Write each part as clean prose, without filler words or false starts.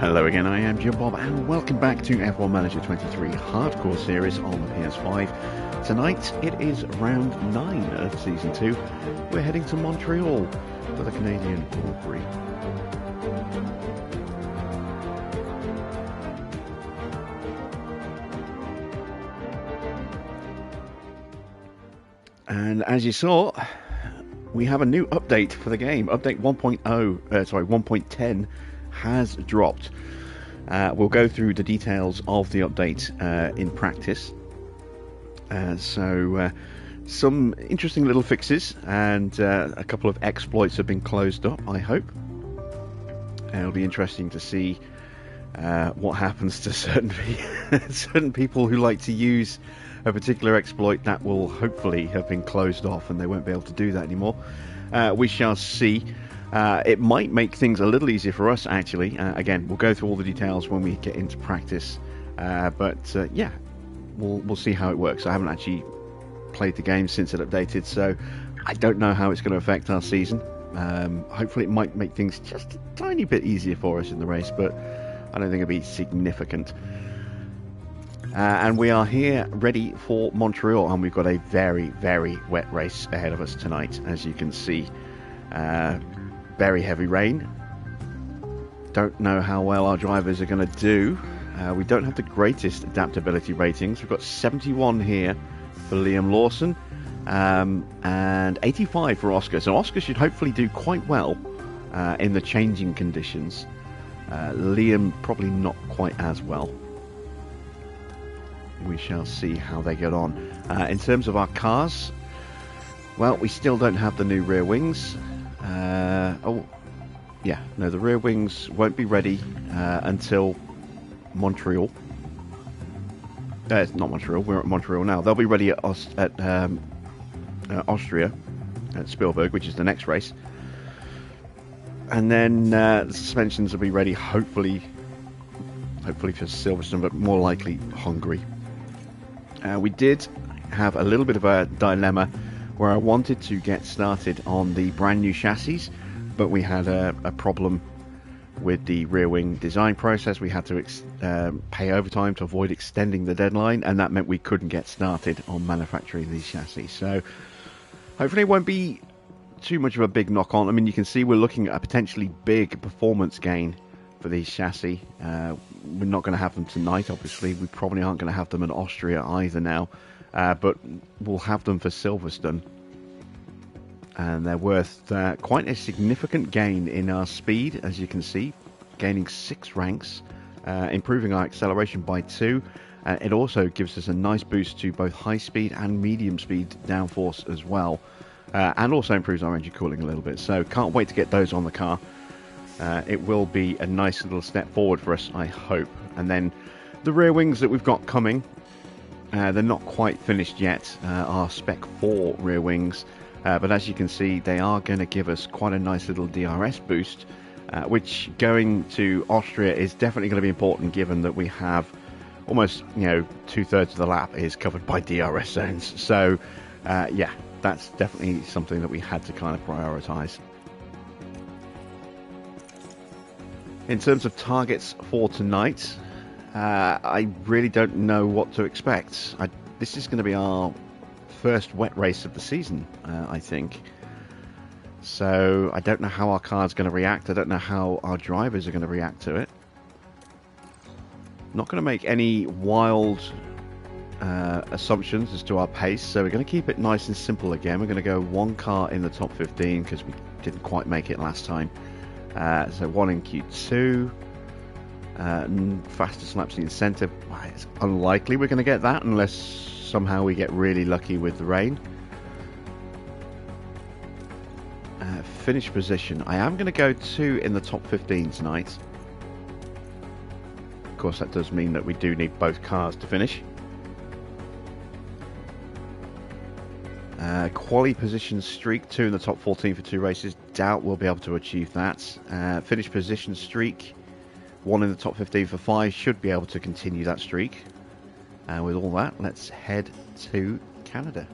Hello again, I am Jim Bob and welcome back to F1 Manager 23 Hardcore Series on the PS5. Tonight it is round 9 of Season 2. We're heading to Montreal for the Canadian Grand Prix. And as you saw, we have a new update for the game. Update 1.10 has dropped. We'll go through the details of the update in practice. So some interesting little fixes and a couple of exploits have been closed up, I hope. It'll be interesting to see what happens to certain people who like to use a particular exploit that will hopefully have been closed off and they won't be able to do that anymore. We shall see. It might make things a little easier for us, actually. Again, we'll go through all the details when we get into practice. Yeah, we'll see how it works. I haven't actually played the game since it updated, so I don't know how it's going to affect our season. Hopefully it might make things just a tiny bit easier for us in the race, but I don't think it'll be significant. And we are here ready for Montreal, and we've got a very, very wet race ahead of us tonight, as you can see. Very heavy rain. Don't know how well our drivers are going to do. We don't have the greatest adaptability ratings. We've got 71 here for Liam Lawson and 85 for Oscar. So Oscar should hopefully do quite well in the changing conditions. Liam probably not quite as well. We shall see how they get on. In terms of our cars, well, we still don't have the new rear wings. The rear wings won't be ready until Montreal. It's not Montreal, we're at Montreal now. They'll be ready at Austria, at Spielberg, which is the next race. And then the suspensions will be ready, hopefully for Silverstone, but more likely Hungary. We did have a little bit of a dilemma where I wanted to get started on the brand new chassis, but we had a problem with the rear wing design process. We had to pay overtime to avoid extending the deadline, and that meant we couldn't get started on manufacturing these chassis. So hopefully it won't be too much of a big knock on. I mean, you can see we're looking at a potentially big performance gain for these chassis. We're not going to have them tonight, obviously. We probably aren't going to have them in Austria either now, but we'll have them for Silverstone. And they're worth quite a significant gain in our speed, as you can see, gaining 6 ranks, improving our acceleration by 2. It also gives us a nice boost to both high speed and medium speed downforce as well, and also improves our engine cooling a little bit. So can't wait to get those on the car. It will be a nice little step forward for us, I hope. And then the rear wings that we've got coming, they're not quite finished yet, our Spec 4 rear wings. But as you can see, they are going to give us quite a nice little DRS boost, which going to Austria is definitely going to be important, given that we have almost, 2/3 of the lap is covered by DRS zones. So, yeah, that's definitely something that we had to kind of prioritise. In terms of targets for tonight, I really don't know what to expect. This is going to be our first wet race of the season, I think. So I don't know how our car's going to react. I don't know how our drivers are going to react to it. Not going to make any wild assumptions as to our pace, so we're going to keep it nice and simple again. We're going to go 1 car in the top 15 because we didn't quite make it last time. So 1 in Q2, fastest laps in the centre. It's unlikely we're going to get that unless somehow we get really lucky with the rain. Finish position. I am going to go 2 in the top 15 tonight. Of course, that does mean that we do need both cars to finish. Quali position streak, 2 in the top 14 for 2 races. Doubt we'll be able to achieve that. Finish position streak, 1 in the top 15 for 5. Should be able to continue that streak. With all that, let's head to Canada.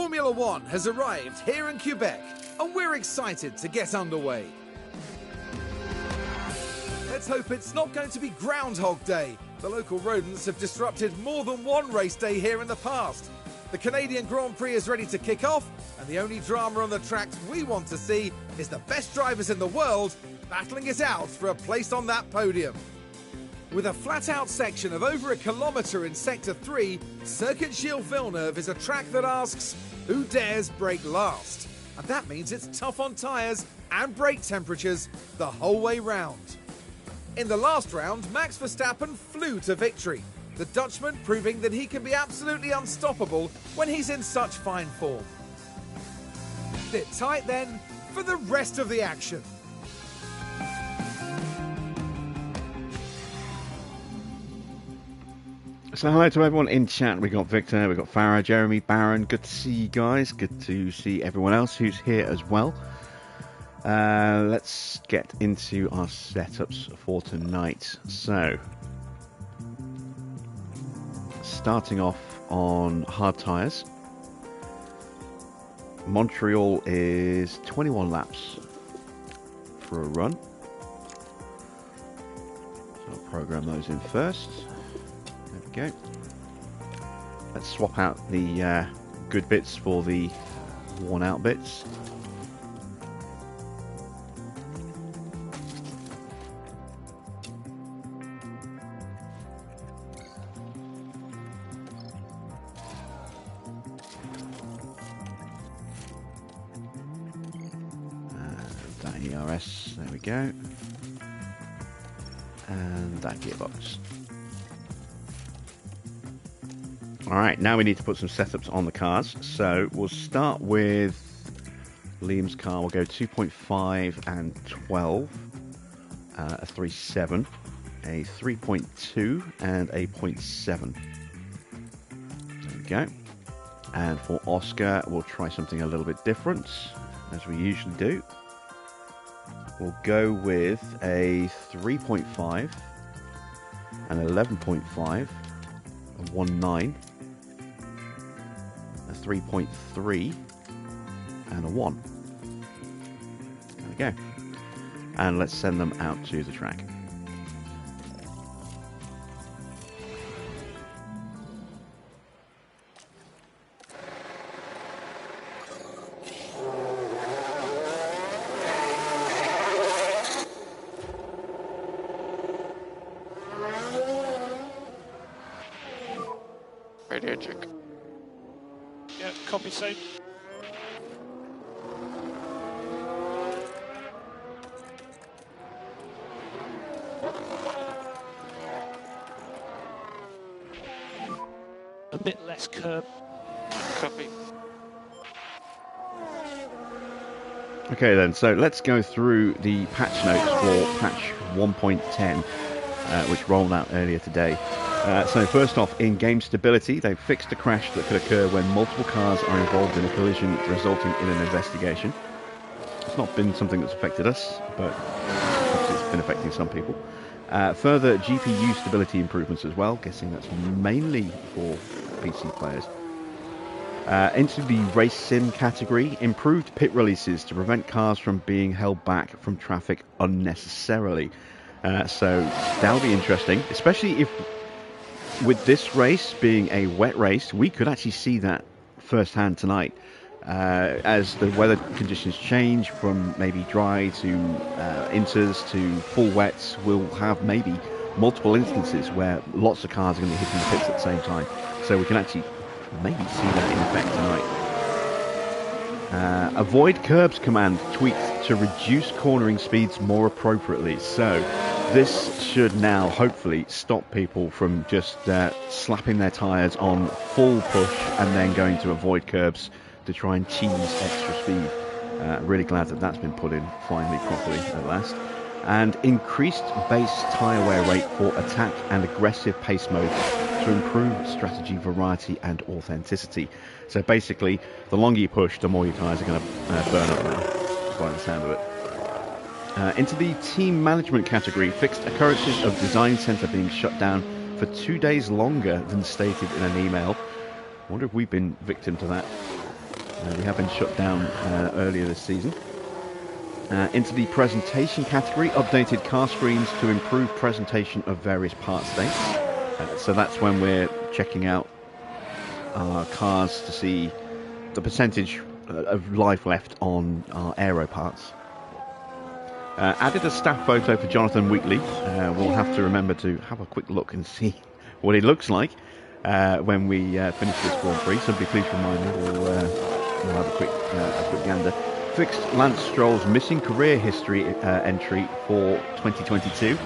Formula One has arrived here in Quebec, and we're excited to get underway. Let's hope it's not going to be Groundhog Day. The local rodents have disrupted more than one race day here in the past. The Canadian Grand Prix is ready to kick off, and the only drama on the tracks we want to see is the best drivers in the world battling it out for a place on that podium. With a flat-out section of over 1 kilometre in Sector 3, Circuit Gilles Villeneuve is a track that asks, who dares brake last? And that means it's tough on tyres and brake temperatures the whole way round. In the last round, Max Verstappen flew to victory, the Dutchman proving that he can be absolutely unstoppable when he's in such fine form. Sit tight then for the rest of the action. So hello to everyone in chat. We got Victor, we got Farah, Jeremy, Baron. Good to see you guys. Good to see everyone else who's here as well. Let's get into our setups for tonight. So, starting off on hard tyres. Montreal is 21 laps for a run. So I'll program those in first. There we go. Let's swap out the good bits for the worn out bits. That ERS, there we go. And that gearbox. Alright, now we need to put some setups on the cars. So we'll start with Liam's car. We'll go 2.5 and 12, a 3.7, a 3.2 and a 0.7. There we go. And for Oscar, we'll try something a little bit different, as we usually do. We'll go with a 3.5, an 11.5, a 1.9, a 3.3, and a 1. There we go. And let's send them out to the track. Radio check. Yeah, copy, same. A bit less curb. Copy. Okay then, so let's go through the patch notes for patch 1.10, which rolled out earlier today. So first off, in game stability, they've fixed a crash that could occur when multiple cars are involved in a collision resulting in an investigation. It's not been something that's affected us, but it's been affecting some people. Further GPU stability improvements as well, guessing that's mainly for PC players. Into the race sim category, improved pit releases to prevent cars from being held back from traffic unnecessarily. So that'll be interesting, especially if with this race being a wet race, we could actually see that firsthand tonight. As the weather conditions change from maybe dry to inters to full wets, we'll have maybe multiple instances where lots of cars are going to be hitting the pits at the same time. So we can actually maybe see that in effect tonight. Avoid curbs command tweaked to reduce cornering speeds more appropriately. So this should now hopefully stop people from just slapping their tyres on full push and then going to avoid curbs to try and cheese extra speed. Really glad that that's been put in finally properly at last. And increased base tyre wear rate for attack and aggressive pace modes to improve strategy, variety and authenticity. So basically, the longer you push, the more your tyres are going to burn up now, by the sound of it. Into the team management category, fixed occurrences of design centre being shut down for 2 days longer than stated in an email. I wonder if we've been victim to that. We have been shut down earlier this season. Into the presentation category, updated car screens to improve presentation of various part states. So that's when we're checking out our cars to see the percentage of life left on our aero parts. Added a staff photo for Jonathan Wheatley. We'll have to remember to have a quick look and see what it looks like when we finish this Grand Prix. Somebody please remind me. We'll have a quick gander. Fixed Lance Stroll's missing career history entry for 2022.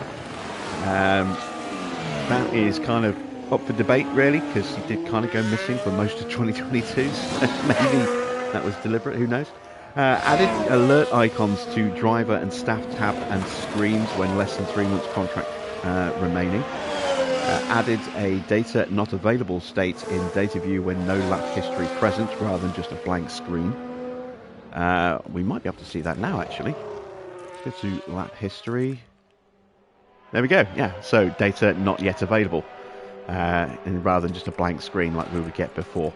That is kind of up for debate, really, because he did kind of go missing for most of 2022. Maybe that was deliberate, who knows. Added alert icons to driver and staff tab and screens when less than 3 months contract remaining. Added a data not available state in data view when no lap history present rather than just a blank screen. We might be able to see that now, actually. Let's go to lap history. There we go. Yeah, so data not yet available, and rather than just a blank screen like we would get before.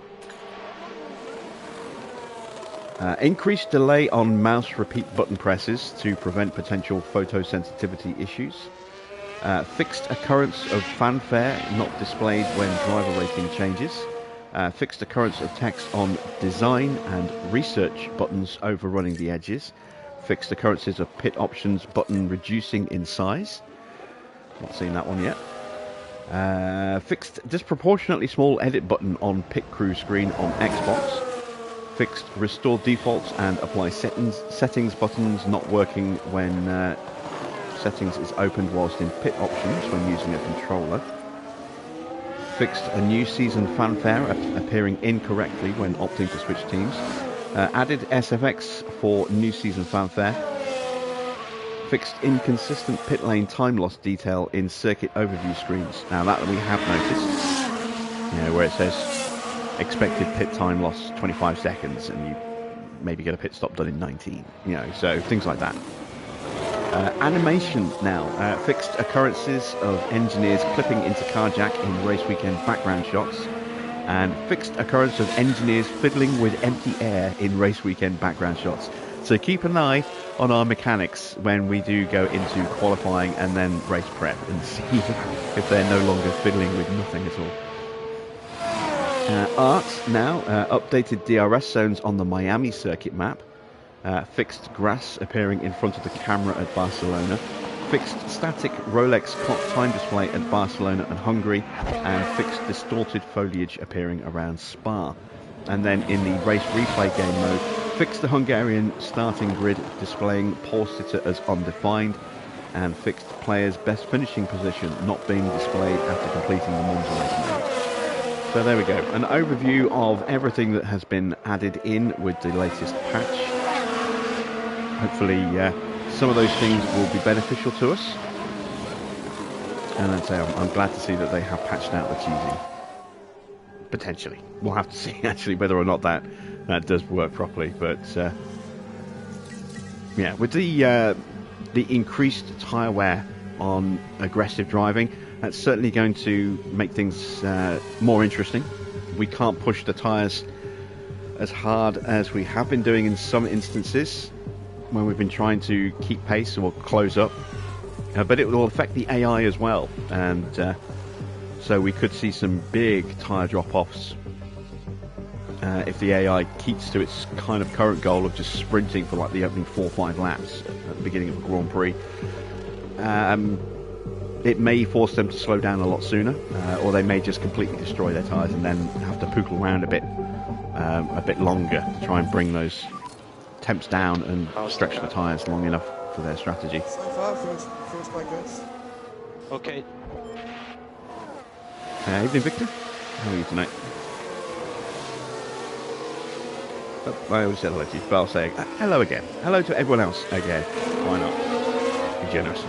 Increased delay on mouse repeat button presses to prevent potential photosensitivity issues. Fixed occurrence of fanfare not displayed when driver rating changes. Fixed occurrence of text on design and research buttons overrunning the edges. Fixed occurrences of pit options button reducing in size. Not seen that one yet. Fixed disproportionately small edit button on pit crew screen on Xbox. Fixed restore defaults and apply settings buttons not working when settings is opened whilst in pit options when using a controller. Fixed a new season fanfare appearing incorrectly when opting to switch teams. Added SFX for new season fanfare. Fixed inconsistent pit lane time loss detail in circuit overview screens. Now that we have noticed, where it says expected pit time loss 25 seconds and you maybe get a pit stop done in 19, so things like that. Animation now. Fixed occurrences of engineers clipping into car jack in race weekend background shots, and fixed occurrence of engineers fiddling with empty air in race weekend background shots. So keep an eye on our mechanics when we do go into qualifying and then race prep and see if they're no longer fiddling with nothing at all. Art now. Updated DRS zones on the Miami circuit map. Fixed grass appearing in front of the camera at Barcelona. Fixed static Rolex clock time display at Barcelona and Hungary. And fixed distorted foliage appearing around Spa. And then in the race replay game mode, fixed the Hungarian starting grid displaying pole sitter as undefined. And fixed players' best finishing position not being displayed after completing the Monza race mode. So there we go, an overview of everything that has been added in with the latest patch. Hopefully some of those things will be beneficial to us. And I'd say I'm glad to see that they have patched out the teasing. Potentially. We'll have to see actually whether or not that does work properly. But yeah, with the increased tyre wear on aggressive driving, that's certainly going to make things more interesting. We can't push the tyres as hard as we have been doing in some instances when we've been trying to keep pace or close up. But it will affect the AI as well. And so we could see some big tyre drop-offs if the AI keeps to its kind of current goal of just sprinting for like the opening 4 or 5 laps at the beginning of a Grand Prix. It may force them to slow down a lot sooner, or they may just completely destroy their tyres and then have to poodle around a bit longer to try and bring those temps down and stretch the tyres long enough for their strategy. So far, feels quite good. Okay. Evening, Victor. How are you tonight? Oh, I always said hello to you, but I'll say hello again. Hello to everyone else again. Why not? Be generous.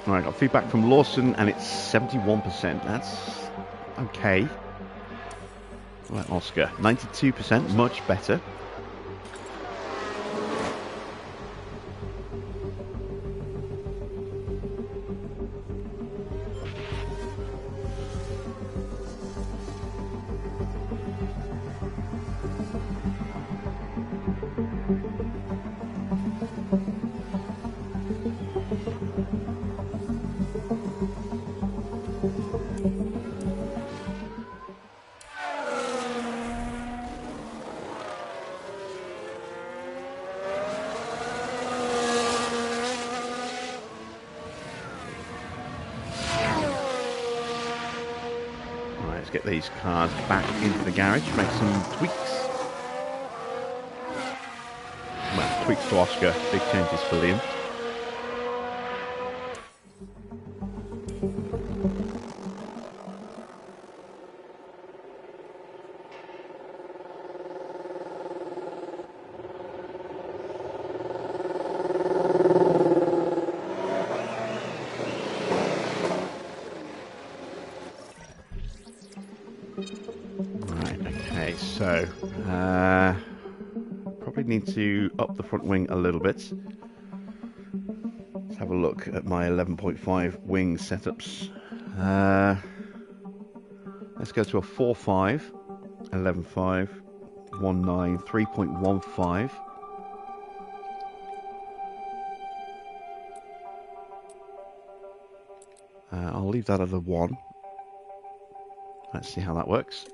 Alright, got feedback from Lawson and it's 71%. That's okay. Right, Oscar, 92%, much better. Right, let's get these cars back into the garage, make some tweaks. Well, tweaks to Oscar, big changes for Liam. So, probably need to up the front wing a little bit. Let's have a look at my 11.5 wing setups. Let's go to a 4.5, 11.5, 1.9, 3.15. I'll leave that at a 1. Let's see how that works.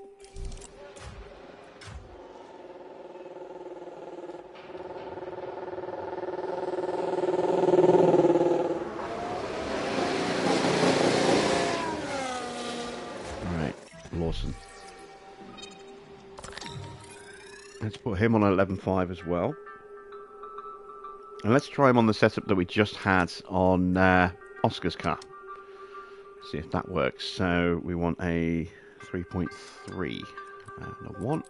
Let's put him on 11.5 as well. And let's try him on the setup that we just had on Oscar's car. See if that works. So we want a 3.3 and a 1.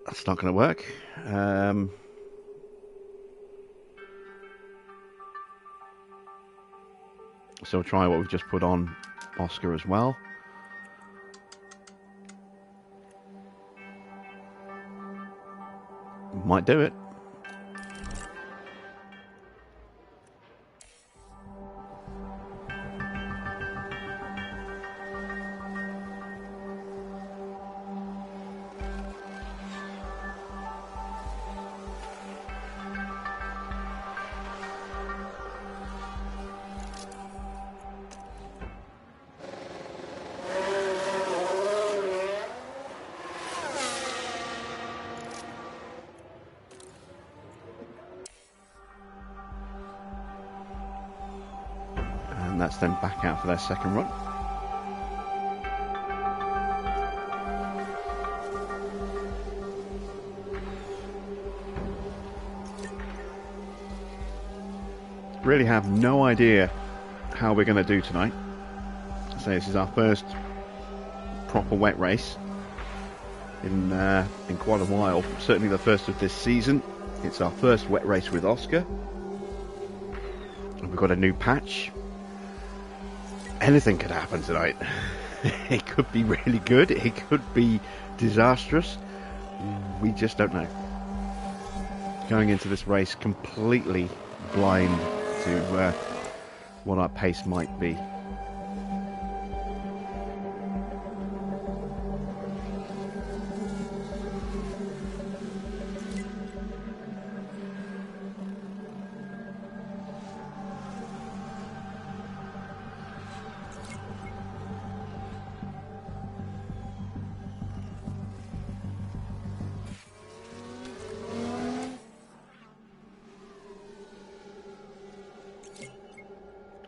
That's not going to work. So we'll try what we've just put on Oscar as well. Might do it. That's then back out for their second run. Really have no idea how we're going to do tonight. So this is our first proper wet race in quite a while. Certainly the first of this season. It's our first wet race with Oscar. And we've got a new patch. Anything could happen tonight. It could be really good. It could be disastrous. We just don't know. Going into this race completely blind to what our pace might be.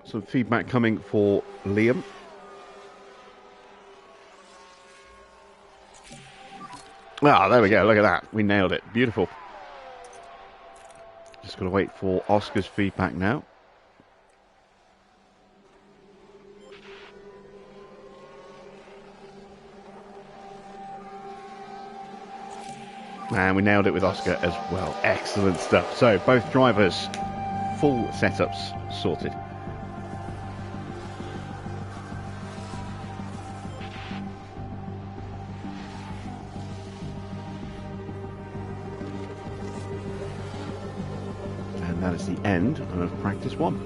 Some feedback coming for Liam. Ah, there we go. Look at that. We nailed it. Beautiful. Just got to wait for Oscar's feedback now. And we nailed it with Oscar as well. Excellent stuff. So both drivers, full setups sorted. That is the end of practice 1.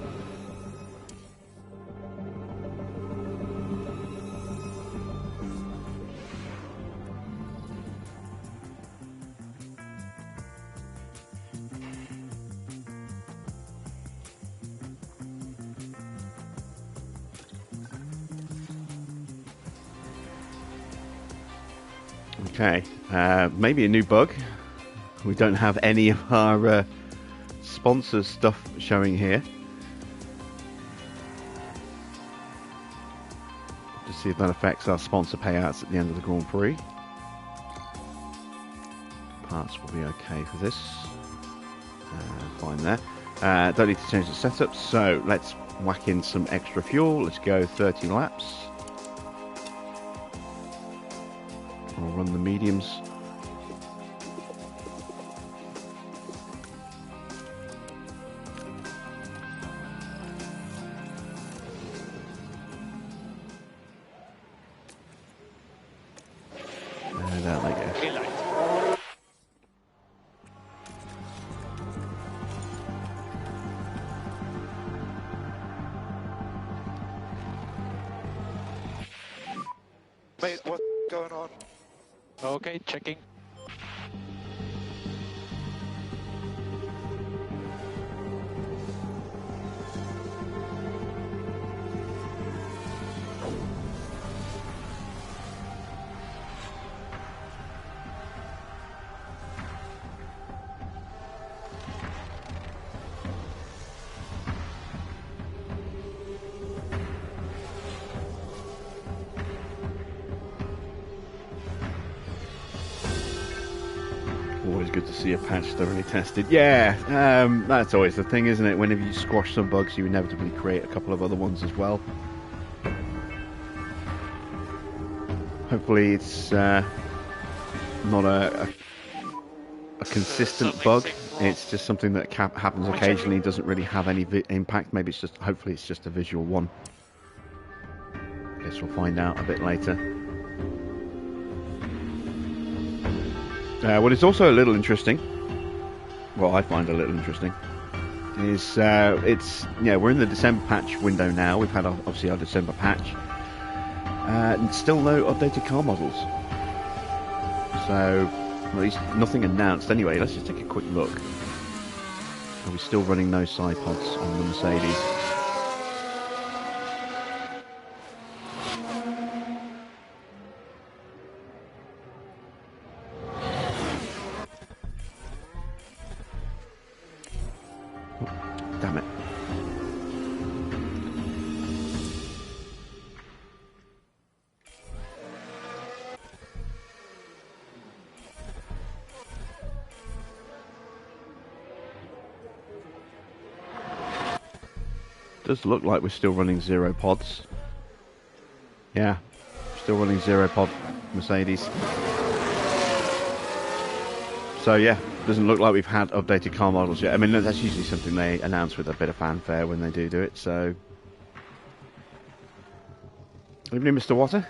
Okay, maybe a new bug. We don't have any of our sponsor stuff showing here. To see see if that affects our sponsor payouts at the end of the Grand Prix. Parts will be okay for this. Fine there. Don't need to change the setup, so let's whack in some extra fuel. Let's go 30 laps. I'll run the mediums. There they go. Mate, what's going on? Okay, checking. Always good to see a patch thoroughly tested. Yeah, that's always the thing, isn't it? Whenever you squash some bugs, you inevitably create a couple of other ones as well. Hopefully it's not a consistent bug. It's just something that happens occasionally, doesn't really have any impact. Maybe it's just, hopefully it's just a visual one. Guess we'll find out a bit later. What is also a little interesting, well, I find a little interesting, is we're in the December patch window now. We've had obviously our December patch, and still no updated car models. So at least nothing announced. Anyway, let's just take a quick look. Are we still running no side pods on the Mercedes? Damn it. Does look like we're still running 0 pods. Yeah, still running 0 pod Mercedes. So yeah, doesn't look like we've had updated car models yet. I mean, that's usually something they announce with a bit of fanfare when they do it, so... Evening, Mr. Water.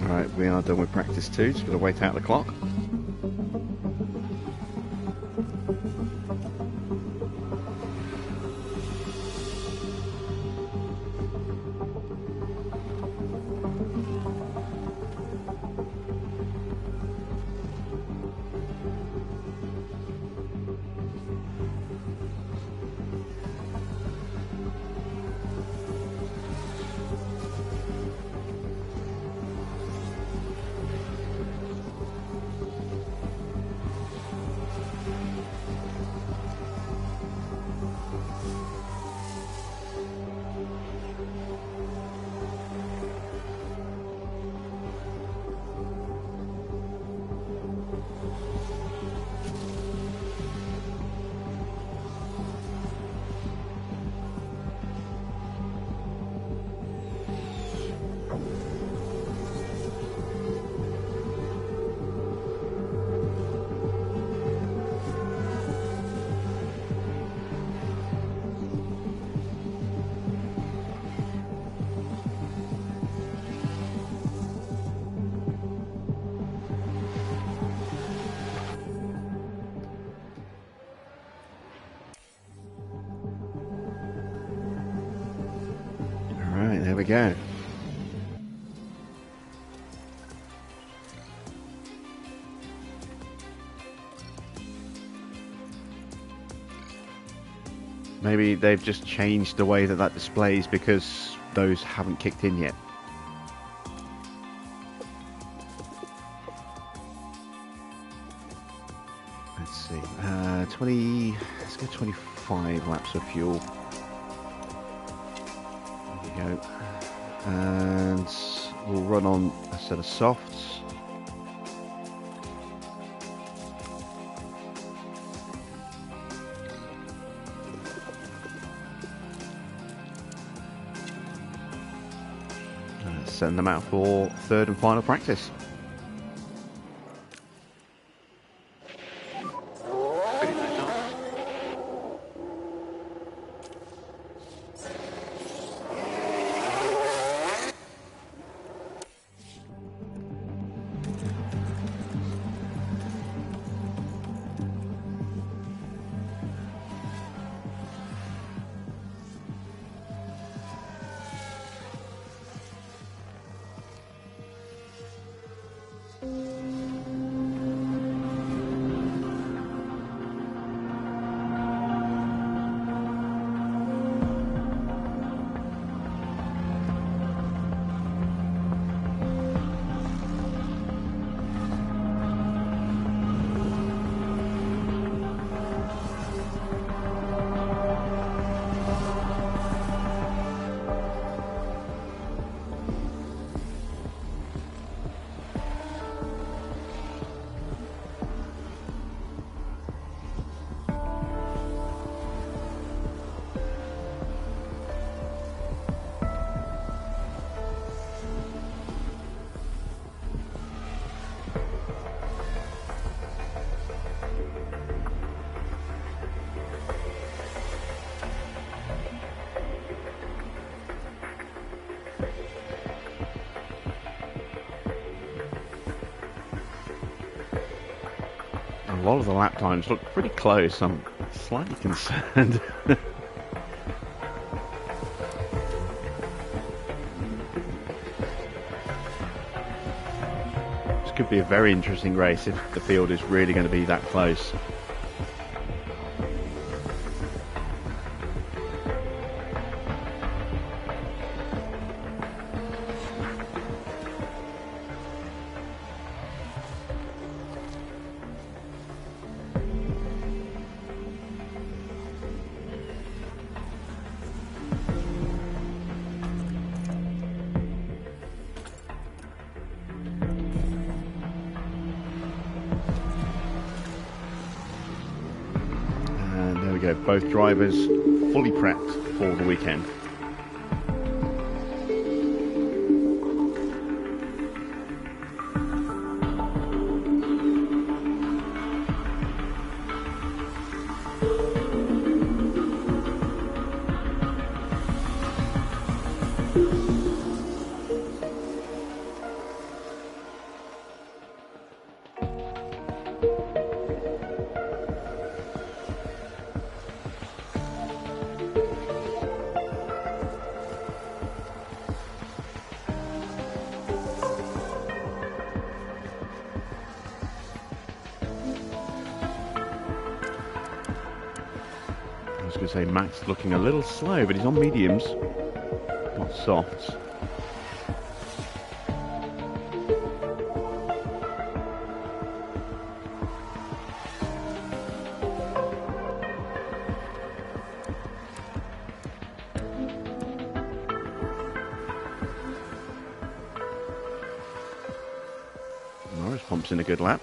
Alright, we are done with practice 2, just got to wait out the clock. we go. Maybe they've just changed the way that displays because those haven't kicked in yet. Let's see. 20. Let's go 25 laps of fuel. There we go. And we'll run on a set of softs. Send them out for third and final practice. A lot of the lap times look pretty close. I'm slightly concerned. This could be a very interesting race if the field is really going to be that close. Both drivers fully prepped for the weekend. Say Max looking a little slow, but he's on mediums, not softs. Norris pumps in a good lap.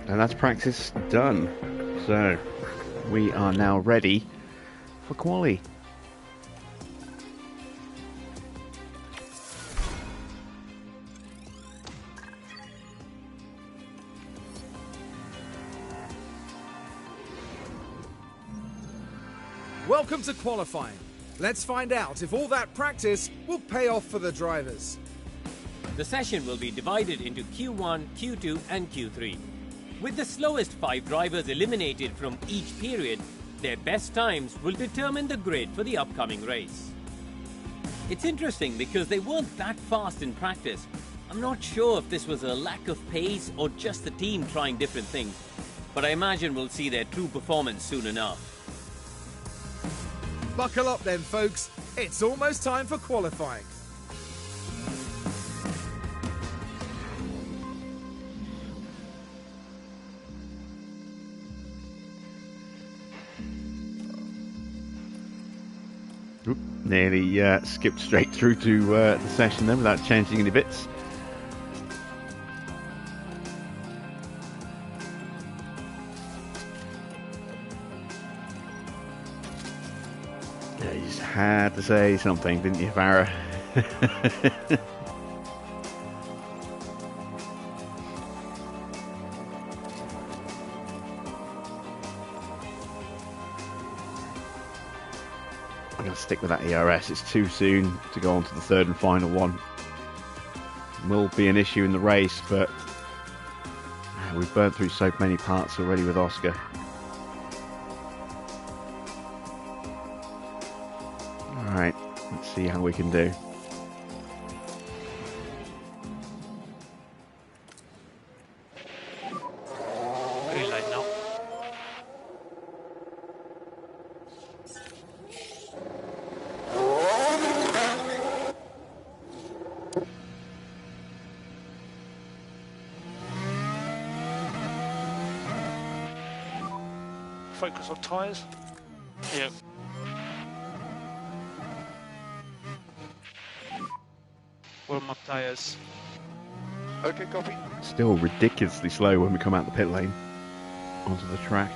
And that's practice done. So we are now ready for quali. Welcome to qualifying. Let's find out if all that practice will pay off for the drivers. The session will be divided into Q1, Q2 and Q3. With the slowest 5 drivers eliminated from each period, their best times will determine the grid for the upcoming race. It's interesting because they weren't that fast in practice. I'm not sure if this was a lack of pace or just the team trying different things, but I imagine we'll see their true performance soon enough. Buckle up then, folks. It's almost time for qualifying. Oop, nearly skipped straight through to the session then without changing any bits. Yeah, you just had to say something, didn't you, Farah? I'm going to stick with that ERS. It's too soon to go on to the third and final one. Will be an issue in the race, but we've burned through so many parts already with Oscar. Alright, let's see how we can do. Green light now. Focus on tyres. Yep. Warm up tyres. Okay, copy. Still ridiculously slow when we come out the pit lane onto the track.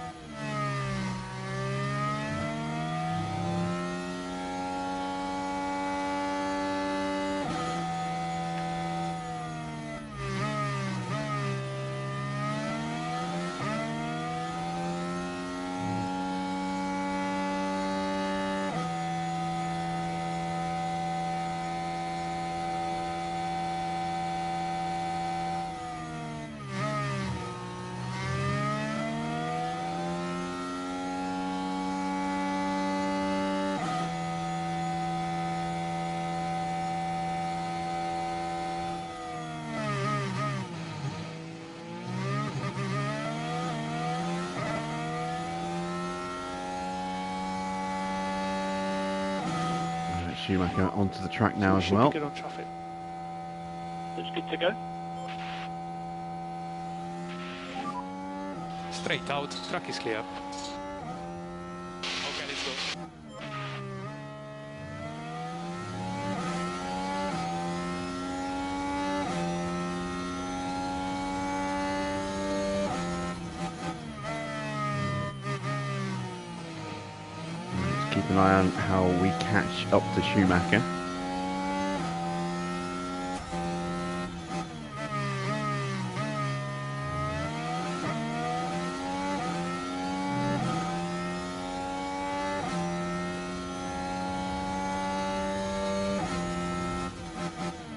Schumacher onto the track now as well. Good on traffic. It's good to go. Straight out, track is clear. Okay, let's go. Keep an eye on how we catch up to Schumacher.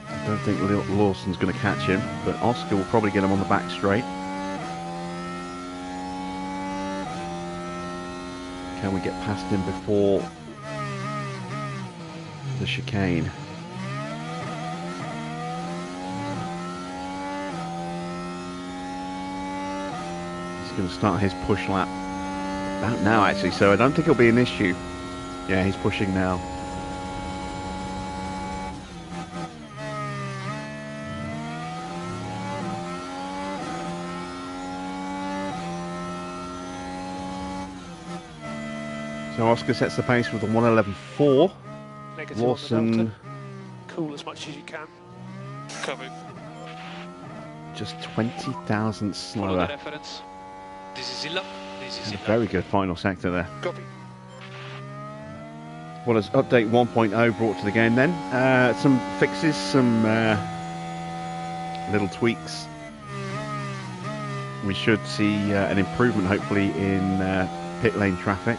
I don't think Lawson's going to catch him, but Oscar will probably get him on the back straight. Can we get past him before the chicane? He's going to start his push lap about now actually, so I don't think it'll be an issue. Yeah, he's pushing now. So Oscar sets the pace with a 1:11.4. Negative Lawson, on the delta. Cool as much as you can. Cover. just 20 thousandths Follow the slower. reference. This is Zilla. This is Very good final sector there. Copy. Well, as update 1.0 brought to the game then. Some fixes, some little tweaks. We should see an improvement, hopefully, in pit lane traffic.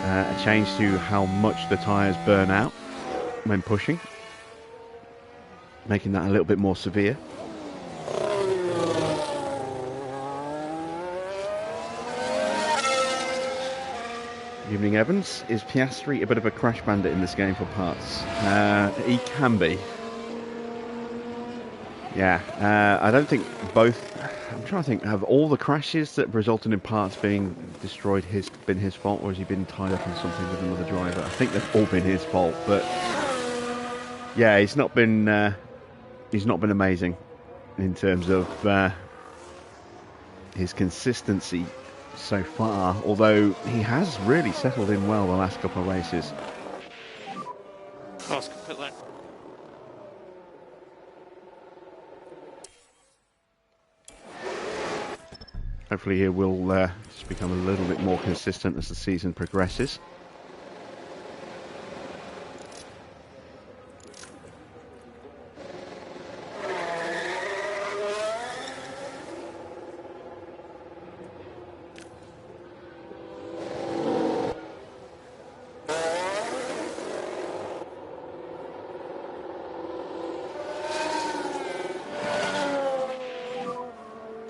A change to how much the tyres burn out when pushing, making that a little bit more severe. Evening, Evans. Is Piastri a bit of a crash bandit in this game for parts? He can be. Yeah, I don't think both. I'm trying to think, have all the crashes that resulted in parts being destroyed been his fault, or has he been tied up in something with another driver? I think they've all been his fault, but yeah, he's not been amazing in terms of his consistency so far, although he has really settled in well the last couple of races. Oscar, pit lane. Hopefully he will just become a little bit more consistent as the season progresses.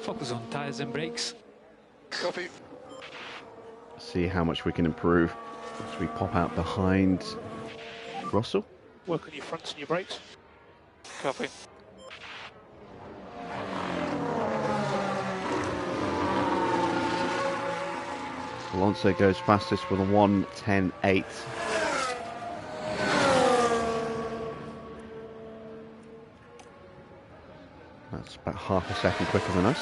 Focus on tyres and brakes. Copy. See how much we can improve as we pop out behind Russell. Work on your fronts and your brakes. Copy. Alonso goes fastest with a 1:10.8. That's about half a second quicker than us.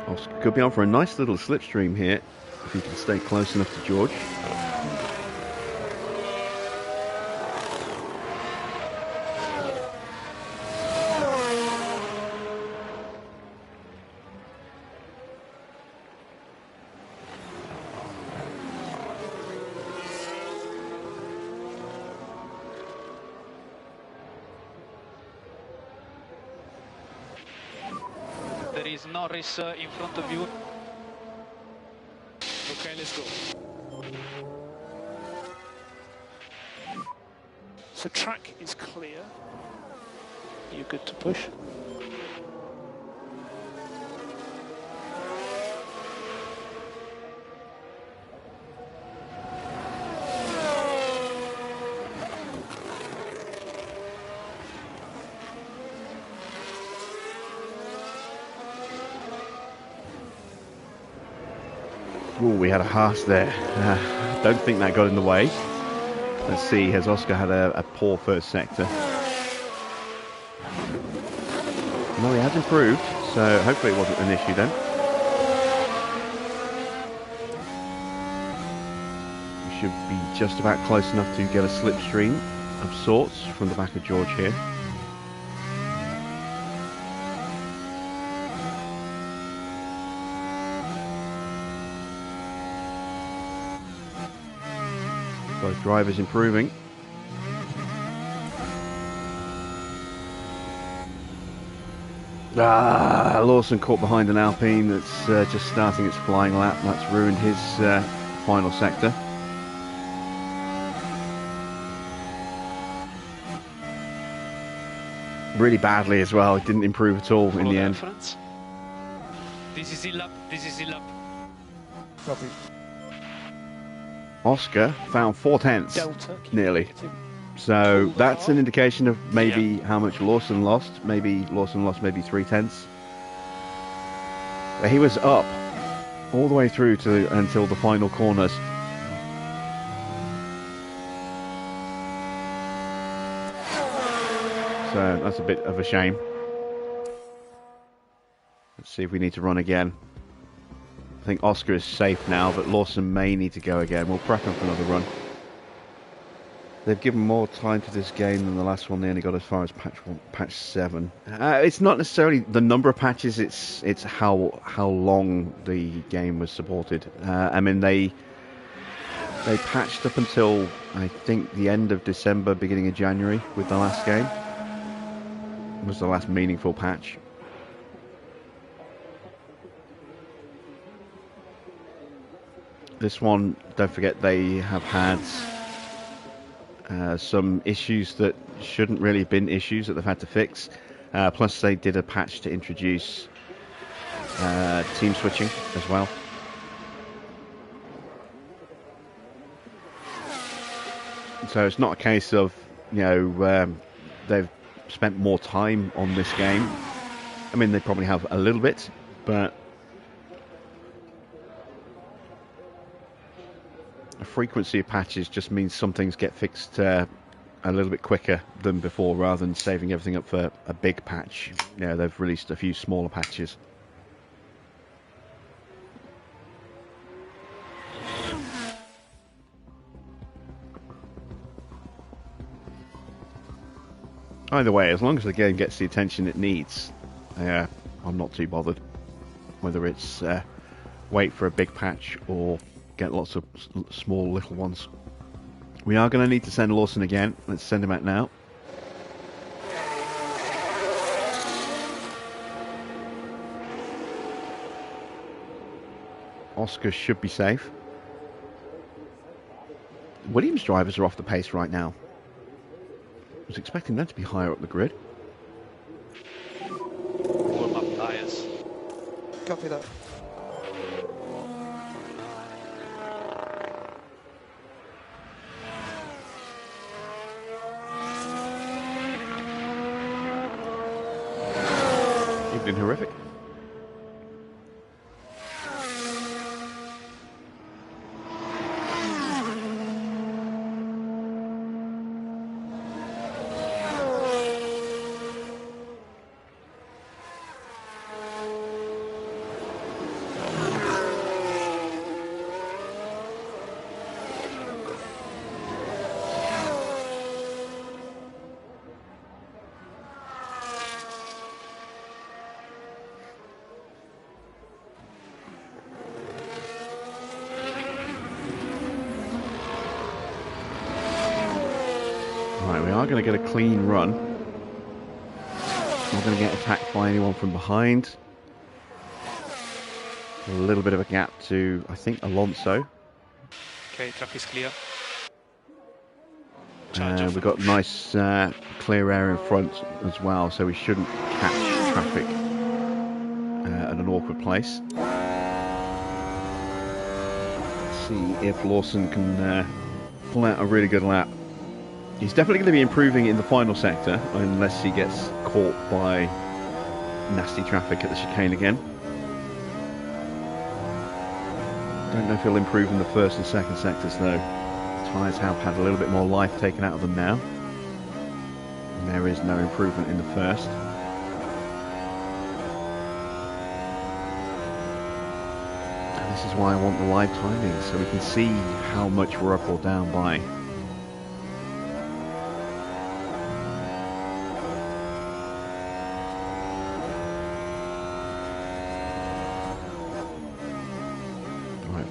Oscar could be on for a nice little slipstream here if he can stay close enough to George. There is Norris in front of you. Okay, let's go. So track is clear. You're good to push. Ooh, we had a Haas there. Don't think that got in the way. Let's see, has Oscar had a poor first sector? No, he has improved, so hopefully it wasn't an issue then. We should be just about close enough to get a slipstream of sorts from the back of George here. Both drivers improving. Lawson caught behind an Alpine that's just starting its flying lap. That's ruined his final sector. Really badly as well. It didn't improve at all in the end. This is the lap. This is the lap. Copy. Oscar found 4/10 nearly. So that's an indication of maybe how much Lawson lost. Maybe Lawson lost maybe 3/10. But he was up all the way through to until the final corners. So that's a bit of a shame. Let's see if we need to run again. I think Oscar is safe now, but Lawson may need to go again. We'll prep him for another run. They've given more time to this game than the last one. They only got as far as patch 7. It's not necessarily the number of patches. It's how long the game was supported. I mean, they patched up until I think the end of December, beginning of January with the last game. It was the last meaningful patch. This one, don't forget, they have had some issues that shouldn't really have been issues that they've had to fix. Plus, they did a patch to introduce team switching as well. So it's not a case of, you know, they've spent more time on this game. I mean, they probably have a little bit, but a frequency of patches just means some things get fixed a little bit quicker than before, rather than saving everything up for a big patch. You know, they've released a few smaller patches. Either way, as long as the game gets the attention it needs, I'm not too bothered. Whether it's wait for a big patch or get lots of small little ones. We are going to need to send Lawson again. Let's send him out now. Oscar should be safe. Williams drivers are off the pace right now. I was expecting them to be higher up the grid. Warm up tyres. Copy that. You've been horrific. Going to get a clean run. Not going to get attacked by anyone from behind. A little bit of a gap to, I think, Alonso. Okay, track is clear. We've got nice clear air in front as well, so we shouldn't catch traffic at an awkward place. Let's see if Lawson can pull out a really good lap. He's definitely going to be improving in the final sector, unless he gets caught by nasty traffic at the chicane again. Don't know if he'll improve in the first and second sectors though. Tyres have had a little bit more life taken out of them now. And there is no improvement in the first. And this is why I want the live timings, so we can see how much we're up or down by.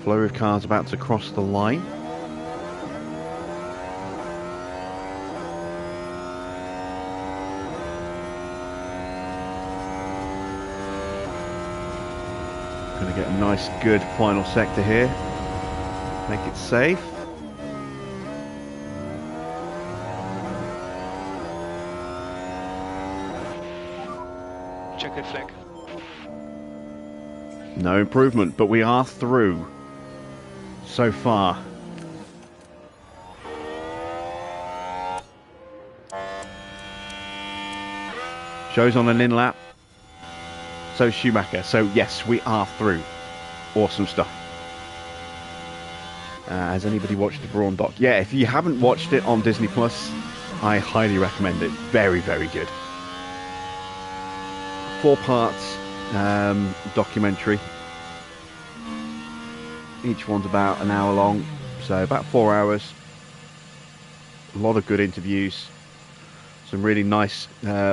Flurry of cars about to cross the line. Going to get a nice, good final sector here. Make it safe. Checkered flag. No improvement, but we are through. So far. Shows on an in lap. So Schumacher. So yes, we are through. Awesome stuff. Has anybody watched the Brawn doc? Yeah, if you haven't watched it on Disney Plus, I highly recommend it. Very, very good. 4 parts documentary. Each one's about an hour long, so about 4 hours. A lot of good interviews. Some really nice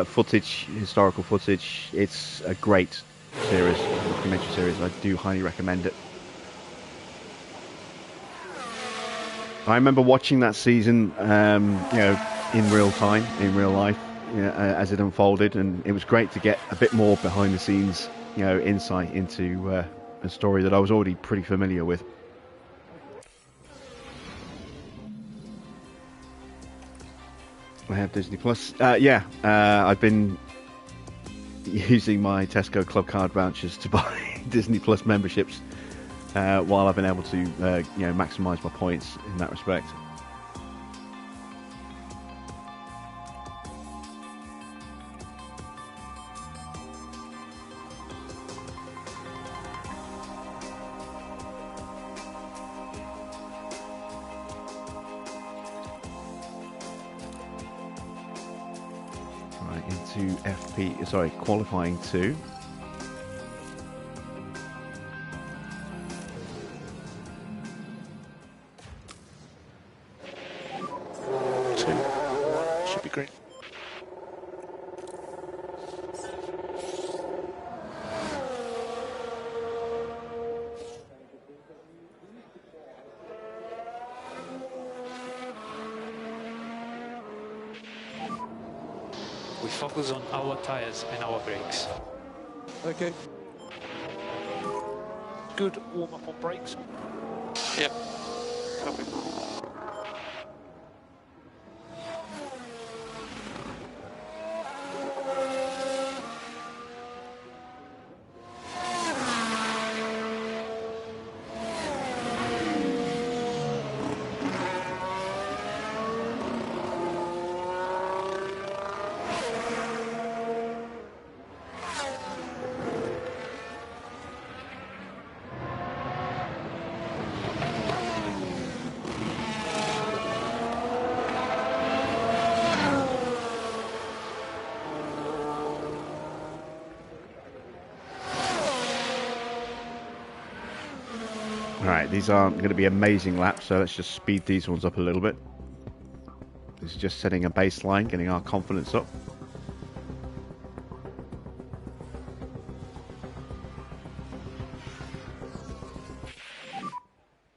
footage, historical footage. It's a great series, documentary series. I do highly recommend it. I remember watching that season, in real time, in real life, as it unfolded, and it was great to get a bit more behind the scenes, insight into a story that I was already pretty familiar with. I have Disney Plus. I've been using my Tesco Club Card vouchers to buy Disney Plus memberships while I've been able to, maximise my points in that respect. Into qualifying 2. Should be green. We focus on our tires and our brakes. Okay. Good warm up on brakes. Yep. Copy. Alright, these aren't going to be amazing laps, so let's just speed these ones up a little bit. This is just setting a baseline, getting our confidence up.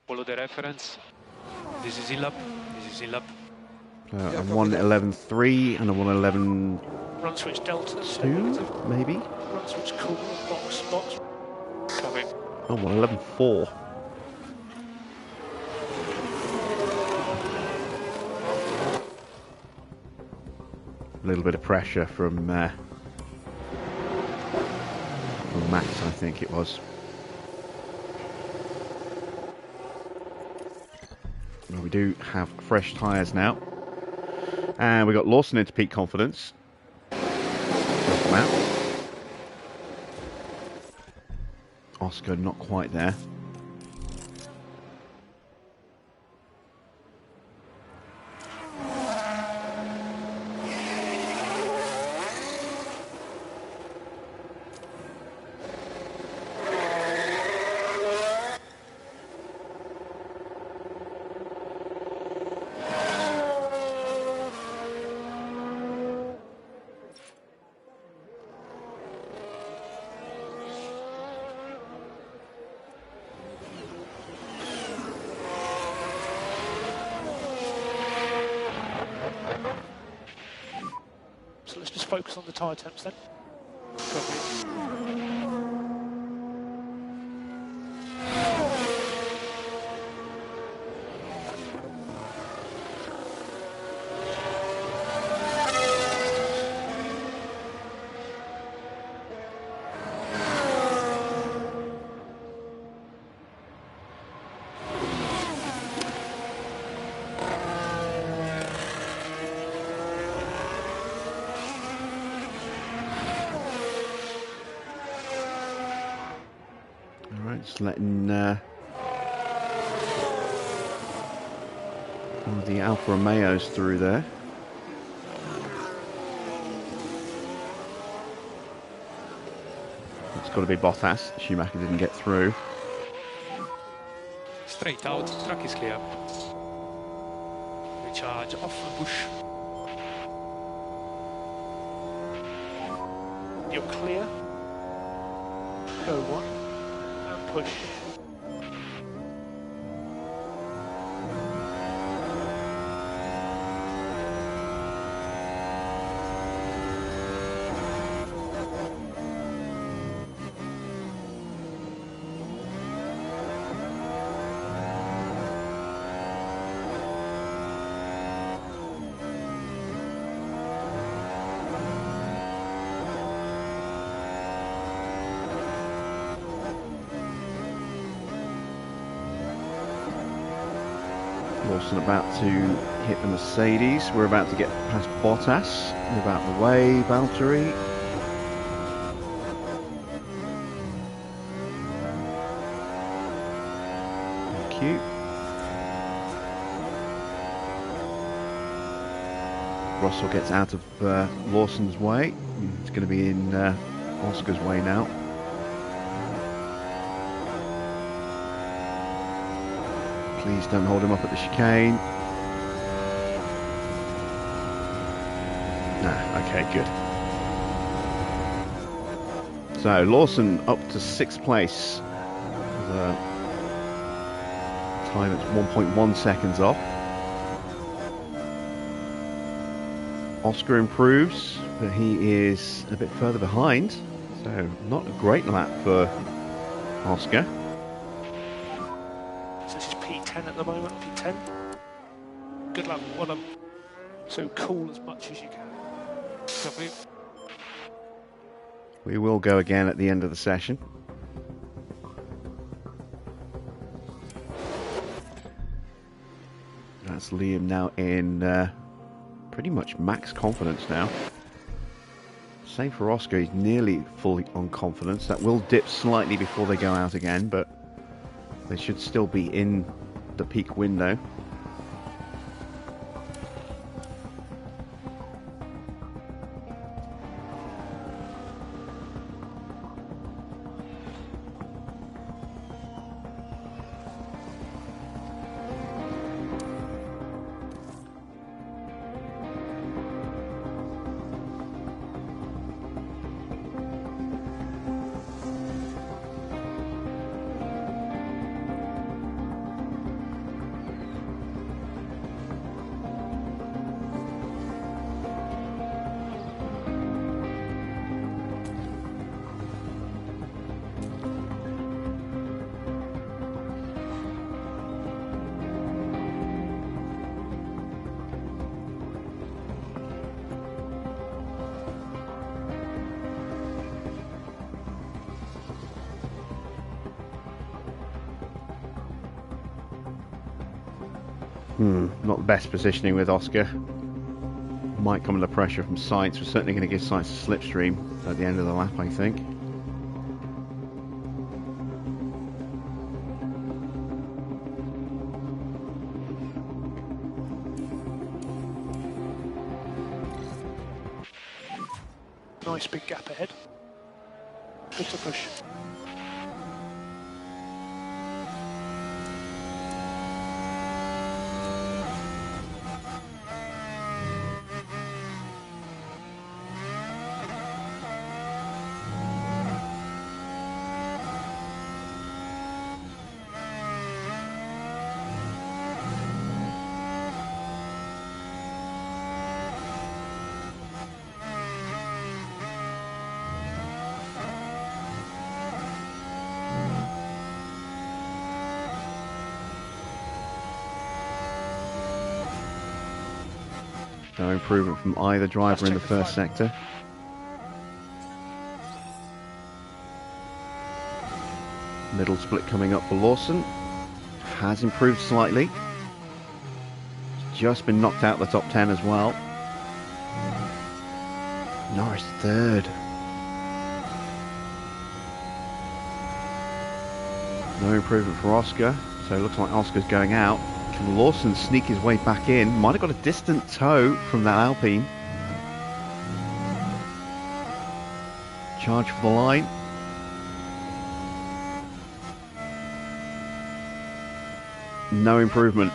Follow the reference. This is in-lap. This is in-lap. A 1:11.3 and a 1:11.2, Run switch delta. maybe? Run switch cool. Box. Copy. Oh, 1:11.4. A little bit of pressure from Max, I think it was. Well, we do have fresh tyres now. And we got Lawson into peak confidence. Come out. Oscar not quite there. So let's just focus on the tyre temps then. Copy. Just letting one of the Alfa Romeos through there. It's got to be Bottas. Schumacher didn't get through. Straight out. Track is clear. charge off the bush. You're clear. Go one and push. Lawson about to hit the Mercedes. We're about to get past Bottas. Move out the way, Valtteri. Thank you. Russell gets out of Lawson's way. It's going to be in Oscar's way now. Please don't hold him up at the chicane. Okay, good. So Lawson up to 6th place. With a time that's 1.1 seconds off. Oscar improves, but he is a bit further behind. So not a great lap for Oscar. At the moment, P10. Good luck, well done. So cool as much as you can. Copy. We will go again at the end of the session. That's Liam now in pretty much max confidence now. Same for Oscar, he's nearly fully on confidence. That will dip slightly before they go out again, but they should still be in the peak window. Not the best positioning with Oscar. Might come under pressure from Sainz. We're certainly going to give Sainz a slipstream at the end of the lap, I think. Nice big gap ahead. Good to push. No improvement from either driver in the first sector. Middle split coming up for Lawson. Has improved slightly. Just been knocked out the top 10 as well. Norris third. No improvement for Oscar. So it looks like Oscar's going out. Can Lawson sneak his way back in? Might have got a distant tow from that Alpine. Charge for the line. No improvement.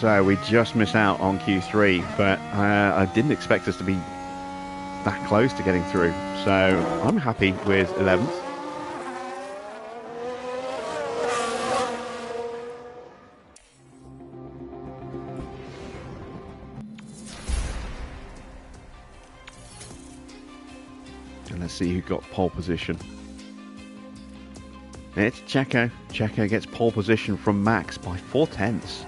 So we just missed out on Q3, but I didn't expect us to be that close to getting through. So I'm happy with 11th. And let's see who got pole position. It's Checo. Checo gets pole position from Max by 0.4.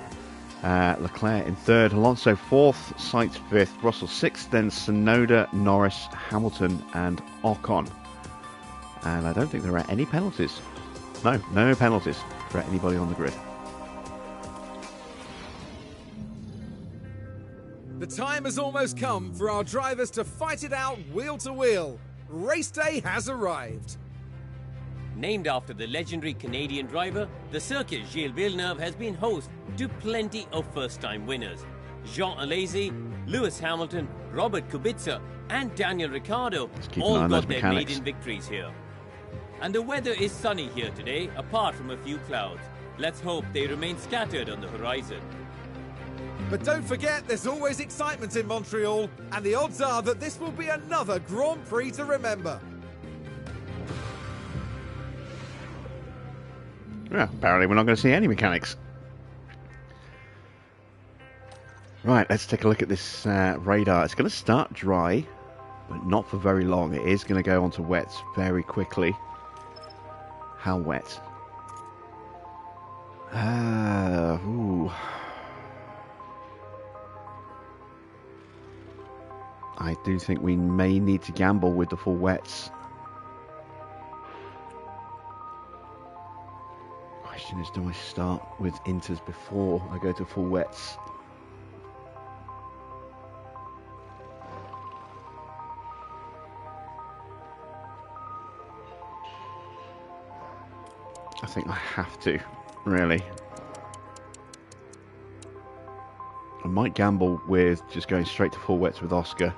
Leclerc in third, Alonso fourth, Sainz fifth, Russell sixth, then Tsunoda, Norris, Hamilton and Ocon. And I don't think there are any penalties. No penalties for anybody on the grid. The time has almost come for our drivers to fight it out wheel to wheel. Race day has arrived. Named after the legendary Canadian driver, the circuit Gilles Villeneuve has been host to plenty of first-time winners. Jean Alesi, Lewis Hamilton, Robert Kubica and Daniel Ricciardo all got their maiden victories here. And the weather is sunny here today, apart from a few clouds. Let's hope they remain scattered on the horizon. But don't forget, there's always excitement in Montreal, and the odds are that this will be another Grand Prix to remember. Well, apparently we're not going to see any mechanics. Right, let's take a look at this radar. It's going to start dry, but not for very long. It is going to go onto wets very quickly. How wet? Ooh. I do think we may need to gamble with the full wets. Question is, do I start with inters before I go to full wets? I think I have to, really. I might gamble with just going straight to full wets with Oscar.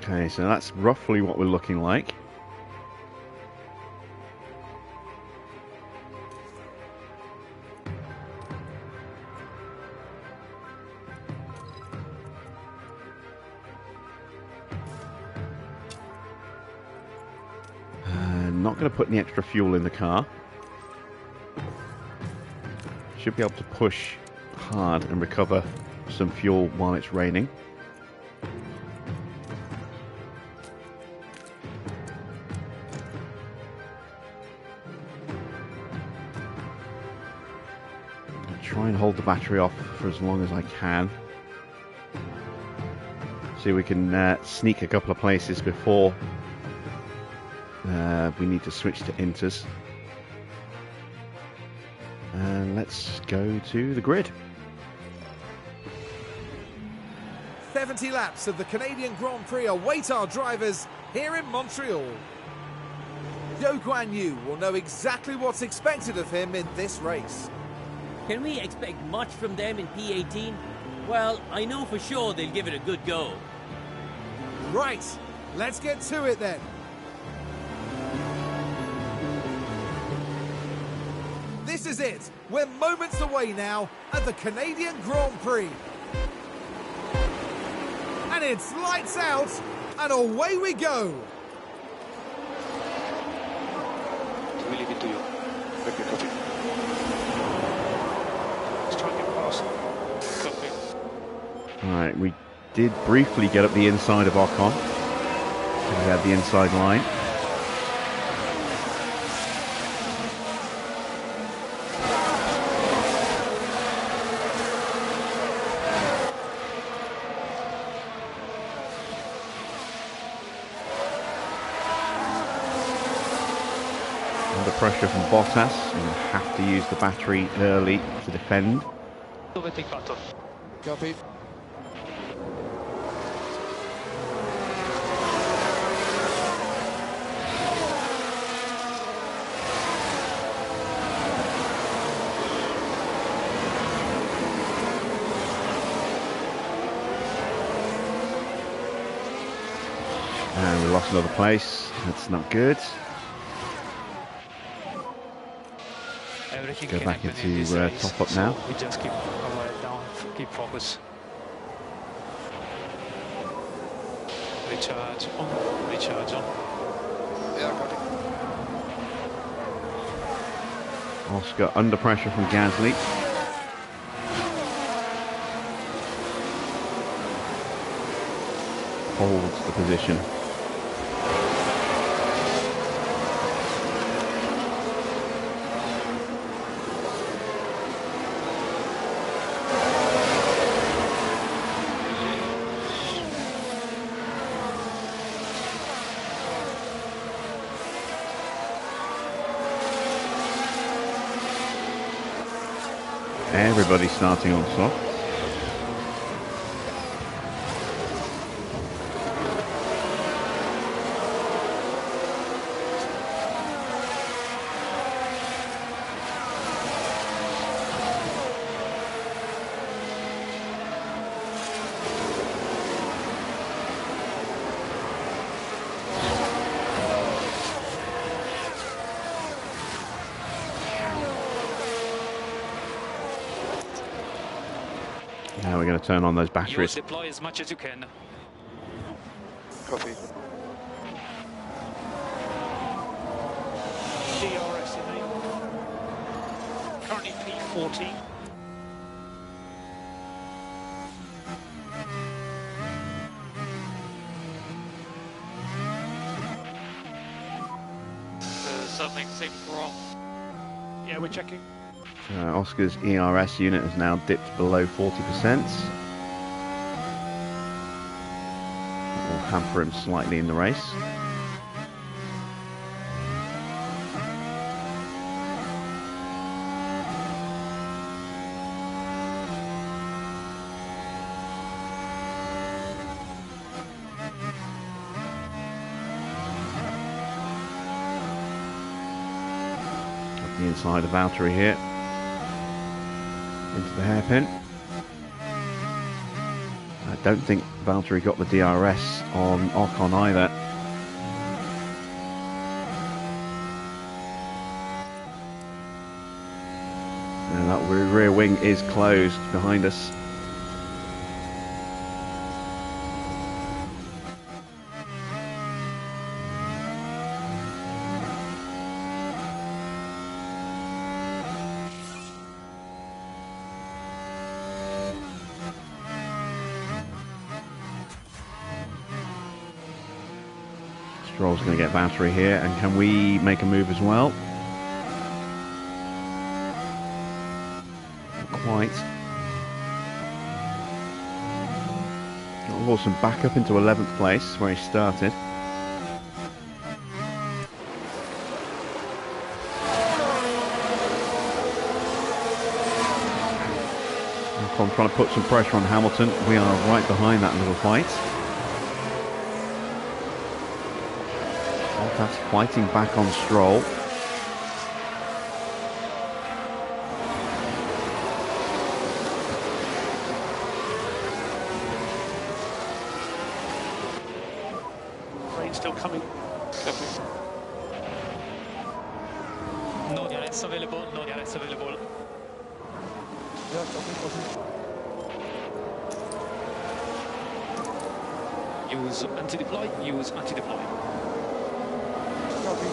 Okay, so that's roughly what we're looking like. Not going to put any extra fuel in the car. Should be able to push hard and recover some fuel while it's raining. Try and hold the battery off for as long as I can. See if we can sneak a couple of places before we need to switch to inters. And let's go to the grid. 70 laps of the Canadian Grand Prix await our drivers here in Montreal. Zhou Guan Yu will know exactly what's expected of him in this race. Can we expect much from them in P18? Well, I know for sure they'll give it a good go. Right, let's get to it then. This is it. We're moments away now at the Canadian Grand Prix. And it's lights out, and away we go. We leave it to you. Okay, copy. Let's try and get past. Copy. Alright, we did briefly get up the inside of Ocon. We had the inside line. pressure from Bottas. You're going to have to use the battery early to defend. Overtake button. Copy. And we lost another place. That's not good. Everything Go can back happen in into this race, top up so now. we just keep our head down, keep focus. Recharge on, recharge on. Yeah, copy. Oscar under pressure from Gasly. Holds the position. Everybody's starting on soft. Now we're going to turn on those batteries. Deploy as much as you can. Copy. DRS enabled. Currently P14. Something seems wrong. Yeah, we're checking. Oscar's ERS unit has now dipped below 40%. That will hamper him slightly in the race. Up the inside of Valtteri here. Into the hairpin. I don't think Valtteri got the DRS on Ocon either. And that rear wing is closed behind us. Stroll's going to get Valtteri here, and can we make a move as well? Not quite. Got Lawson back up into 11th place where he started. Ocon trying to put some pressure on Hamilton. We are right behind that little fight. Bottas fighting back on Stroll. Rain still coming. No DRS available, no DRS available. Yeah, copy. Use anti-deploy, use anti-deploy. Copy.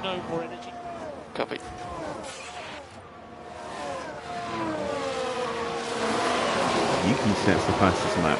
No more energy. Copy. You can sense the fastest lap.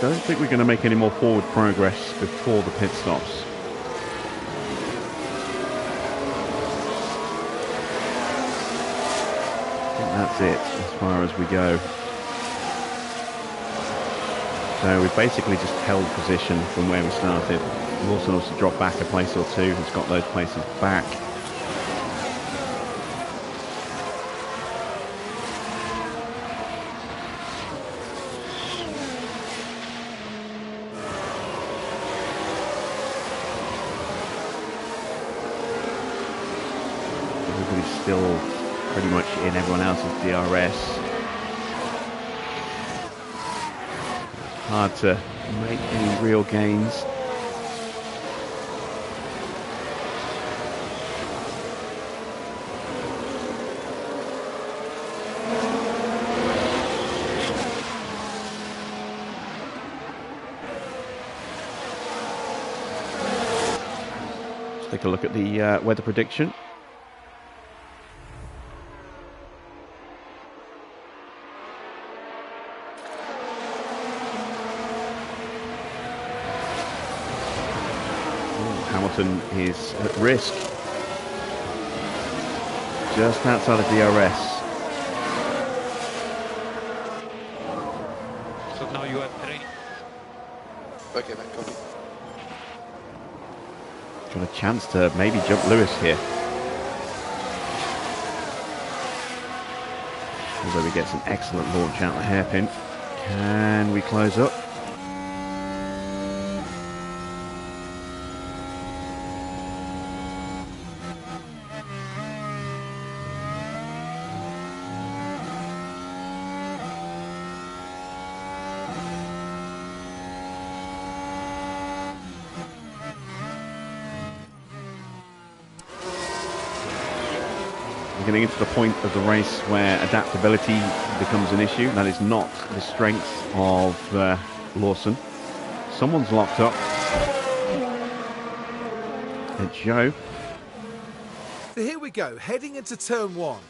don't think we're going to make any more forward progress before the pit stops. I think that's it as far as we go. So we've basically just held position from where we started. Lawson also dropped back a place or two. He's got those places back. Everybody's still pretty much in everyone else's DRS. Hard to make any real gains. Let's take a look at the weather prediction. Hamilton is at risk, just outside of DRS. So now you have Perrin. Okay, mate, copy. Got a chance to maybe jump Lewis here. Although he gets an excellent launch out the hairpin. Can we close up? We're getting into the point of the race where adaptability becomes an issue. That is not the strength of Lawson. Someone's locked up. It's Joe. So here we go, heading into turn one.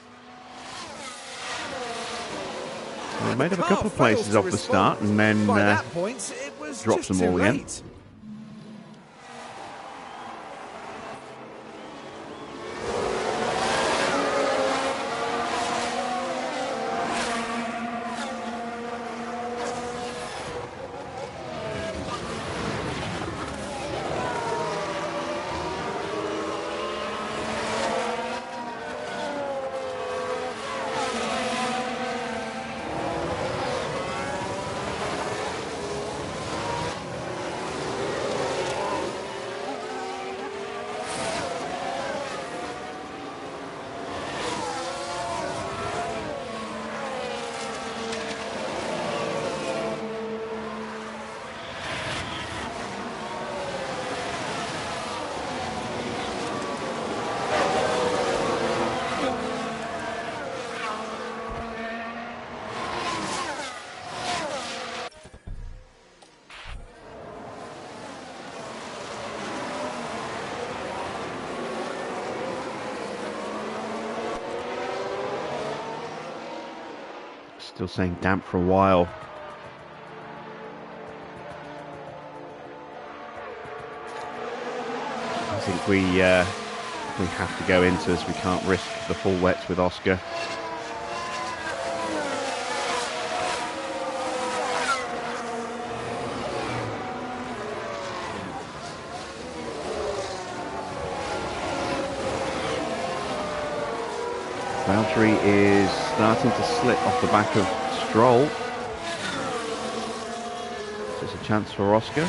Well, made up a couple of places off the start and then By that point, it was drops just them all too again. late. Still saying damp for a while. I think we have to go into this. We can't risk the full wets with Oscar. Valtteri is starting to slip off the back of Stroll. There's a chance for Oscar.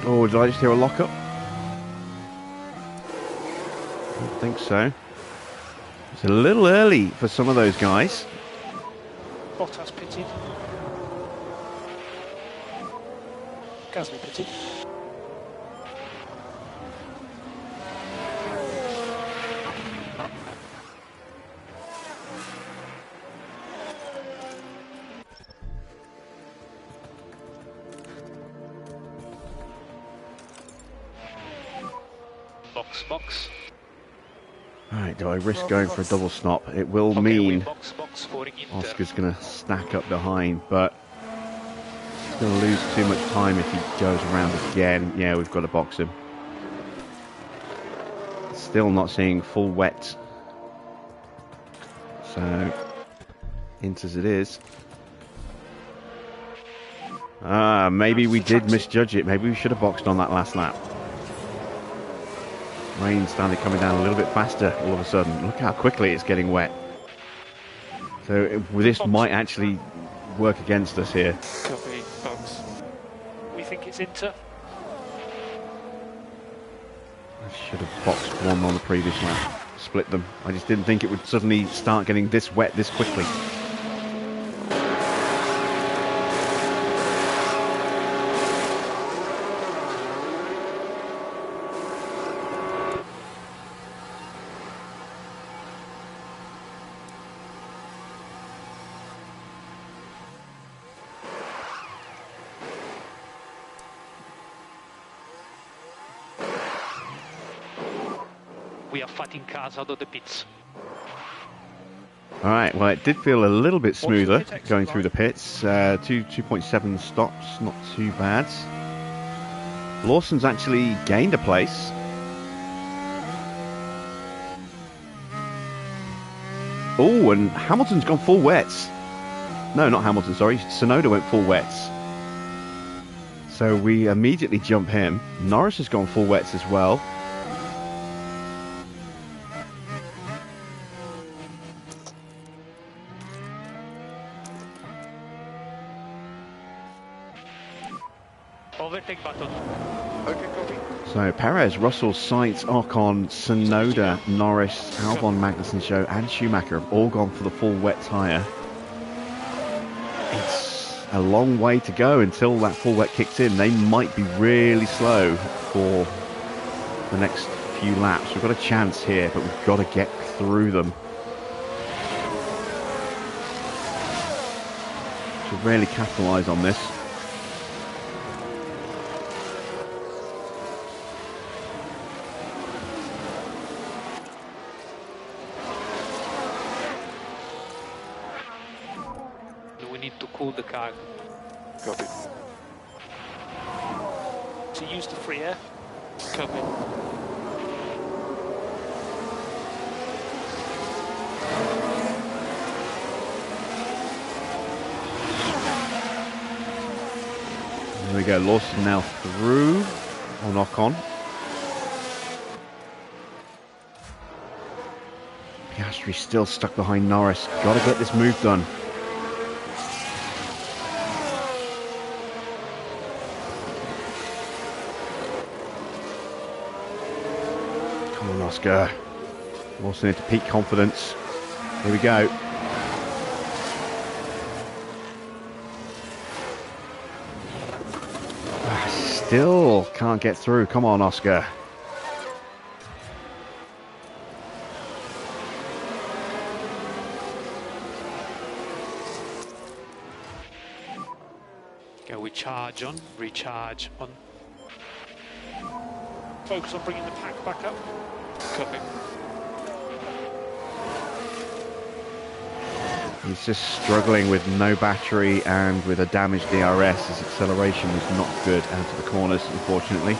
Oh, did I just hear a lockup? I don't think so. It's a little early for some of those guys. Bottas pitted. Gasly pitted. box, box. Alright, do I risk going for a double stop? It will mean box, box for Inter. Oscar's going to stack up behind, but he's going to lose too much time if he goes around again. Yeah, we've got to box him. Still not seeing full wet. So, int as it is. Maybe we did misjudge it. Maybe we should have boxed on that last lap. Rain started coming down a little bit faster all of a sudden. Look how quickly it's getting wet. So this might actually work against us here. Copy, box. We think it's Inter. I should have boxed one on the previous lap. Split them. I just didn't think it would suddenly start getting this wet this quickly. We are fighting cars out of the pits. Alright, well it did feel a little bit smoother going through the pits. 2.7 stops, not too bad. Lawson's actually gained a place. Oh, and Hamilton's gone full wets. No, not Hamilton, sorry. Tsunoda went full wets. So we immediately jump him. Norris has gone full wets as well. Overtake button. Okay, copy. So Perez, Russell, Sainz, Ocon, Tsunoda, Norris, Albon, Magnussen, Zhou and Schumacher have all gone for the full wet tyre. It's a long way to go until that full wet kicks in. They might be really slow for the next few laps. We've got a chance here, but we've got to get through them. Should really capitalise on this. We need to cool the car. Copy. To use the free air. Copy. There we go, Lawson now through on Ocon. Piastri still stuck behind Norris. Got to get this move done. Come on, Oscar. Lawson into peak confidence. Here we go. Still can't get through. Come on, Oscar. Okay, we charge on, recharge on. Focus on bringing the pack back up. Copy. He's just struggling with no battery and with a damaged DRS. His acceleration is not good out of the corners, unfortunately.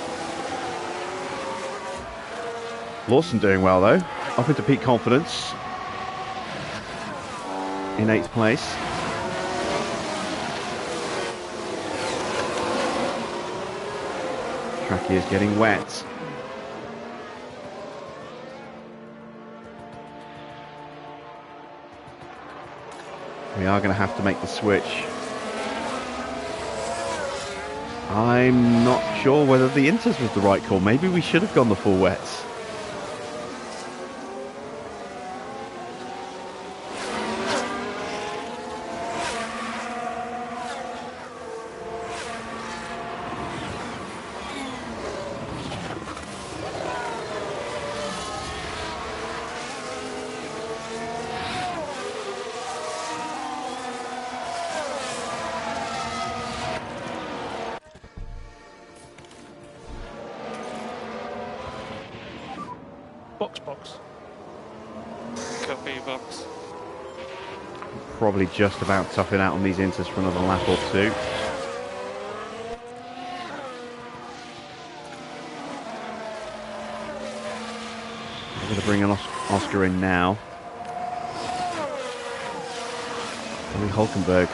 Lawson doing well though, up into peak confidence. In 8th place. Track is getting wet. We are going to have to make the switch. I'm not sure whether the Inters was the right call. Maybe we should have gone the full wets. Box, box. Copy, box. Probably just about tough it out on these inters for another lap or two. We're going to bring an Oscar in now. Probably Hulkenberg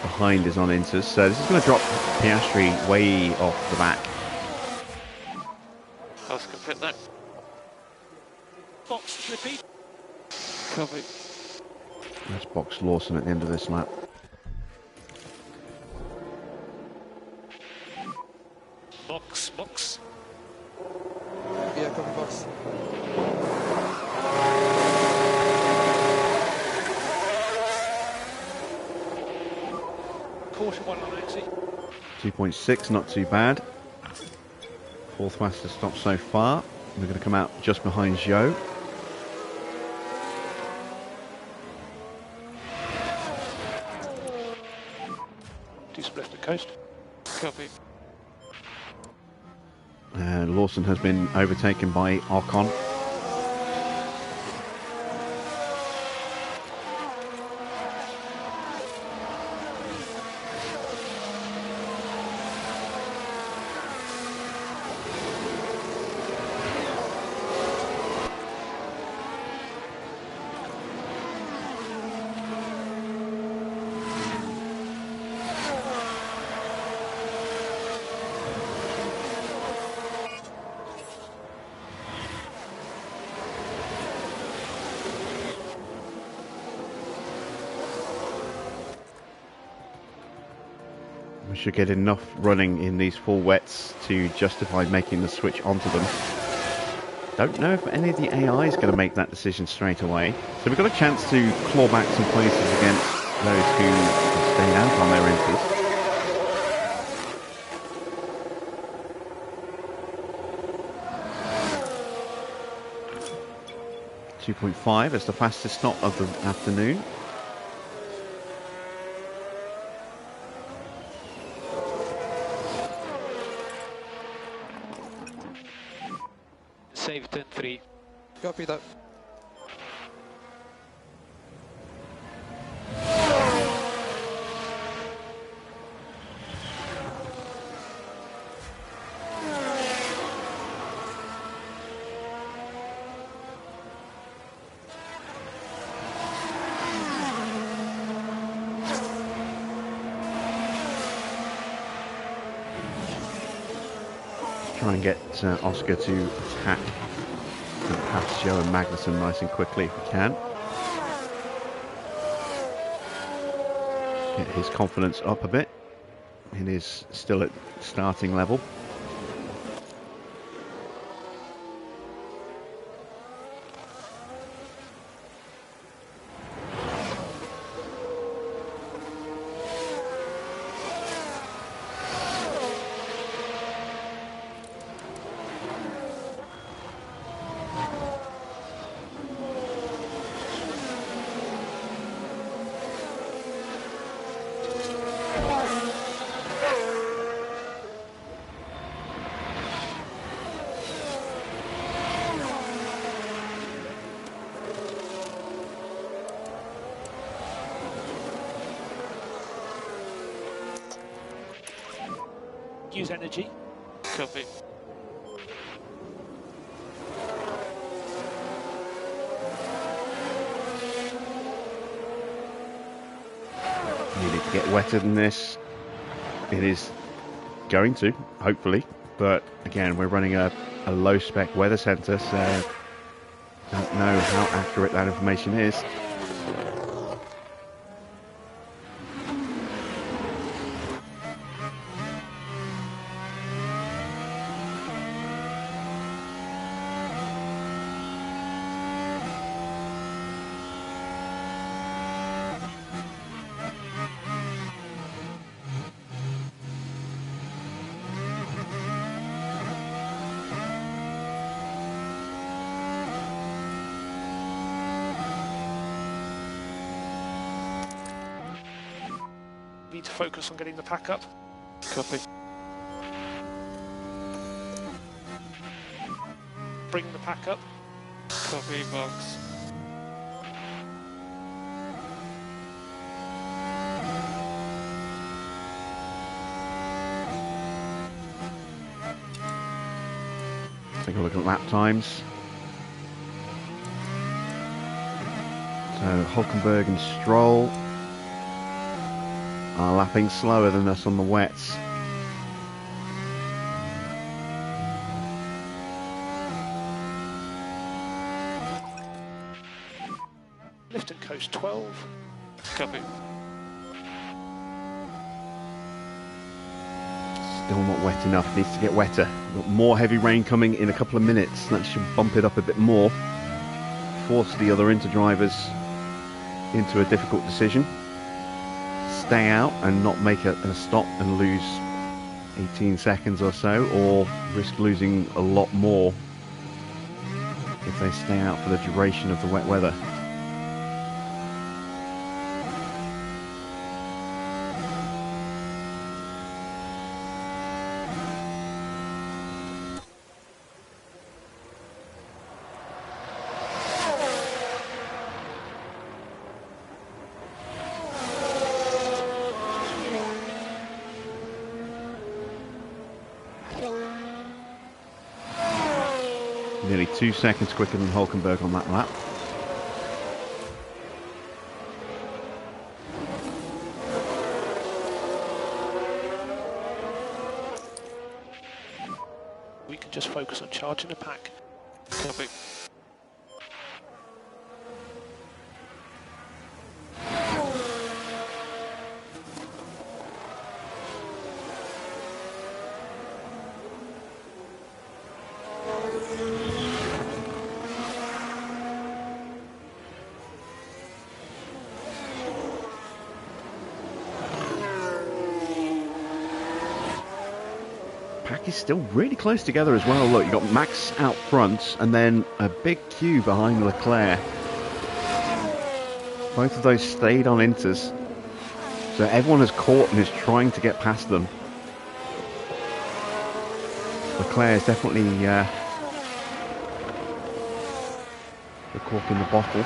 behind is on inters, so this is going to drop Piastri way off the back. Oscar pit that. Box, Slippy. Copy. Let's box Lawson at the end of this lap. Box, box. Yeah, copy, box. Caution 1 on exit. 2.6, not too bad. Fourth fastest stop so far. We're going to come out just behind Zhou. Decent left of coast. Copy. Lawson has been overtaken by Ocon. We should get enough running in these full wets to justify making the switch onto them. Don't know if any of the AI is going to make that decision straight away. So we've got a chance to claw back some places against those who have stayed out on their entries. .5 as the fastest stop of the afternoon. Save 10-3. Copy that. Try and get Oscar to attack and pass Joe and Magnussen nice and quickly if we can. Get his confidence up a bit. It is still at starting level. Use energy. Copy. Needed to get wetter than this. It is going to, hopefully. But again, we're running a low spec weather centre, so don't know how accurate that information is. Need to focus on getting the pack up. Copy. Bring the pack up. Copy box. Take a look at lap times. So Hulkenberg and Stroll are lapping slower than us on the wets. Lift and coast 12. Copy. Still not wet enough, needs to get wetter. We've got more heavy rain coming in a couple of minutes. That should bump it up a bit more. Force the other Inter drivers into a difficult decision. Stay out and not make a stop and lose 18 seconds or so, or risk losing a lot more if they stay out for the duration of the wet weather. Nearly 2 seconds quicker than Hulkenberg on that lap. We can just focus on charging the pack. Copy. Pack is still really close together as well. Look, you've got Max out front and then a big queue behind Leclerc. Both of those stayed on Inters. So everyone is caught and is trying to get past them. Leclerc is definitely the cork in the bottle.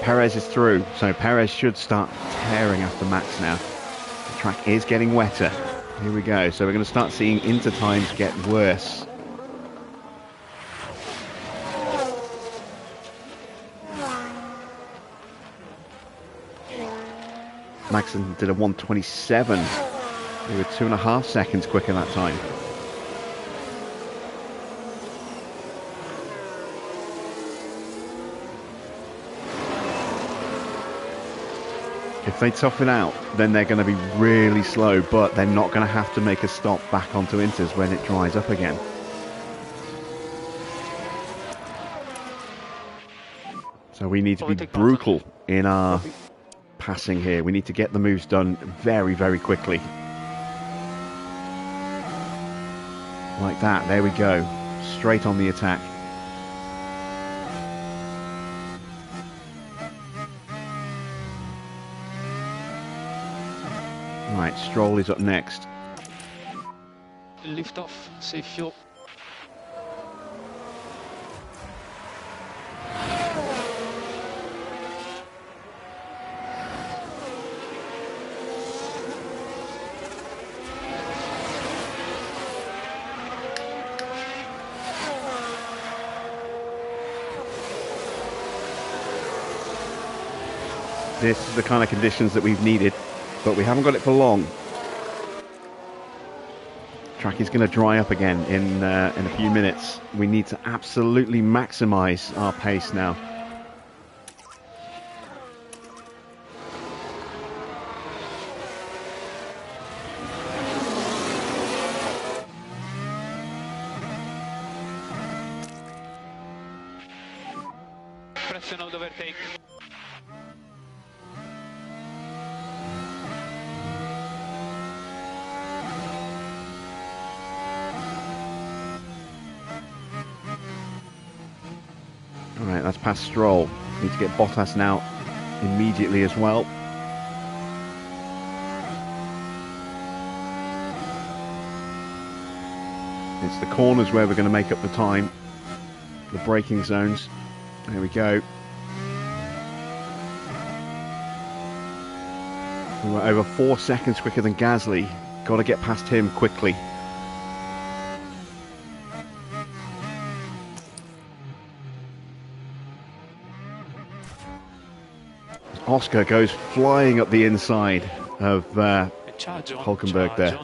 Perez is through, so Perez should start tearing after Max now. The track is getting wetter. Here we go. So we're going to start seeing Inter times get worse. Maxon did a 1:27. They were 2.5 seconds quicker that time. If they tough it out, then they're going to be really slow, but they're not going to have to make a stop back onto Inters when it dries up again. So we need to be brutal in our passing here. We need to get the moves done very, very quickly. Like that, there we go. Straight on the attack. Right, Stroll is up next. Lift off, save fuel. This is the kind of conditions that we've needed, but we haven't got it for long. Track is going to dry up again in a few minutes. We need to absolutely maximize our pace now. Pressure on the overtake. Alright, that's past Stroll. Need to get Bottas now immediately as well. It's the corners where we're going to make up the time. The braking zones. There we go. We were over 4 seconds quicker than Gasly. Got to get past him quickly. Oscar goes flying up the inside of Hulkenberg there.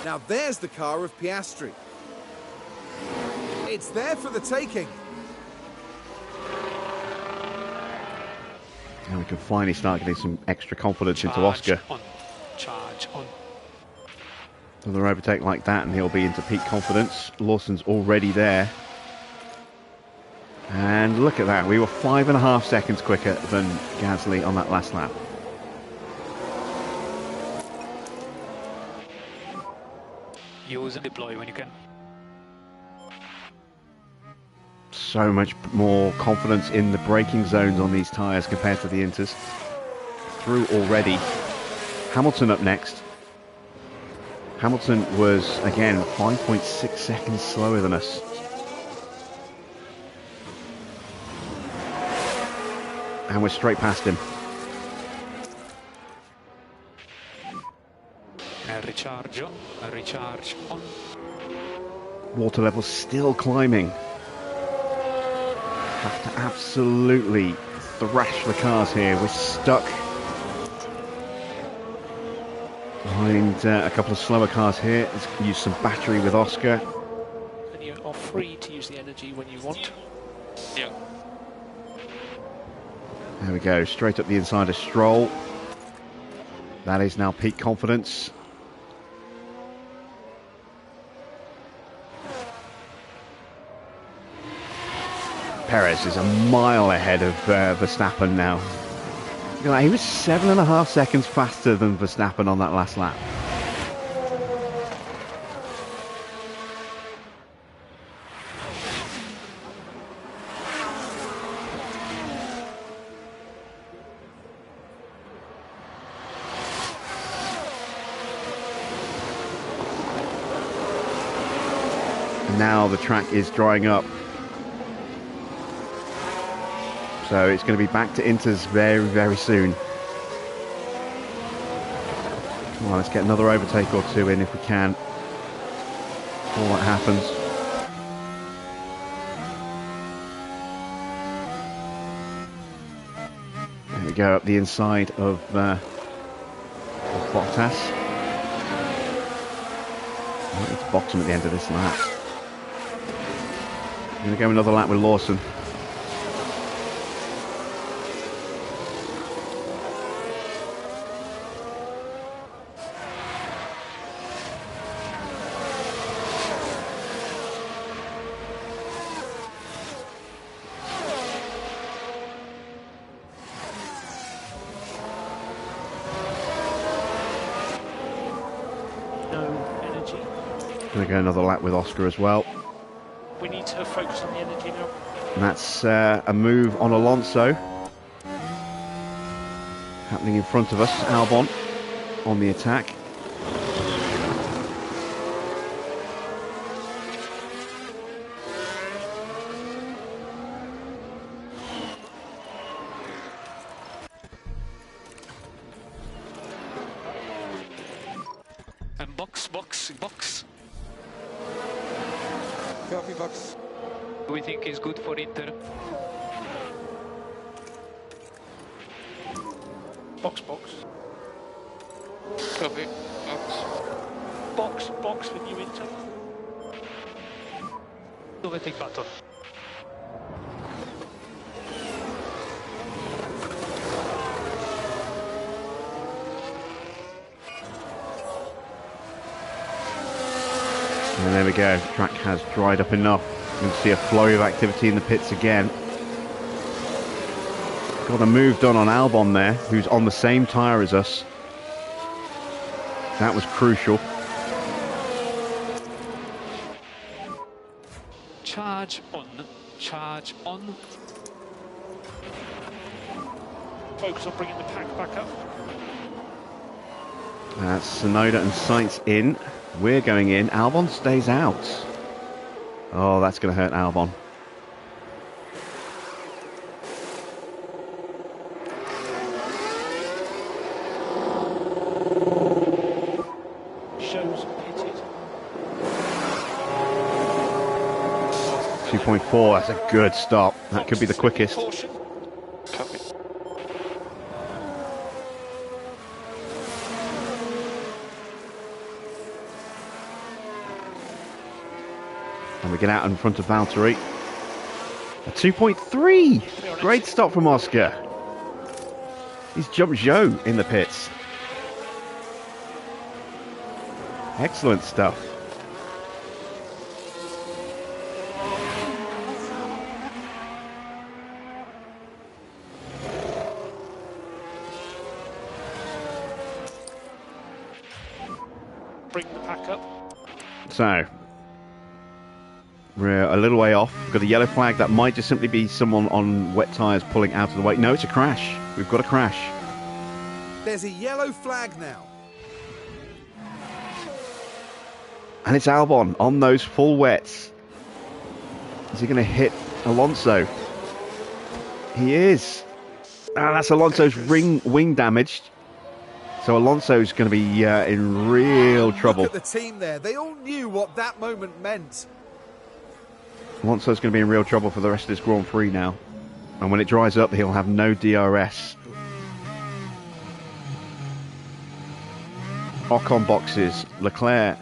Now there's the car of Piastri. It's there for the taking. And we can finally start getting some extra confidence into Charge Oscar. on. Charge on. Another overtake like that and he'll be into peak confidence. Lawson's already there. And look at that, we were 5.5 seconds quicker than Gasly on that last lap. Use and deploy when you can. So much more confidence in the braking zones on these tyres compared to the Inters. Through already. Hamilton up next. Hamilton was, again, 5.6 seconds slower than us. And we're straight past him. Recharge on. Water level still climbing. Have to absolutely thrash the cars here. We're stuck behind a couple of slower cars here. Let's use some battery with Oscar. And you are free to use the energy when you want. Yeah. There we go, straight up the inside of Stroll. That is now peak confidence. Perez is a mile ahead of Verstappen now. Look at that, he was 7.5 seconds faster than Verstappen on that last lap. And now the track is drying up. So it's going to be back to Inters very, very soon. Come on, let's get another overtake or two in if we can. Before that happens. There we go, up the inside of Bottas. I need to box him at the end of this lap. I'm going to go another lap with Lawson. Going to go another lap with Oscar as well. We need to focus on the energy now. And that's a move on Alonso. Happening in front of us. Albon on the attack. And box. Copy box. We think is good for Inter. Box. Copy. Box for new Inter. Overtake button. And there we go, the track has dried up enough. You can see a flurry of activity in the pits again. Got a move done on Albon there, who's on the same tyre as us. That was crucial. Charge on. Focus on bringing the pack back up. Tsunoda and Sainz in. We're going in. Albon stays out. Oh, that's going to hurt Albon. Shows pitted. 2.4, that's a good stop. That could be the quickest. Caution. Copy. And we get out in front of Valtteri. A 2.3! Great stop from Oscar. He's jumped Joe in the pits. Excellent stuff. Bring the pack up. So, we're a little way off. We've got a yellow flag. That might just simply be someone on wet tyres pulling out of the way. No, it's a crash. We've got a crash. There's a yellow flag now. And it's Albon on those full wets. Is he going to hit Alonso? He is. Ah, that's Alonso's wing damaged. So Alonso's going to be in real trouble. Look at the team there. They all knew what that moment meant. Alonso's going to be in real trouble for the rest of this Grand Prix now. And when it dries up, he'll have no DRS. Ocon boxes. Leclerc.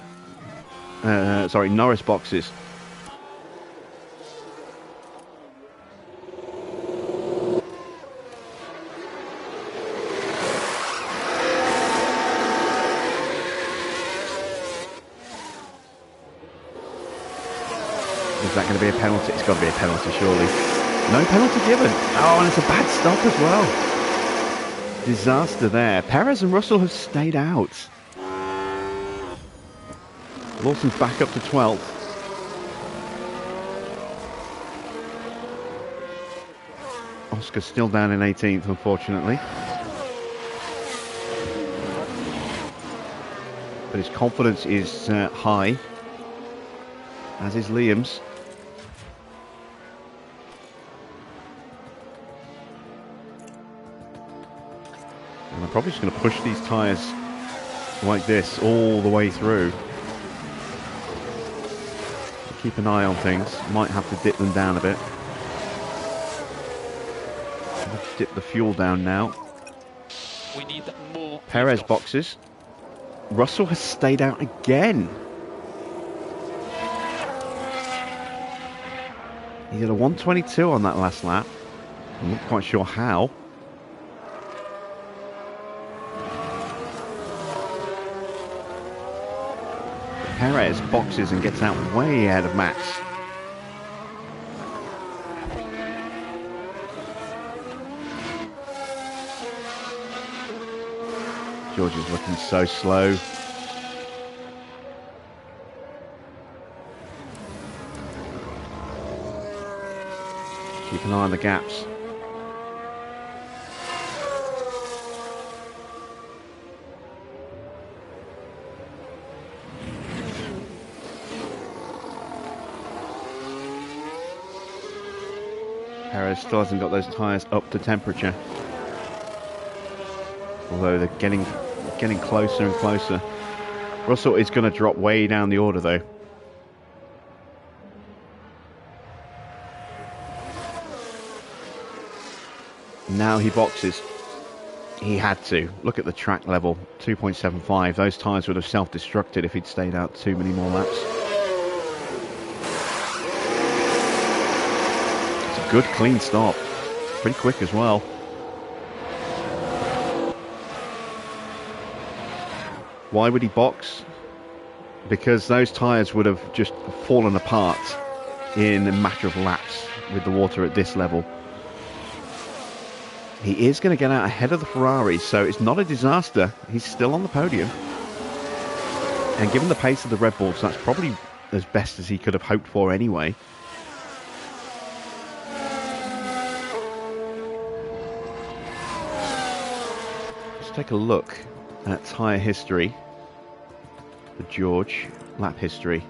Norris boxes. Is that going to be a penalty? It's got to be a penalty, surely. No penalty given. Oh, and it's a bad stop as well. Disaster there. Perez and Russell have stayed out. Lawson's back up to 12th. Oscar's still down in 18th, unfortunately. But his confidence is high, as is Liam's. And I'm probably just going to push these tyres like this all the way through. Keep an eye on things. Might have to dip them down a bit. Let's dip the fuel down now. We need more. Perez boxes. Russell has stayed out again. He did a 122 on that last lap. I'm not quite sure how. Perez boxes and gets out way ahead of Max. George is looking so slow. Keep an eye on the gaps. Perez still hasn't got those tyres up to temperature. Although they're getting closer and closer. Russell is going to drop way down the order though. Now he boxes. He had to. Look at the track level, 2.75. Those tyres would have self-destructed if he'd stayed out too many more laps. Good clean stop, pretty quick as well. Why would he box? Because those tyres would have just fallen apart in a matter of laps with the water at this level. He is going to get out ahead of the Ferrari, so it's not a disaster. He's still on the podium. And given the pace of the Red Bulls, that's probably as best as he could have hoped for anyway. take a look at tyre history for George, lap history.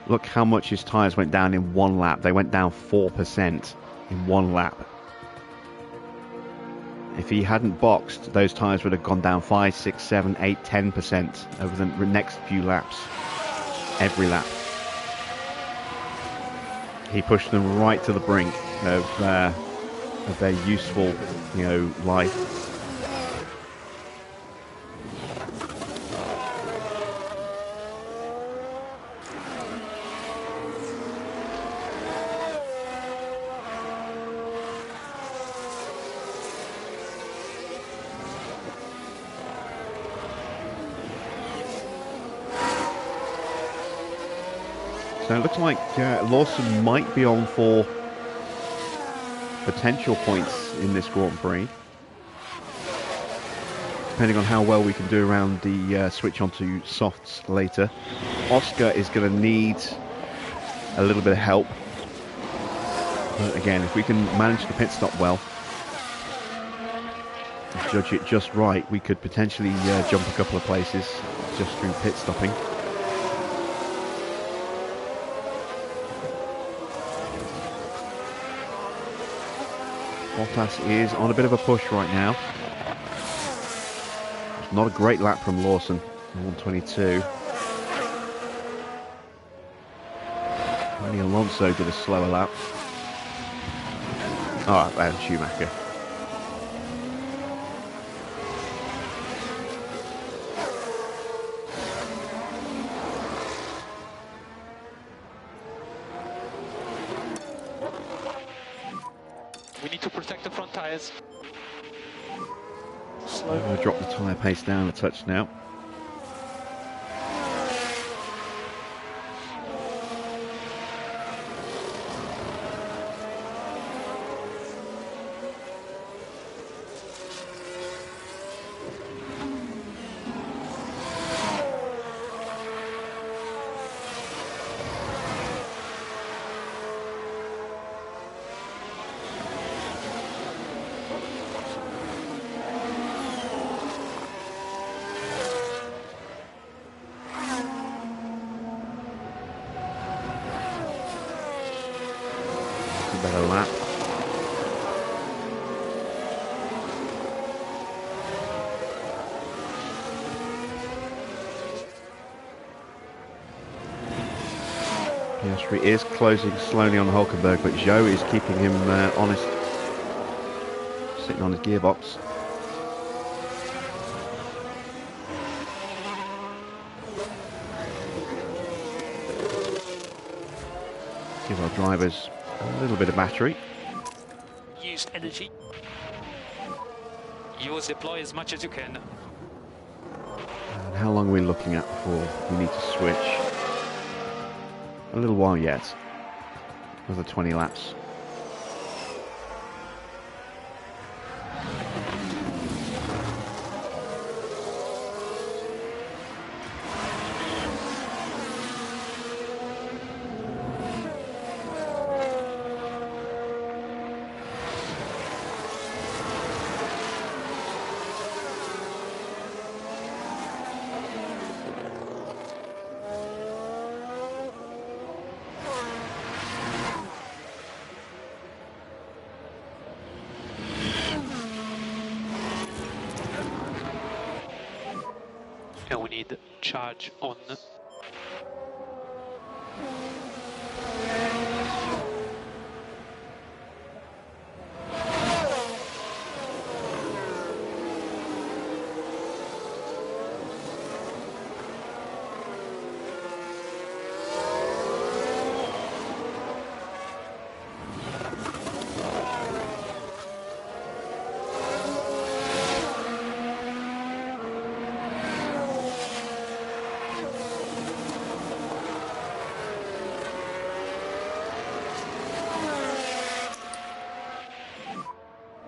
Look how much his tyres went down in one lap. They went down 4% in one lap. If he hadn't boxed, those tyres would have gone down 5, 6, 7, 8, 10% over the next few laps. Every lap. He pushed them right to the brink of their useful, life. So it looks like Lawson might be on for potential points in this Grand Prix, depending on how well we can do around the switch onto softs later. Oscar is going to need a little bit of help, but again, if we can manage the pit stop well, judge it just right, we could potentially jump a couple of places just through pit stopping. Bottas is on a bit of a push right now. It's not a great lap from Lawson, 122. Only Alonso did a slower lap. Oh, and Schumacher. We need to protect the front tires. I'm going to drop the tyre pace down a touch now. Better lap. Piastri is closing slowly on Hulkenberg, but Zhou is keeping him honest, sitting on his gearbox. Give our drivers a little bit of battery. Use energy. Use deploy as much as you can. And how long are we looking at before we need to switch? A little while yet. Another 20 laps. And we need charge on.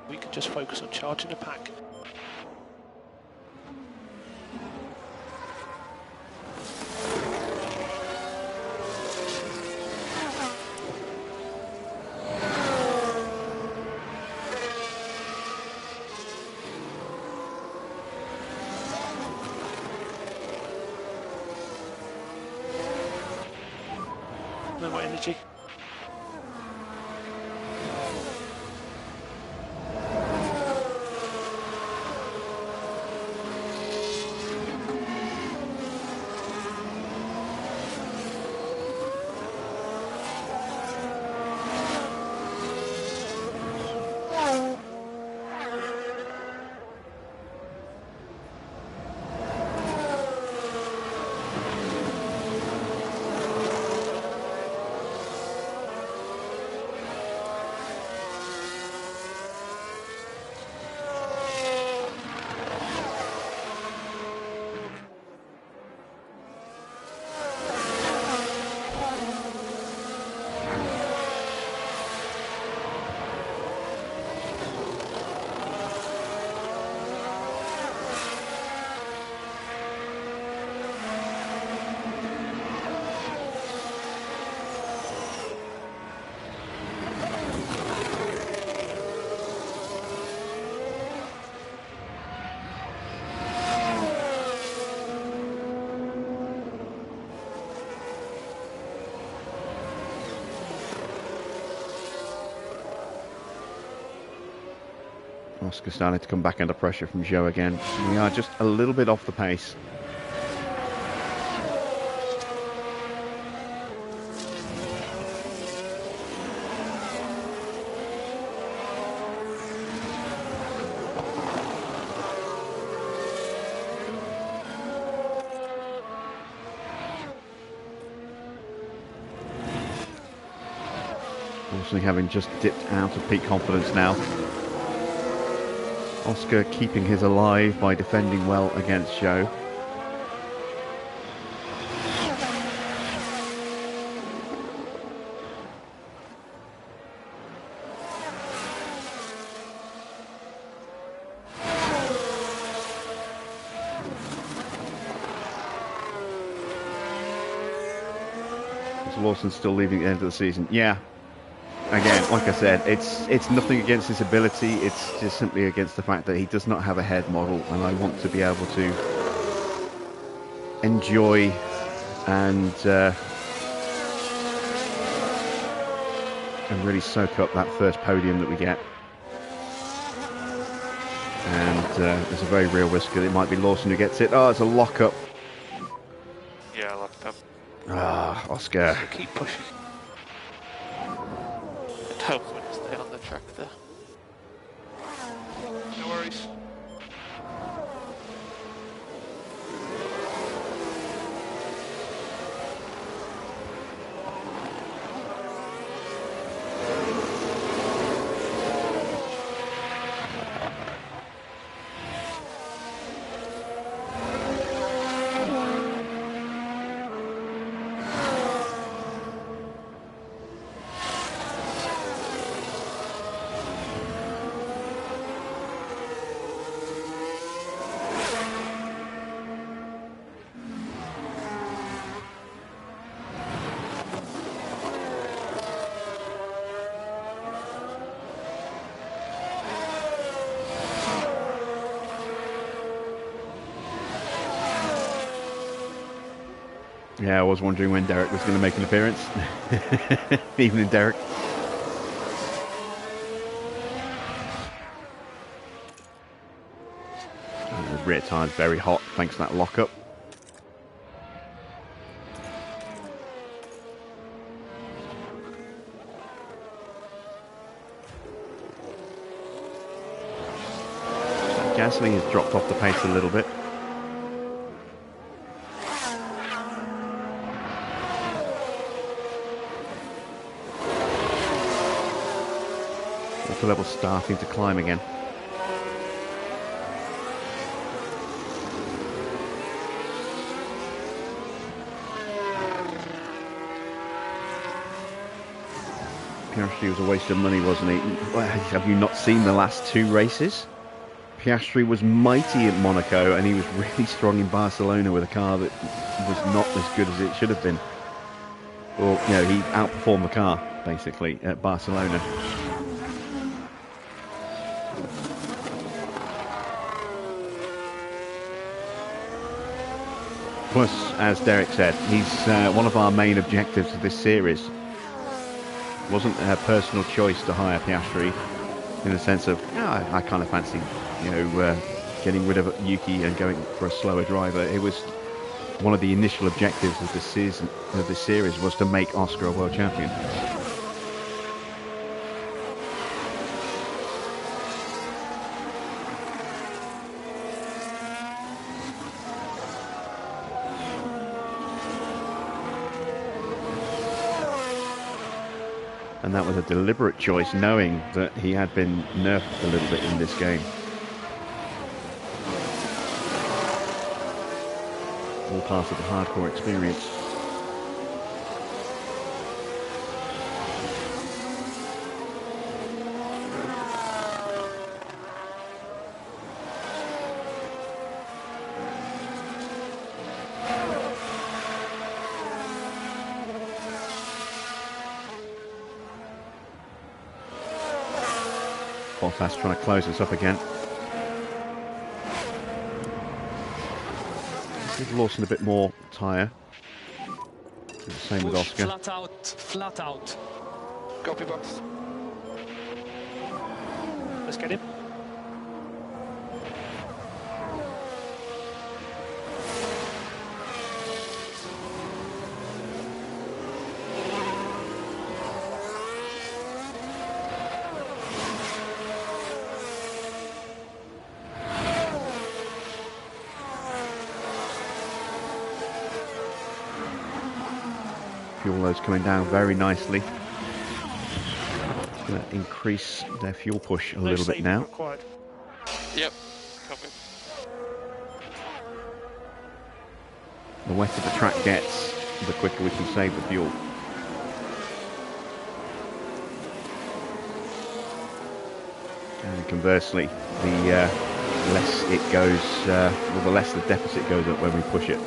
We could just focus on charging the pack. strategy. Oscar starting to come back under pressure from Zhou again. We are just a little bit off the pace. Obviously having just dipped out of peak confidence now. Oscar keeping his alive by defending well against Zhou. Is Lawson still leaving at the end of the season? Yeah. Again, like I said, it's nothing against his ability, it's just simply against the fact that he does not have a head model, and I want to be able to enjoy and really soak up that first podium that we get. And there's a very real risk that it might be Lawson who gets it. Oh, it's a lock-up. Yeah, locked up. Ah, Oscar. So keep pushing. Hopefully stay on the track there. No worries. Yeah, I was wondering when Derek was going to make an appearance. Evening, Derek. The rear tire's very hot thanks to that lockup. Gasly has dropped off the pace a little bit. Level starting to climb again. Piastri was a waste of money, wasn't he? Have you not seen the last two races? Piastri was mighty at Monaco and he was really strong in Barcelona with a car that was not as good as it should have been. Or, you know, he outperformed the car basically at Barcelona. Plus, as Derek said, he's one of our main objectives of this series wasn't a personal choice to hire Piastri in the sense of, I kind of fancy, getting rid of Yuki and going for a slower driver. It was one of the initial objectives of this season, of this series, was to make Oscar a world champion. And that was a deliberate choice, knowing that he had been nerfed a little bit in this game. All part of the hardcore experience. Bottas trying to close us up again. Give Lawson a bit more tyre. The same with Oscar. Flat out, flat out. Copy box. Let's get him. Fuel loads coming down very nicely. It's going to increase their fuel push a little bit now. Required. Yep. Copy. The wetter the track gets, the quicker we can save the fuel. And conversely, the less it goes, the less the deficit goes up when we push it.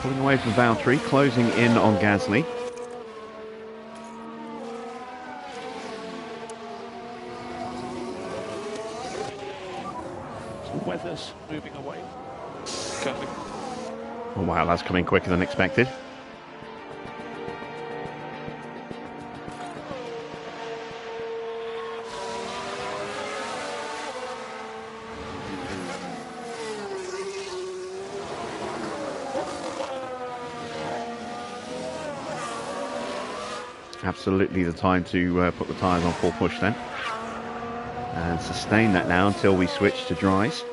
Pulling away from Valtteri, closing in on Gasly. The weather's moving away. Copy. Oh wow, that's coming quicker than expected. Absolutely the time to put the tyres on full push then. And sustain that now until we switch to dries.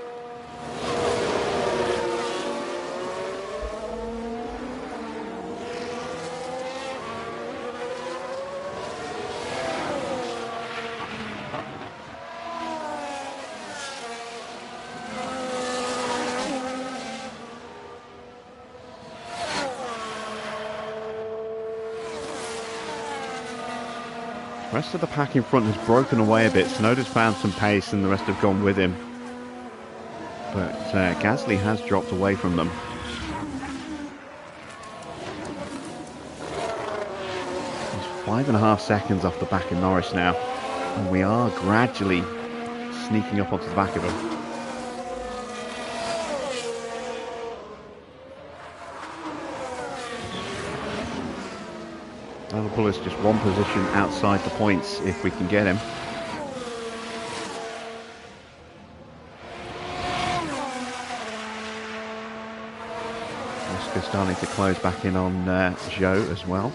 The rest of the pack in front has broken away a bit. Tsunoda's found some pace and the rest have gone with him. But Gasly has dropped away from them. He's 5.5 seconds off the back of Norris now. And we are gradually sneaking up onto the back of him. That'll pull us just one position outside the points if we can get him. Oscar starting to close back in on Zhou as well.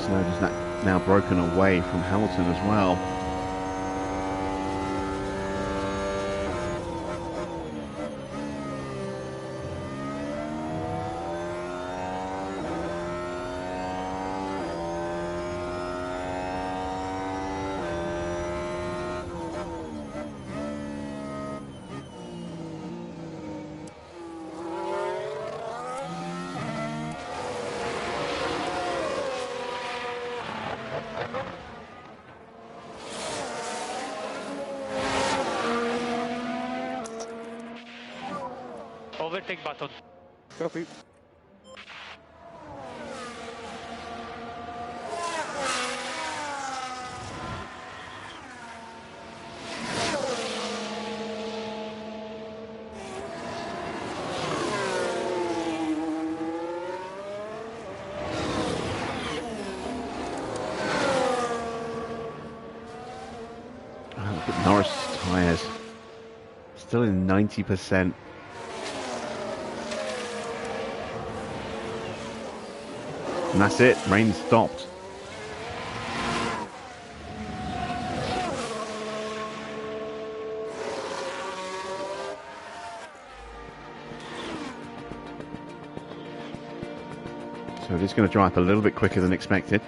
Barcelona's now broken away from Hamilton as well. Overtake button. Copy. Look at Norris' tyres. Still in 90%. And that's it, rain stopped. So it is going to dry up a little bit quicker than expected.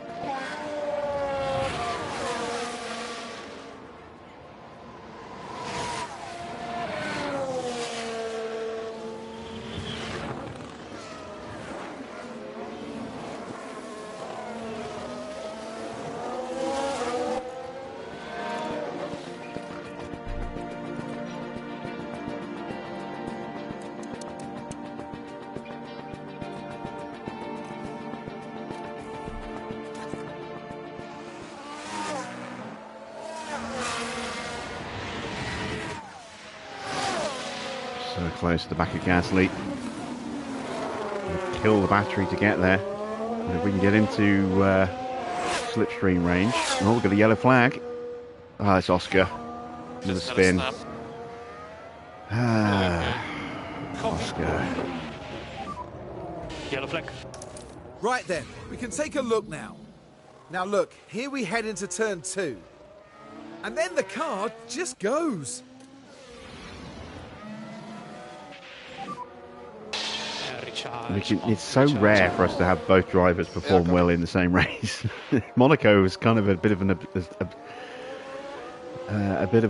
So close to the back of Gasly. Kill the battery to get there. And if we can get into slipstream range. Oh, we've got a yellow flag. Ah, it's Oscar. With a spin. Ah, Oscar. Yellow flag. Right then, we can take a look now. Now look, here we head into turn 2. And then the car just goes. It's so rare for us to have both drivers perform well in the same race. Monaco was kind of a bit of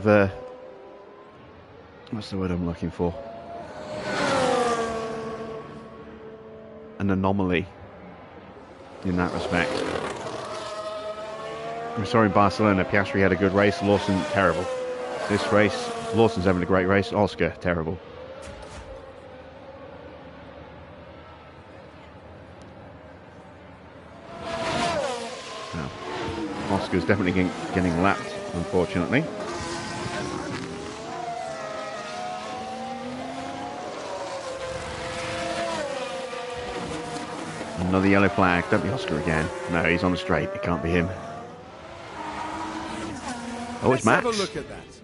a what's the word I'm looking for? An anomaly in that respect. We saw in Barcelona, Piastri had a good race, Lawson terrible. This race, Lawson's having a great race, Oscar terrible. Oscar's definitely getting lapped, unfortunately. Another yellow flag. Don't be Oscar again. No, he's on the straight. It can't be him. Oh, it's Max. Let's have a look at that.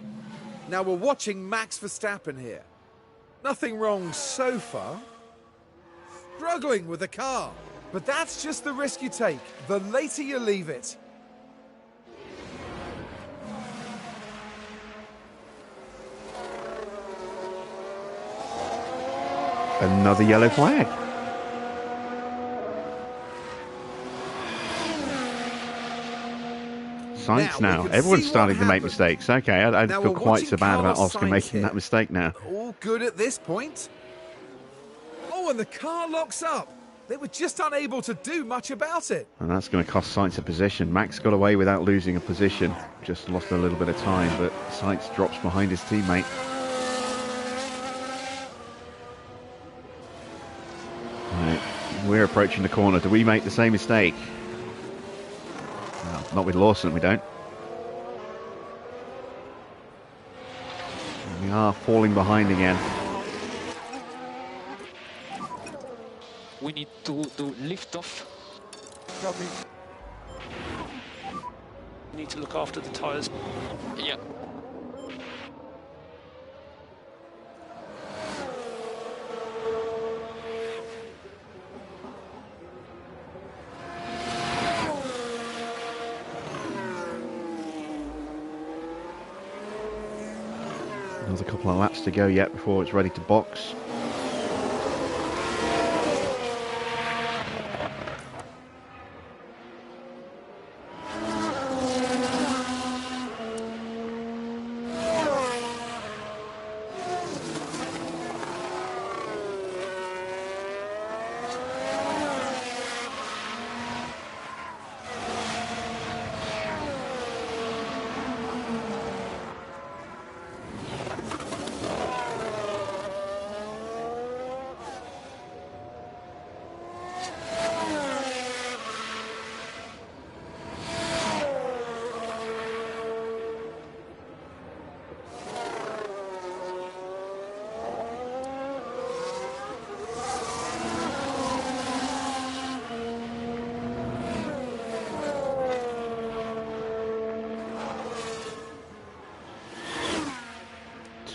Now we're watching Max Verstappen here. Nothing wrong so far. Struggling with the car. But that's just the risk you take. The later you leave it. Another yellow flag. Sainz now. Everyone's starting to make mistakes. Okay, I don't feel quite so bad about Oscar making that mistake now. All good at this point. Oh, and the car locks up. They were just unable to do much about it. And that's going to cost Sainz a position. Max got away without losing a position. Just lost a little bit of time, but Sainz drops behind his teammate. Right, we're approaching the corner. Do we make the same mistake? No, not with Lawson, we don't. We are falling behind again. We need to do lift off. Copy. Need to look after the tyres. Yeah. Another couple of laps to go yet before it's ready to box.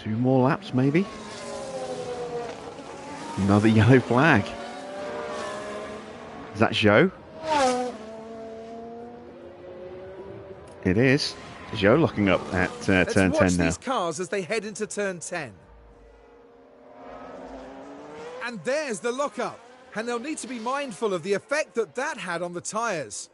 Two more laps, maybe. Another yellow flag. Is that Zhou? It is. Zhou looking up at turn 10 now. Let's watch these cars as they head into turn 10. And there's the lockup. And they'll need to be mindful of the effect that that had on the tyres.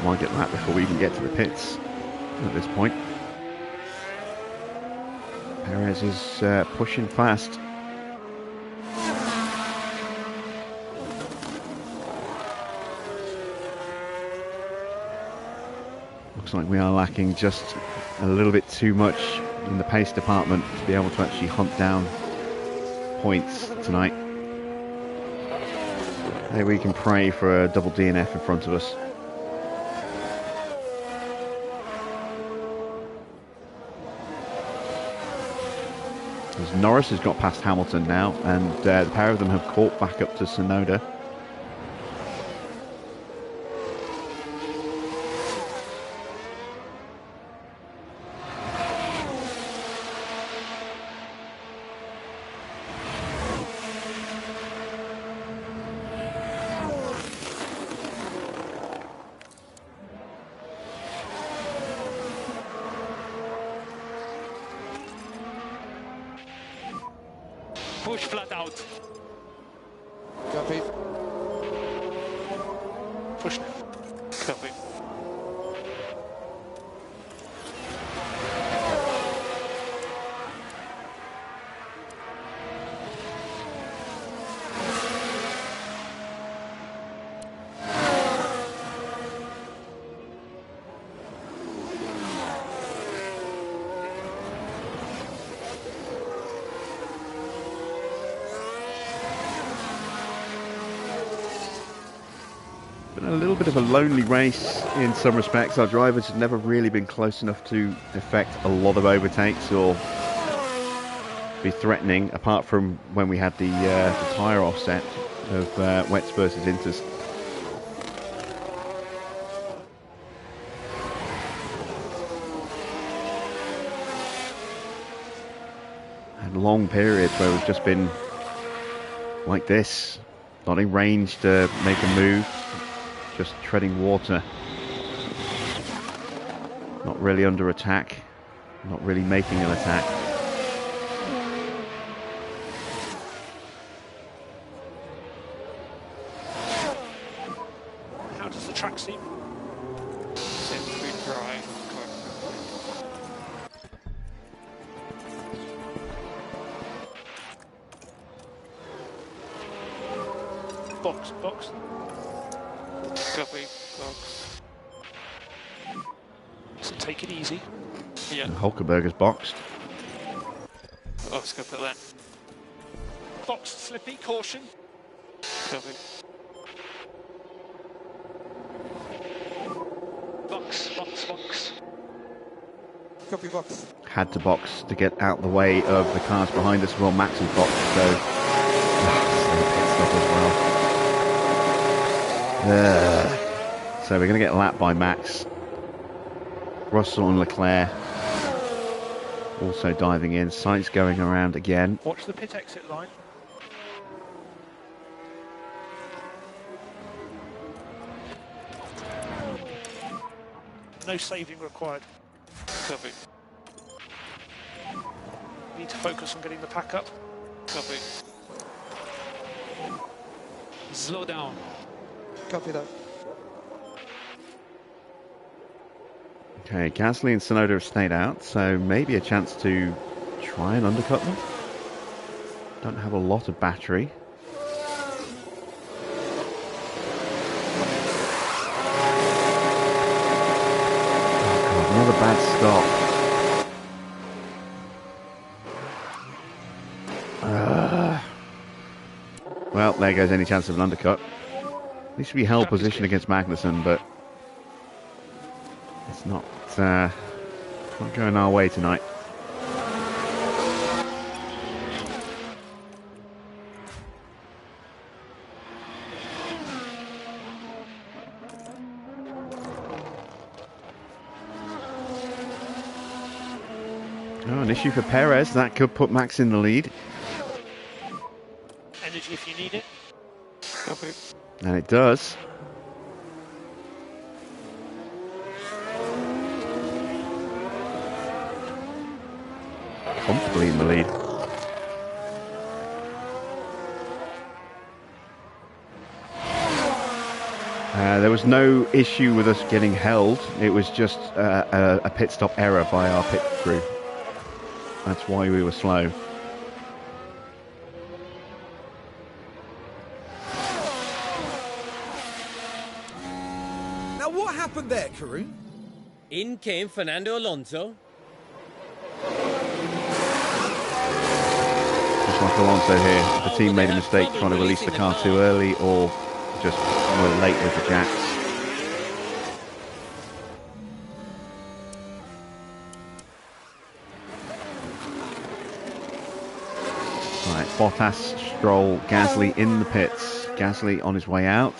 Might get that before we even get to the pits at this point. Perez is pushing fast. Looks like we are lacking just a little bit too much in the pace department to be able to actually hunt down points tonight. Maybe we can pray for a double DNF in front of us. Norris has got past Hamilton now, and the pair of them have caught back up to Tsunoda. Push flat out. Copy. Push now. Copy. Been a little bit of a lonely race in some respects. Our drivers have never really been close enough to effect a lot of overtakes or be threatening, apart from when we had the tyre offset of wets versus inters. And long periods where we've just been like this, not in range to make a move. Just treading water. Not really under attack. Not really making an attack. How does the track seem? Seems to be dry. Box, box. Copy. Box. So take it easy. Yeah. Hulkenberg is boxed. Oscar put that. Box, slippy, caution. Copy. Box, box, box. Copy box. Had to box to get out the way of the cars behind us. Well, Max is boxed, so pit stop as well. So we're going to get lapped by Max, Russell and Leclerc. Also diving in, Sainz going around again. Watch the pit exit line. No saving required. Copy. Need to focus on getting the pack up. Copy. Slow down. Copy that. Okay, Gasly and Tsunoda have stayed out, so maybe a chance to try and undercut them. Don't have a lot of battery. Oh God, another bad stop. Well, there goes any chance of an undercut. At least we held position against Magnussen, but it's not going our way tonight. Oh, an issue for Perez. That could put Max in the lead. Energy if you need it. Copy. And it does. Comfortably in the lead. There was no issue with us getting held. It was just a pit stop error by our pit crew. That's why we were slow. Now what happened there, Karun? In came Fernando Alonso. Just like Alonso here, the team made a mistake trying to release the car too early or just were late with the jacks. Right, Bottas, Stroll, Gasly in the pits. Gasly on his way out.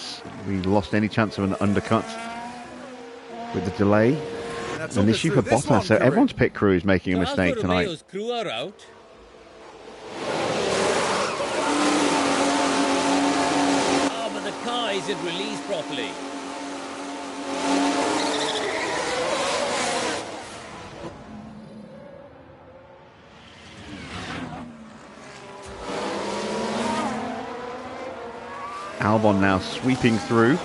We lost any chance of an undercut with the delay. An issue for Bottas, so everyone's pit crew is making a mistake tonight. Romeo's crew are out. Oh, but the car isn't released properly. Albon now sweeping through.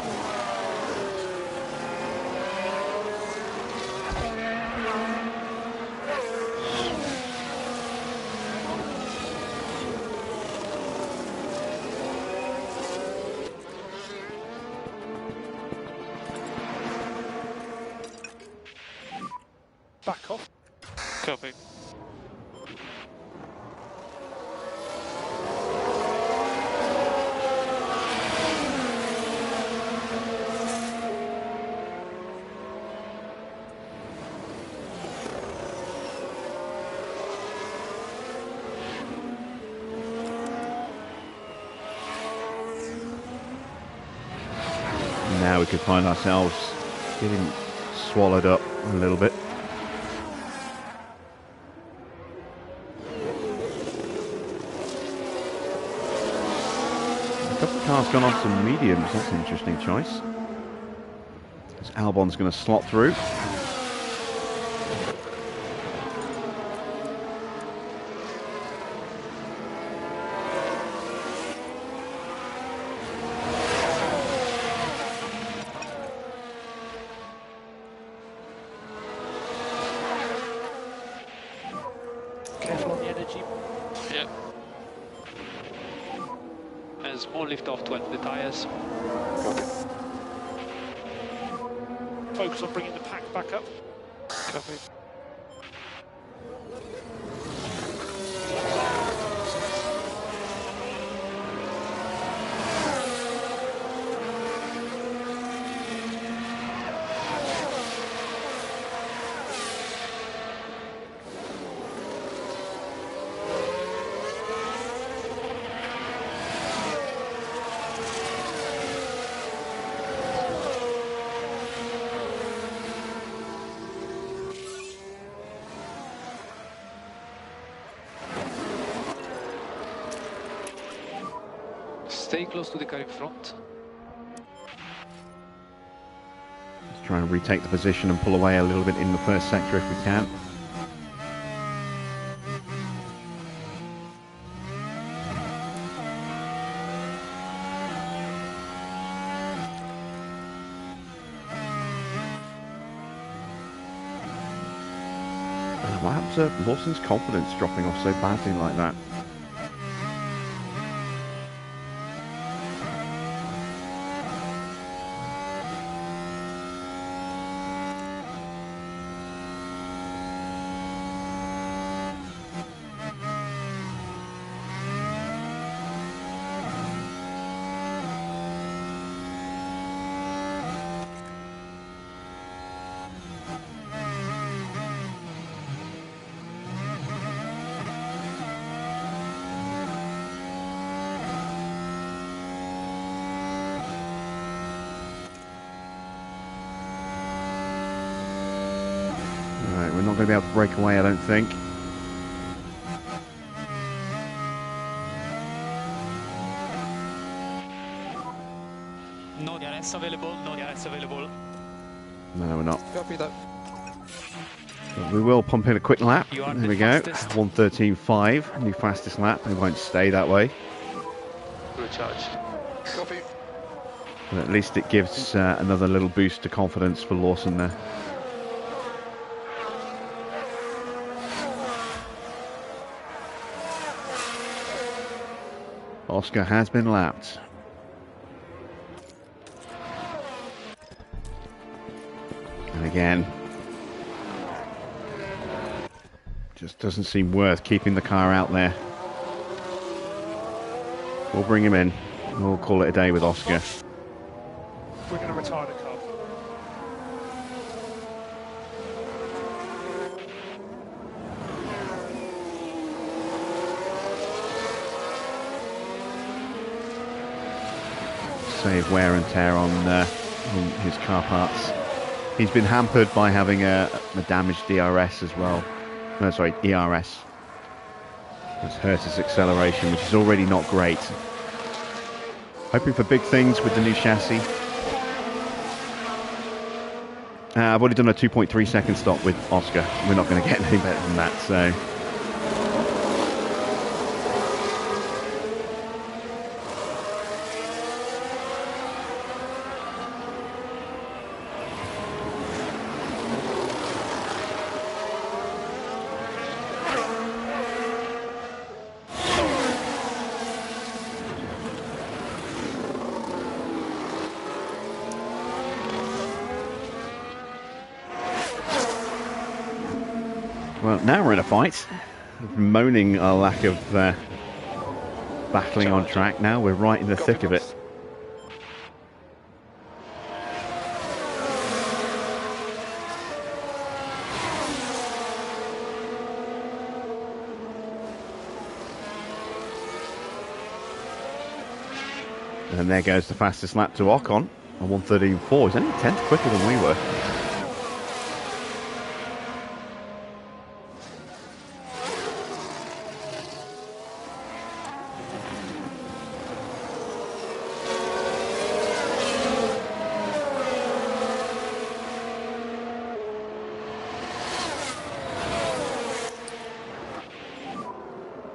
Back off. Copy. Now we could find ourselves getting swallowed up a little bit. A couple of cars gone on to mediums. That's an interesting choice. As Albon's going to slot through. Careful on the energy. Yeah. And small lift off to the tires. Focus on bringing the pack back up. Copy. Stay close to the car in front. Let's try and retake the position and pull away a little bit in the first sector if we can. What happened to Lawson's confidence dropping off so badly like that? We're not going to be able to break away, I don't think. No DRS available, no DRS available. No, we're not. Copy that. But we will pump in a quick lap. You are There the we go. fastest. 1:13.5, new fastest lap. It won't stay that way. Recharge. Copy. But at least it gives another little boost to confidence for Lawson there. Oscar has been lapped. And again, just doesn't seem worth keeping the car out there. We'll bring him in. We'll call it a day with Oscar. We're going to retire the car. Save wear and tear on his car parts. He's been hampered by having a damaged DRS as well. No, sorry, ERS. It's hurt his acceleration, which is already not great. Hoping for big things with the new chassis. I've already done a 2.3 second stop with Oscar. We're not going to get any better than that, so... Well, now we're in a fight. Moaning our lack of battling on track. Now we're right in the thick of it. And there goes the fastest lap to Ocon on 1:13.4. He's only a tenth quicker than we were.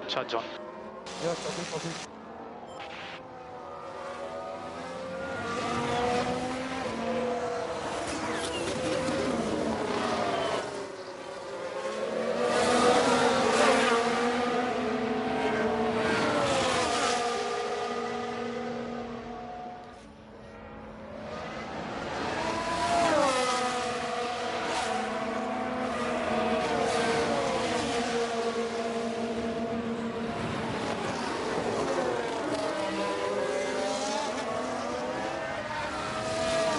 Charge on. Yeah, copy, copy.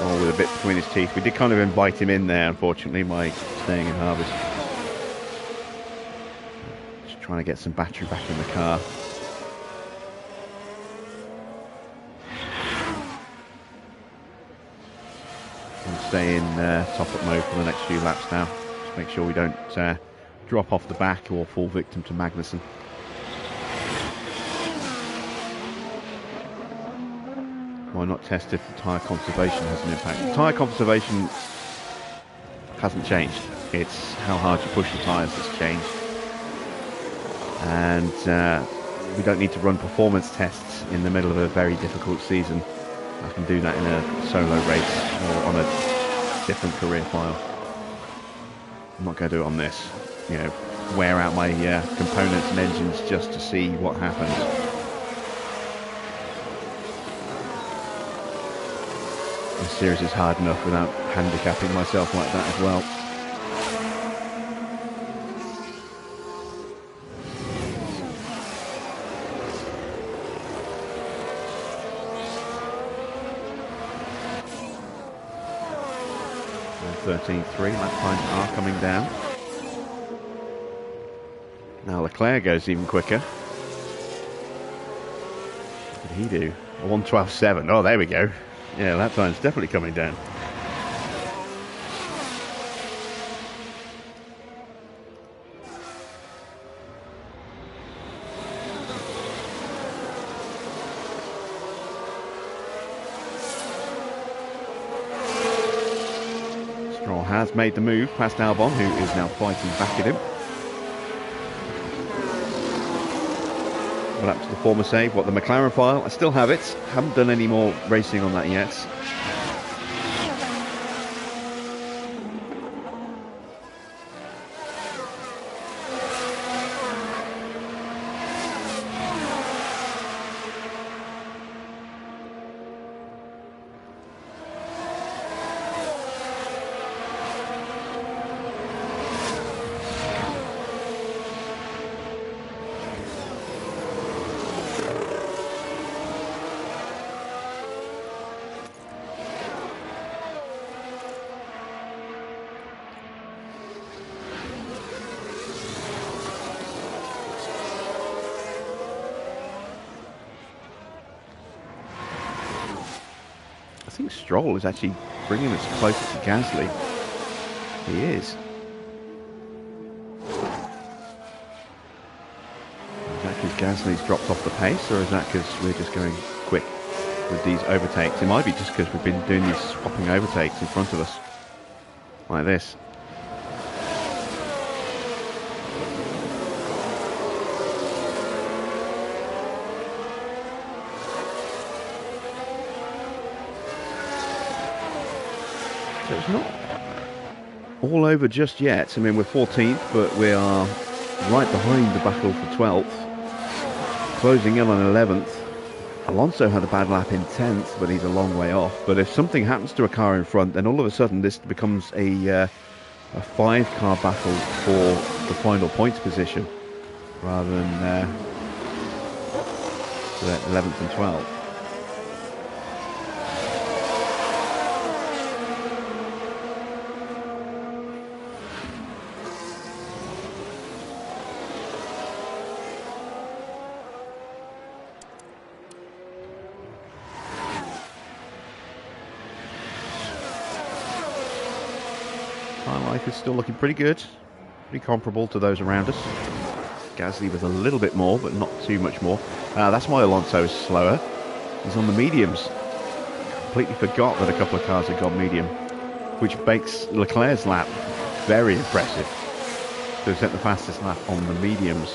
With a bit between his teeth. We did kind of invite him in there, unfortunately, by staying in Harvest. Just trying to get some battery back in the car. And stay in top-up mode for the next few laps now. Just make sure we don't drop off the back or fall victim to Magnussen. Why not test if the tyre conservation has an impact? Tyre conservation hasn't changed. It's how hard you push the tyres that's changed. And we don't need to run performance tests in the middle of a very difficult season. I can do that in a solo race or on a different career file. I'm not going to do it on this. You know, wear out my components and engines just to see what happens. This series is hard enough without handicapping myself like that as well. And 13.3, lap times are coming down. Now Leclerc goes even quicker. What did he do? A 1:12.7. Oh, there we go. Yeah, lap time's definitely coming down. Stroll has made the move past Albon, who is now fighting back at him. Up to the former save. What, the McLaren file? I still have it. Haven't done any more racing on that yet. I think Stroll is actually bringing us closer to Gasly. He is. Is that because Gasly's dropped off the pace, or is that because we're just going quick with these overtakes? It might be just because we've been doing these swapping overtakes in front of us, like this. So it's not all over just yet. I mean, we're 14th, but we are right behind the battle for 12th. Closing in on 11th. Alonso had a bad lap in 10th, but he's a long way off. But if something happens to a car in front, then all of a sudden this becomes a 5-car battle for the final points position, rather than the 11th and 12th. Life is still looking pretty good, pretty comparable to those around us. Gasly with a little bit more, but not too much more. That's why Alonso is slower. He's on the mediums. Completely forgot that a couple of cars had got medium, which makes Leclerc's lap very impressive. To have set the fastest lap on the mediums.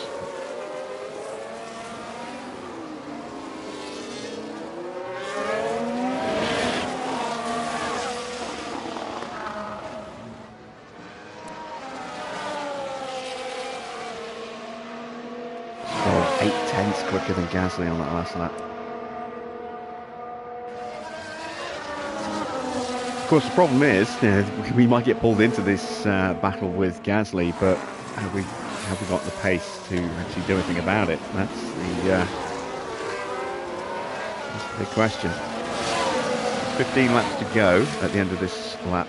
Quicker than Gasly on that last lap. Of course, the problem is, you know, we might get pulled into this battle with Gasly, but have we got the pace to actually do anything about it? That's the big question. 15 laps to go at the end of this lap.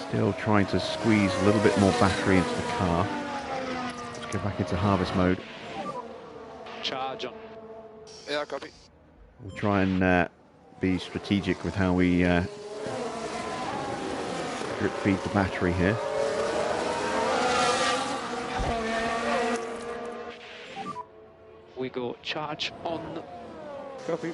Still trying to squeeze a little bit more battery into the car. Let's go back into harvest mode. Charge on. Yeah, copy. We'll try and be strategic with how we drip feed the battery here. go. Charge on. Copy.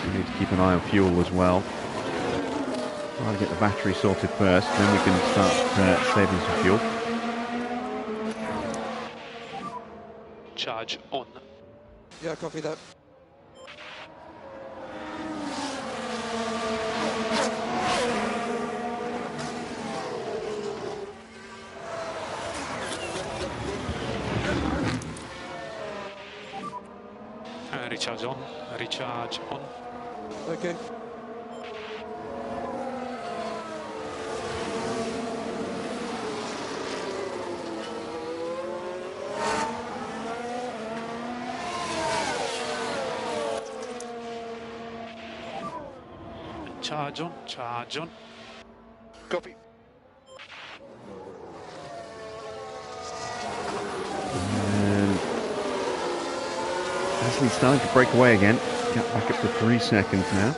We need to keep an eye on fuel as well. Try to get the battery sorted first, then we can start saving some fuel. Charge on. Yeah, copy that. Recharge on. Recharge on. Okay. Charge on. Charge on. Copy. And Gasly's starting to break away again. Gap back up to 3 seconds now.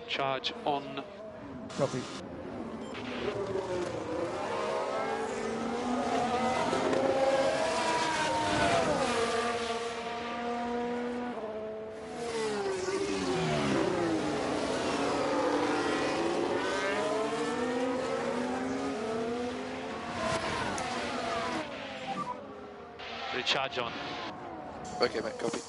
Charge on. Copy. Recharge on. Okay, mate, copy.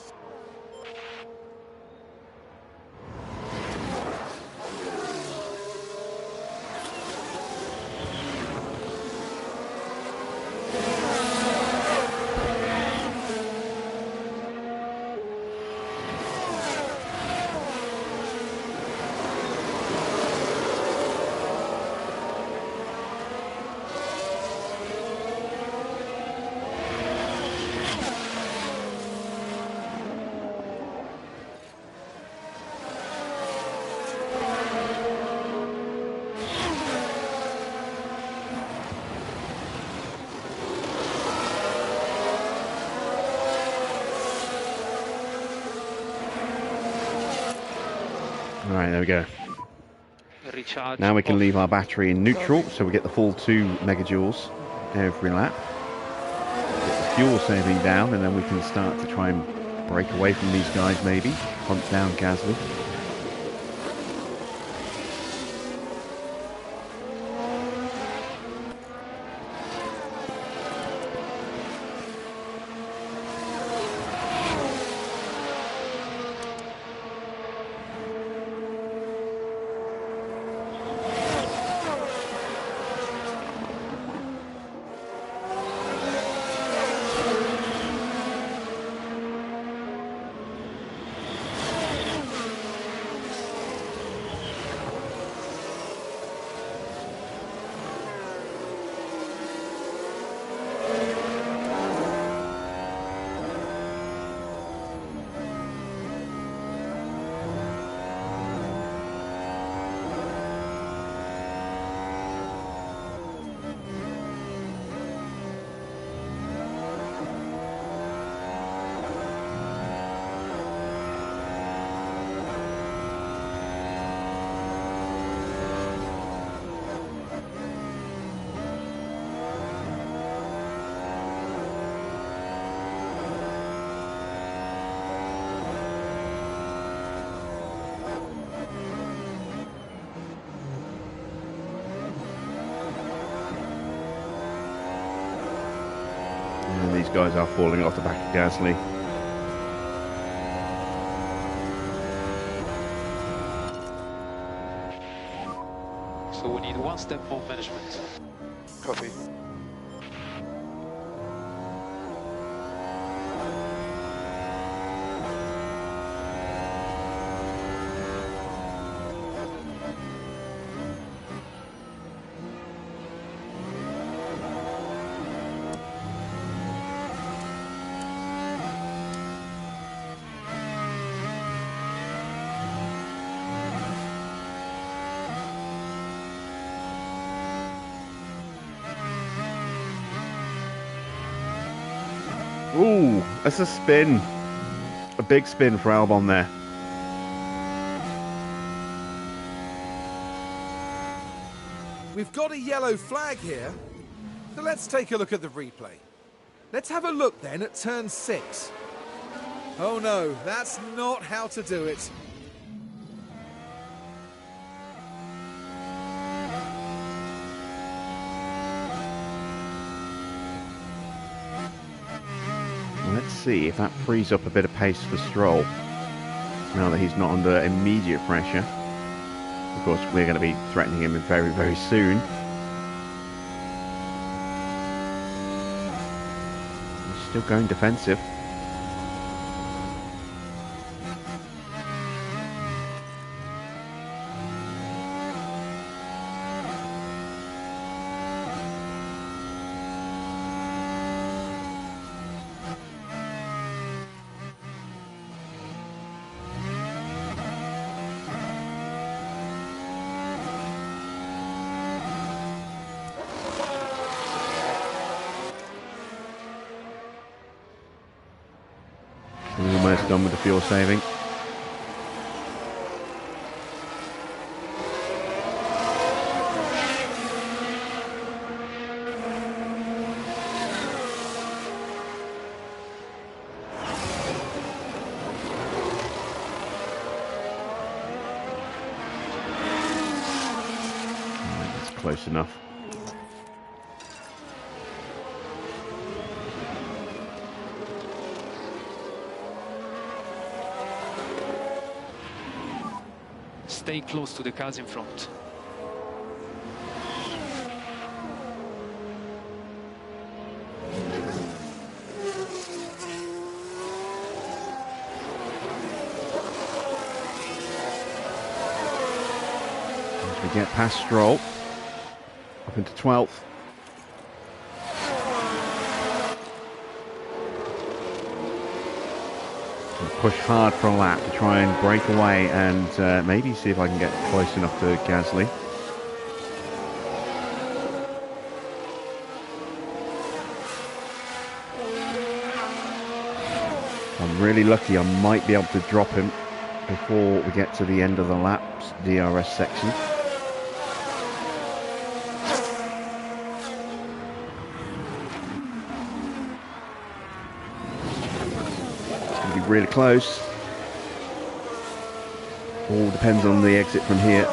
Alright, there we go. Recharge. Now we can off. leave our battery in neutral, so we get the full 2 megajoules every lap. Get the fuel saving down, and then we can start to try and break away from these guys maybe. Hunt down Gasly. And these guys are falling off the back of Gasly. So we need one step more management. Copy. Ooh, that's a spin. A big spin for Albon there. We've got a yellow flag here, so let's take a look at the replay. Let's have a look then at turn 6. Oh no, that's not how to do it. Let's see if that frees up a bit of pace for Stroll, now that he's not under immediate pressure. Of course, we're going to be threatening him very, very soon. He's still going defensive. Almost done with the fuel saving. That's close enough. Stay close to the cars in front. As we get past Stroll, up into 12th. Push hard for a lap to try and break away and maybe see if I can get close enough to Gasly. If I'm really lucky, I might be able to drop him before we get to the end of the laps DRS section. Really close. All depends on the exit from here.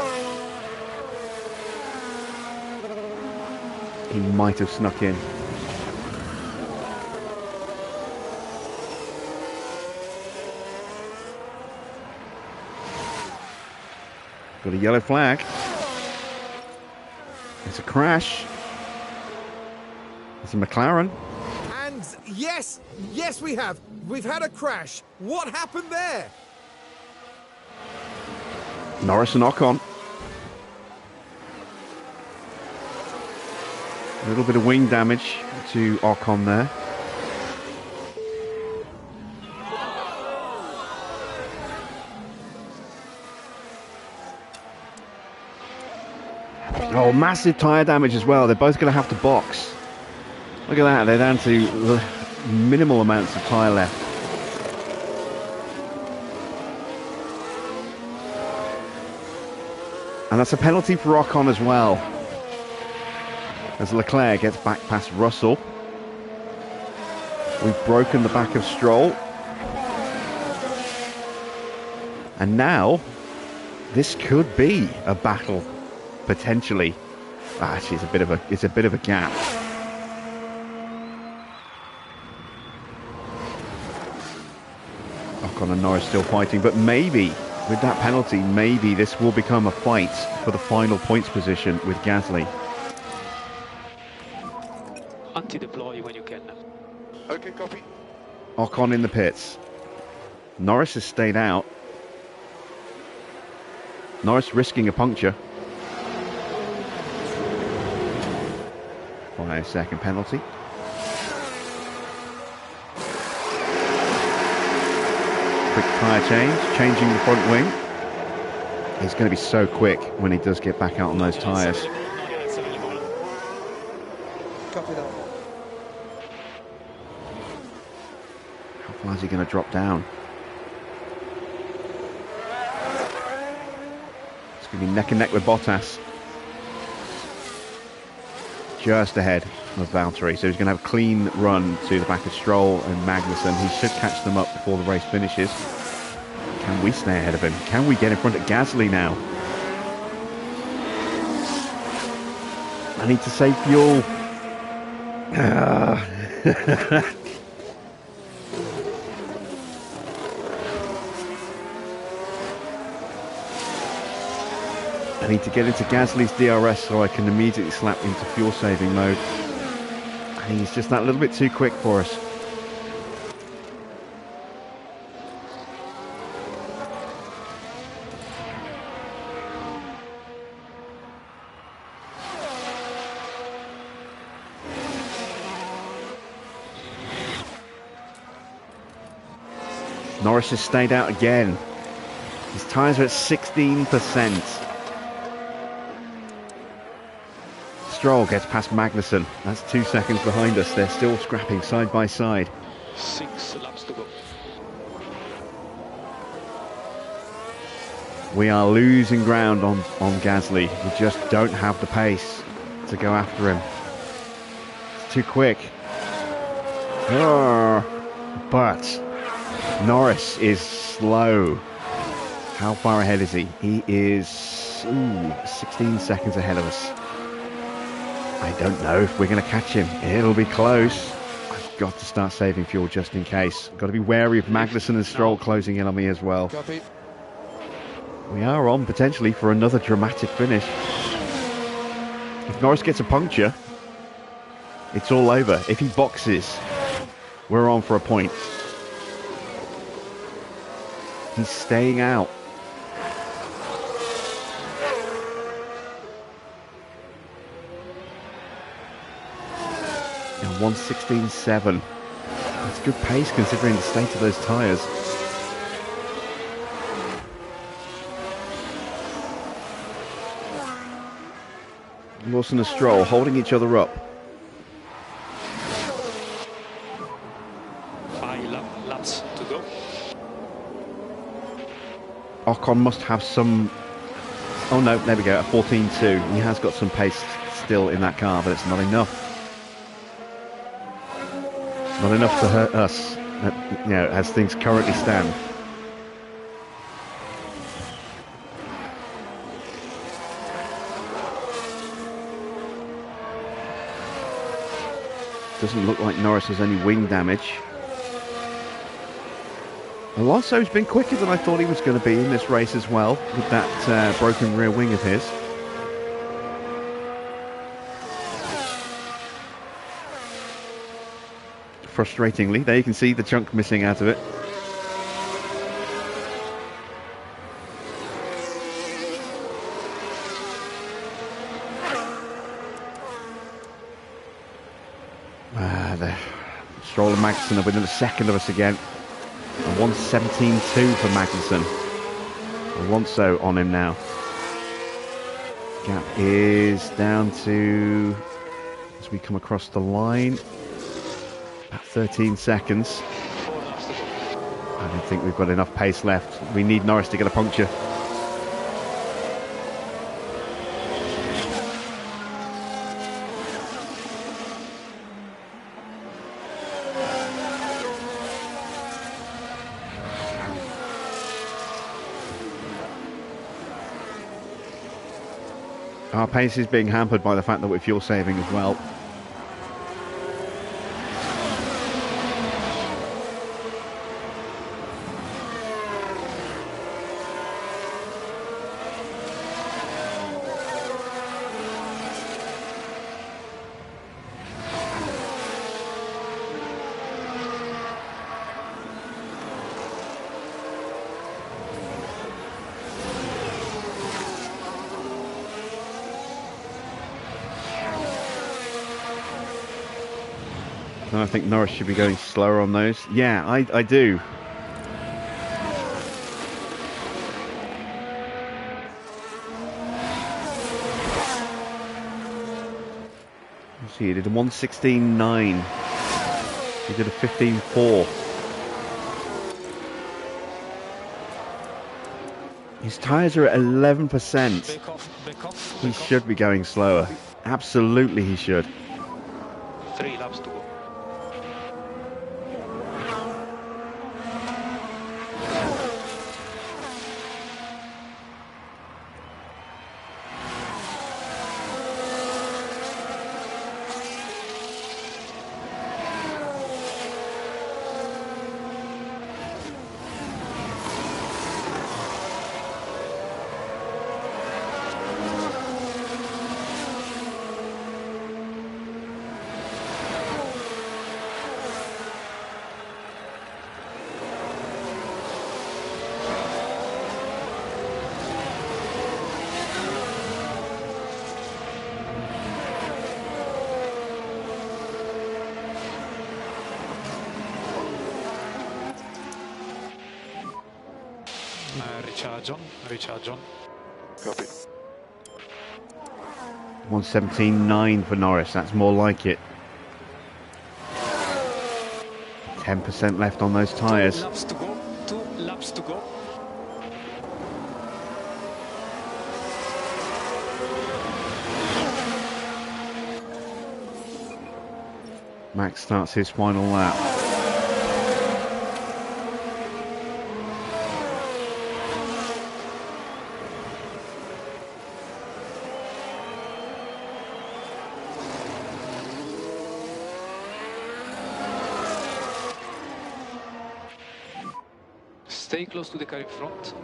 He might have snuck in. Got a yellow flag. It's a crash. It's a McLaren. And yes, we have. We've had a crash. What happened there? Norris and Ocon. A little bit of wing damage to Ocon there. Oh, massive tyre damage as well. They're both going to have to box. Look at that. They're down to minimal amounts of tyre left. And that's a penalty for Ocon as well, as Leclerc gets back past Russell. We've broken the back of Stroll. And now this could be a battle, potentially. Actually, it's a bit of a gap. Ocon and Norris still fighting, but maybe with that penalty, maybe this will become a fight for the final points position with Gasly. Anti-deploy when you can. Okay, copy. Ocon in the pits. Norris has stayed out. Norris risking a puncture. 5-second penalty. Quick tyre change, changing the front wing. He's going to be so quick when he does get back out on those tyres. Copy that. Why is he going to drop down? It's going to be neck and neck with Bottas. Just ahead of Valtteri. So he's going to have a clean run to the back of Stroll and Magnussen. He should catch them up before the race finishes. Can we stay ahead of him? Can we get in front of Gasly now? I need to save fuel. I need to get into Gasly's DRS so I can immediately slap into fuel saving mode. And he's just that little bit too quick for us. Norris has stayed out again. His tyres are at 16%. Stroll gets past Magnussen. That's 2 seconds behind us. They're still scrapping side by side. 6 laps to go. We are losing ground on Gasly. We just don't have the pace to go after him. It's too quick. But Norris is slow. How far ahead is he? He is 16 seconds ahead of us. I don't know if we're going to catch him. It'll be close. I've got to start saving fuel just in case. Got to be wary of Magnussen and Stroll closing in on me as well. Copy. We are on potentially for another dramatic finish. If Norris gets a puncture, it's all over. If he boxes, we're on for a point. He's staying out. And 1:16.7. That's good pace considering the state of those tyres. Lawson and Stroll holding each other up. 5 laps to go. Ocon must have some... Oh no, there we go, at 14.2. He has got some pace still in that car, but it's not enough. Not enough to hurt us, as things currently stand. Doesn't look like Norris has any wing damage. Alonso's been quicker than I thought he was going to be in this race as well, with that broken rear wing of his. Frustratingly, there you can see the chunk missing out of it. Stroll and Magnussen are within a second of us again. 1:17.2 for Magnussen. Alonso on him now. Gap is down to, as we come across the line, about 13 seconds. I don't think we've got enough pace left. We need Norris to get a puncture. Our pace is being hampered by the fact that we're fuel saving as well. I think Norris should be going slower on those. Yeah, I do. Let's see, he did a 1:16.9. He did a 15.4. His tyres are at 11%. Back off. He should be going slower. Absolutely he should. 3 laps to go. Recharge on. Copy. 117.9 for Norris. That's more like it. 10% left on those tyres. 2 laps to go. 2 laps to go. Max starts his final lap. Stay close to the car in front.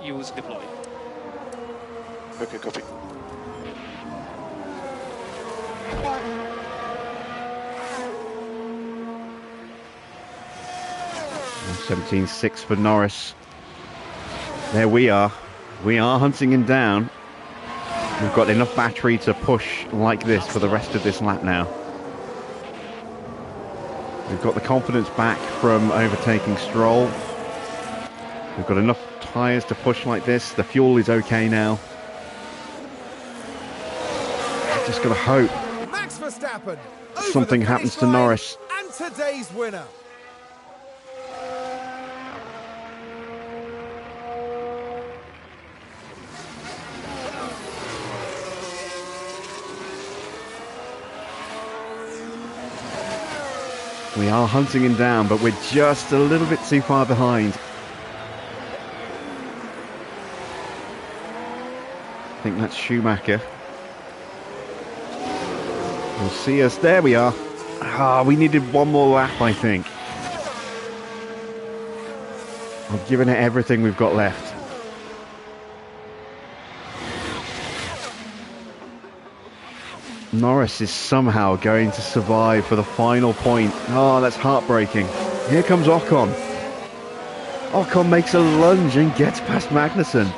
Use deploy. Okay, copy. 17.6 for Norris. There we are. We are hunting him down. We've got enough battery to push like this for the rest of this lap now. We've got the confidence back from overtaking Stroll. We've got enough tyres to push like this. The fuel is okay now. Just got to hope Max Verstappen over something the happens finish to line, Norris. and today's winner. We are hunting him down, but we're just a little bit too far behind. I think that's Schumacher. We'll see us. There we are. We needed one more lap, I think. I've given it everything we've got left. Norris is somehow going to survive for the final point. Oh, that's heartbreaking. Here comes Ocon. Ocon makes a lunge and gets past Magnussen.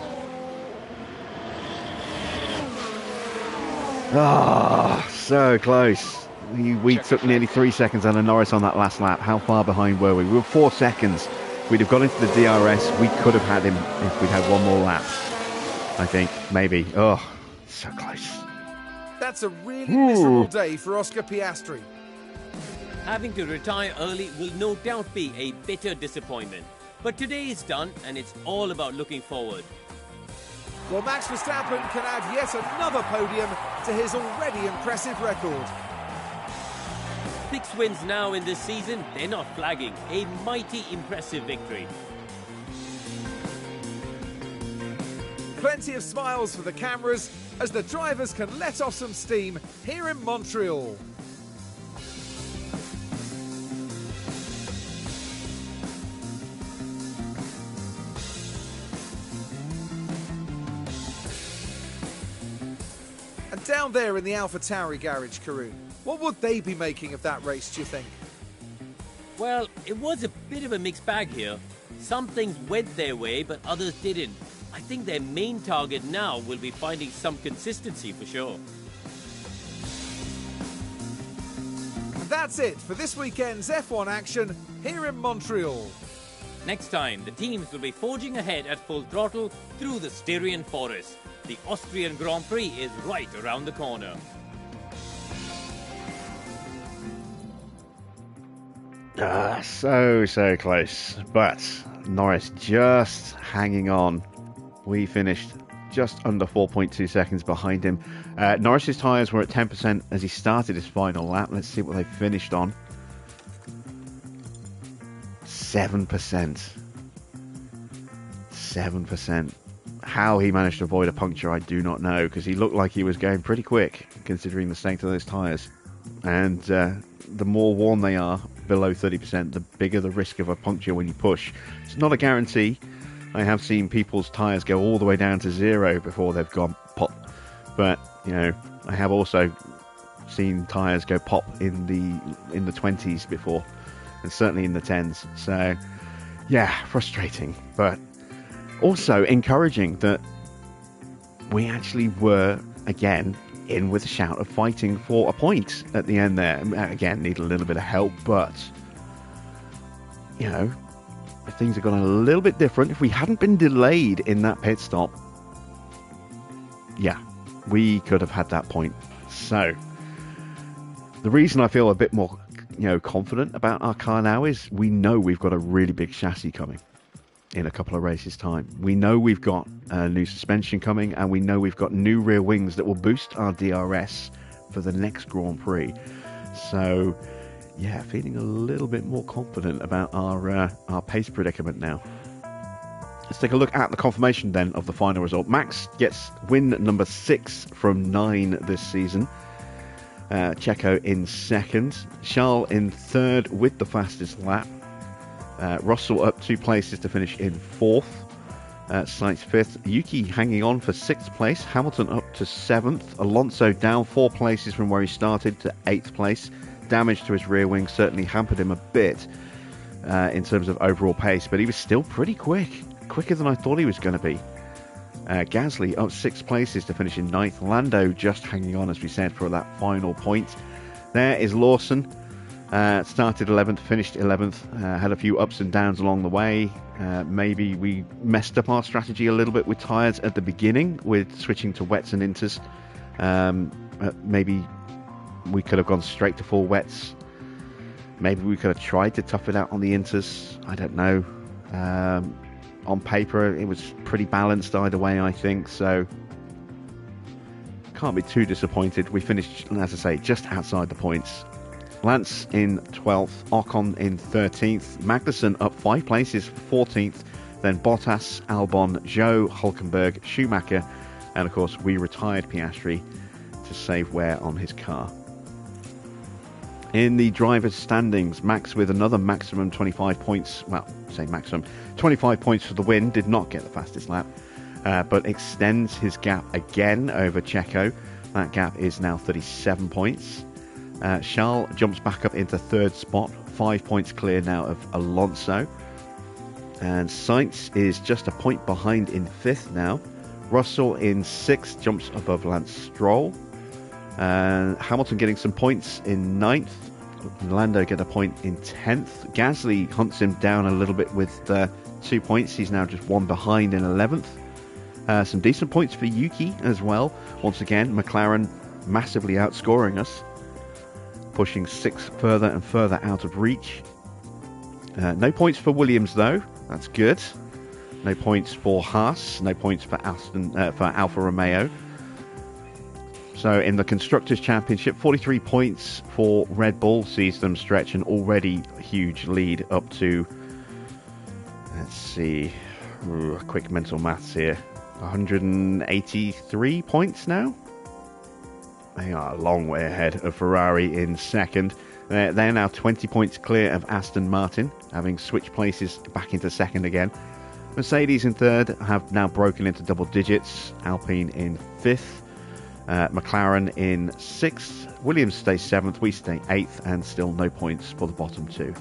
So close. We took nearly 3 seconds out of Norris on that last lap. How far behind were we? We were 4 seconds. We'd have got into the DRS. We could have had him if we'd had one more lap. I think, maybe. Oh, so close. That's a really miserable day for Oscar Piastri. Having to retire early will no doubt be a bitter disappointment. But today is done and it's all about looking forward. Well, Max Verstappen can add yet another podium to his already impressive record. 6 wins now in this season, they're not flagging. A mighty impressive victory. Plenty of smiles for the cameras as the drivers can let off some steam here in Montreal. And down there in the Tauri garage, Karun, what would they be making of that race, do you think? Well, it was a bit of a mixed bag here. Some things went their way, but others didn't. I think their main target now will be finding some consistency for sure. And that that's it for this weekend's F1 action here in Montreal. Next time, the teams will be forging ahead at full throttle through the Styrian forest. The Austrian Grand Prix is right around the corner. So close, but Norris just hanging on. We finished just under 4.2 seconds behind him. Norris's tyres were at 10% as he started his final lap. Let's see what they finished on. 7%. 7%. How he managed to avoid a puncture, I do not know, because he looked like he was going pretty quick, considering the state of those tyres. And the more worn they are, below 30%, the bigger the risk of a puncture when you push. It's not a guarantee. I have seen people's tyres go all the way down to 0 before they've gone pop. But, you know, I have also seen tyres go pop in the 20s before, and certainly in the 10s. So, yeah, frustrating, but also encouraging that we actually were, again, in with a shout of fighting for a point at the end there. Again, need a little bit of help, but, you know, if things had gone a little bit different, if we hadn't been delayed in that pit stop, yeah, we could have had that point. So, the reason I feel a bit more, you know, confident about our car now is we know we've got a really big chassis coming in a couple of races' time. We know we've got new suspension coming, and we know we've got new rear wings that will boost our DRS for the next Grand Prix. So, yeah, feeling a little bit more confident about our pace predicament now. Let's take a look at the confirmation then of the final result. Max gets win number 6 from 9 this season. Checo in second. Charles in third with the fastest lap. Russell up 2 places to finish in 4th. Sainz 5th. Yuki hanging on for 6th place. Hamilton up to 7th. Alonso down 4 places from where he started to 8th place. Damage to his rear wing certainly hampered him a bit in terms of overall pace, but he was still pretty quick. Quicker than I thought he was going to be. Gasly up 6 places to finish in 9th. Lando just hanging on, as we said, for that final point. There is Lawson. Started 11th, finished 11th, had a few ups and downs along the way. Maybe we messed up our strategy a little bit with tyres at the beginning with switching to wets and inters. Maybe we could have gone straight to full wets. Maybe we could have tried to tough it out on the inters. I don't know. On paper, it was pretty balanced either way, I think. So, can't be too disappointed. We finished, as I say, just outside the points. Lance in 12th, Ocon in 13th, Magnussen up 5 places, 14th, then Bottas, Albon, Zhou, Hülkenberg, Schumacher, and of course we retired Piastri to save wear on his car. In the drivers' standings, Max with another maximum 25 points, well, say maximum, 25 points for the win, did not get the fastest lap, but extends his gap again over Checo. That gap is now 37 points. Charles jumps back up into 3rd spot, 5 points clear now of Alonso. And Sainz is just a point behind in 5th now. Russell in 6th, jumps above Lance Stroll. Hamilton getting some points in 9th. Lando get a point in 10th. Gasly hunts him down a little bit with 2 points. He's now just 1 behind in 11th. Some decent points for Yuki as well. Once again, McLaren massively outscoring us, pushing 6 further and further out of reach. No points for Williams though. That's good. No points for Haas. No points for Alfa Romeo. So in the Constructors' Championship, 43 points for Red Bull sees them stretch an already huge lead up to, let's see, quick mental maths here, 183 points now. They are a long way ahead of Ferrari in 2nd. They're now 20 points clear of Aston Martin, having switched places back into 2nd again. Mercedes in 3rd have now broken into double digits. Alpine in 5th. McLaren in 6th. Williams stays 7th. We stay 8th, and still no points for the bottom 2.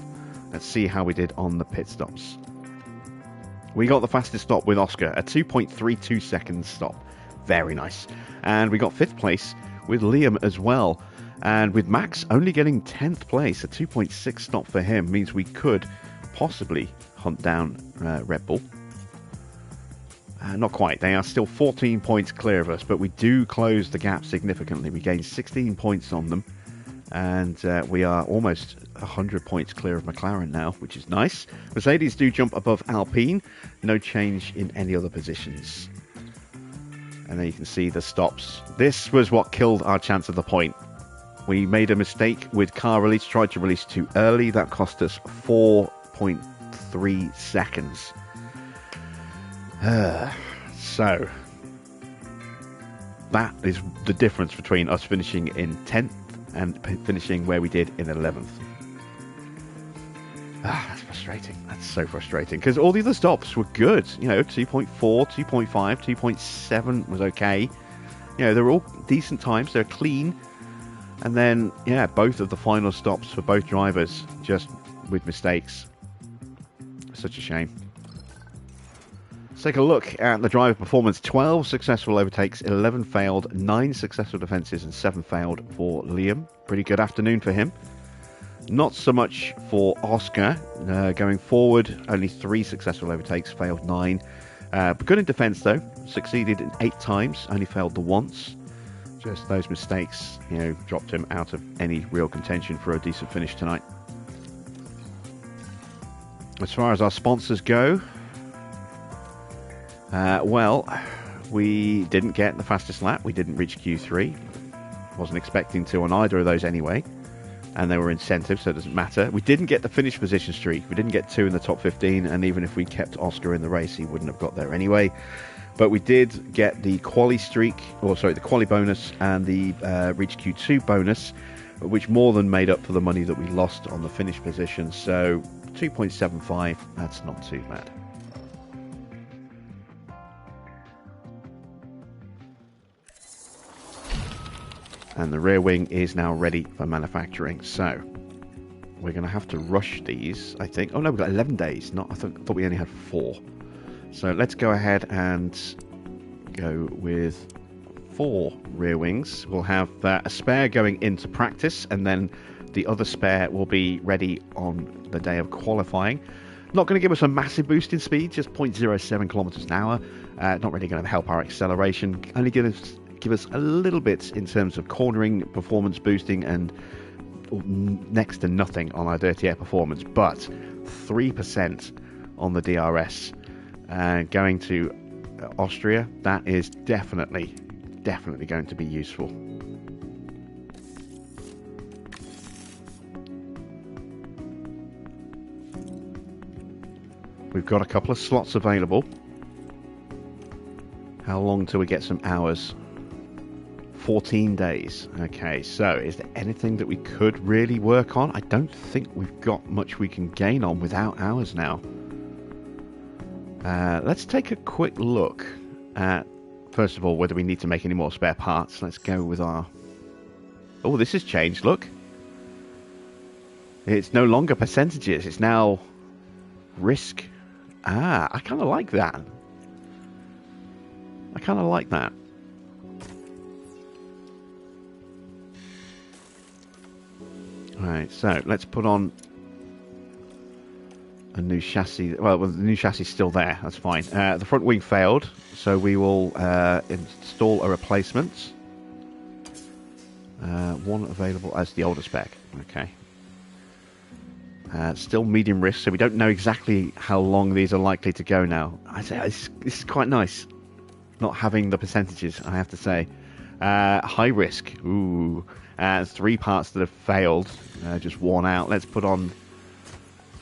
Let's see how we did on the pit stops. We got the fastest stop with Oscar, a 2.32 second stop. Very nice. And we got 5th place with Liam as well. And with Max only getting 10th place, a 2.6 stop for him means we could possibly hunt down Red Bull. Not quite. They are still 14 points clear of us, but we do close the gap significantly. We gained 16 points on them, and we are almost 100 points clear of McLaren now, which is nice. Mercedes do jump above Alpine. No change in any other positions. And then you can see the stops. This was what killed our chance of the point. We made a mistake with car release, tried to release too early. That cost us 4.3 seconds. So, that is the difference between us finishing in 10th and finishing where we did in 11th. That's frustrating. That's so frustrating. Because all the other stops were good. You know, 2.4, 2.5, 2.7 was okay. You know, they're all decent times. They're clean. And then, yeah, both of the final stops for both drivers just with mistakes. Such a shame. Let's take a look at the driver performance. 12 successful overtakes, 11 failed, 9 successful defences and 7 failed for Liam. Pretty good afternoon for him. Not so much for Oscar. Going forward, only 3 successful overtakes, failed 9. But good in defence though. Succeeded in 8 times, only failed the once. Just those mistakes, you know, dropped him out of any real contention for a decent finish tonight. As far as our sponsors go, well, we didn't get the fastest lap. We didn't reach Q3. Wasn't expecting to on either of those anyway. And they were incentives, so it doesn't matter. We didn't get the finish position streak. We didn't get 2 in the top 15, and even if we kept Oscar in the race, he wouldn't have got there anyway. But we did get the quali streak, or sorry, the quali bonus and the reach Q2 bonus, which more than made up for the money that we lost on the finish position. So 2.75, that's not too bad. And the rear wing is now ready for manufacturing. So we're going to have to rush these, I think. Oh no, we've got 11 days. I thought we only had 4. So let's go ahead and go with 4 rear wings. We'll have a spare going into practice, and then the other spare will be ready on the day of qualifying. Not going to give us a massive boost in speed, just 0.07 kilometers an hour. Not really going to help our acceleration. Only give us a little bit in terms of cornering, performance boosting, and next to nothing on our dirty air performance. But 3% on the DRS. Going to Austria, that is definitely going to be useful. We've got a couple of slots available. How long till we get some hours? 14 days. Okay, so is there anything that we could really work on? I don't think we've got much we can gain on without hours now. Let's take a quick look at, first of all, whether we need to make any more spare parts. Let's go with our... Oh, this has changed, look. It's no longer percentages, it's now risk. Ah, I kind of like that. I kind of like that. Alright, so let's put on a new chassis. Well, the new chassis is still there. That's fine. The front wing failed, so we will install a replacement. One available as the older spec. Okay. Still medium risk, so we don't know exactly how long these are likely to go now. I say this is quite nice, not having the percentages, I have to say. High risk. Ooh. 3 parts that have failed, just worn out. Let's put on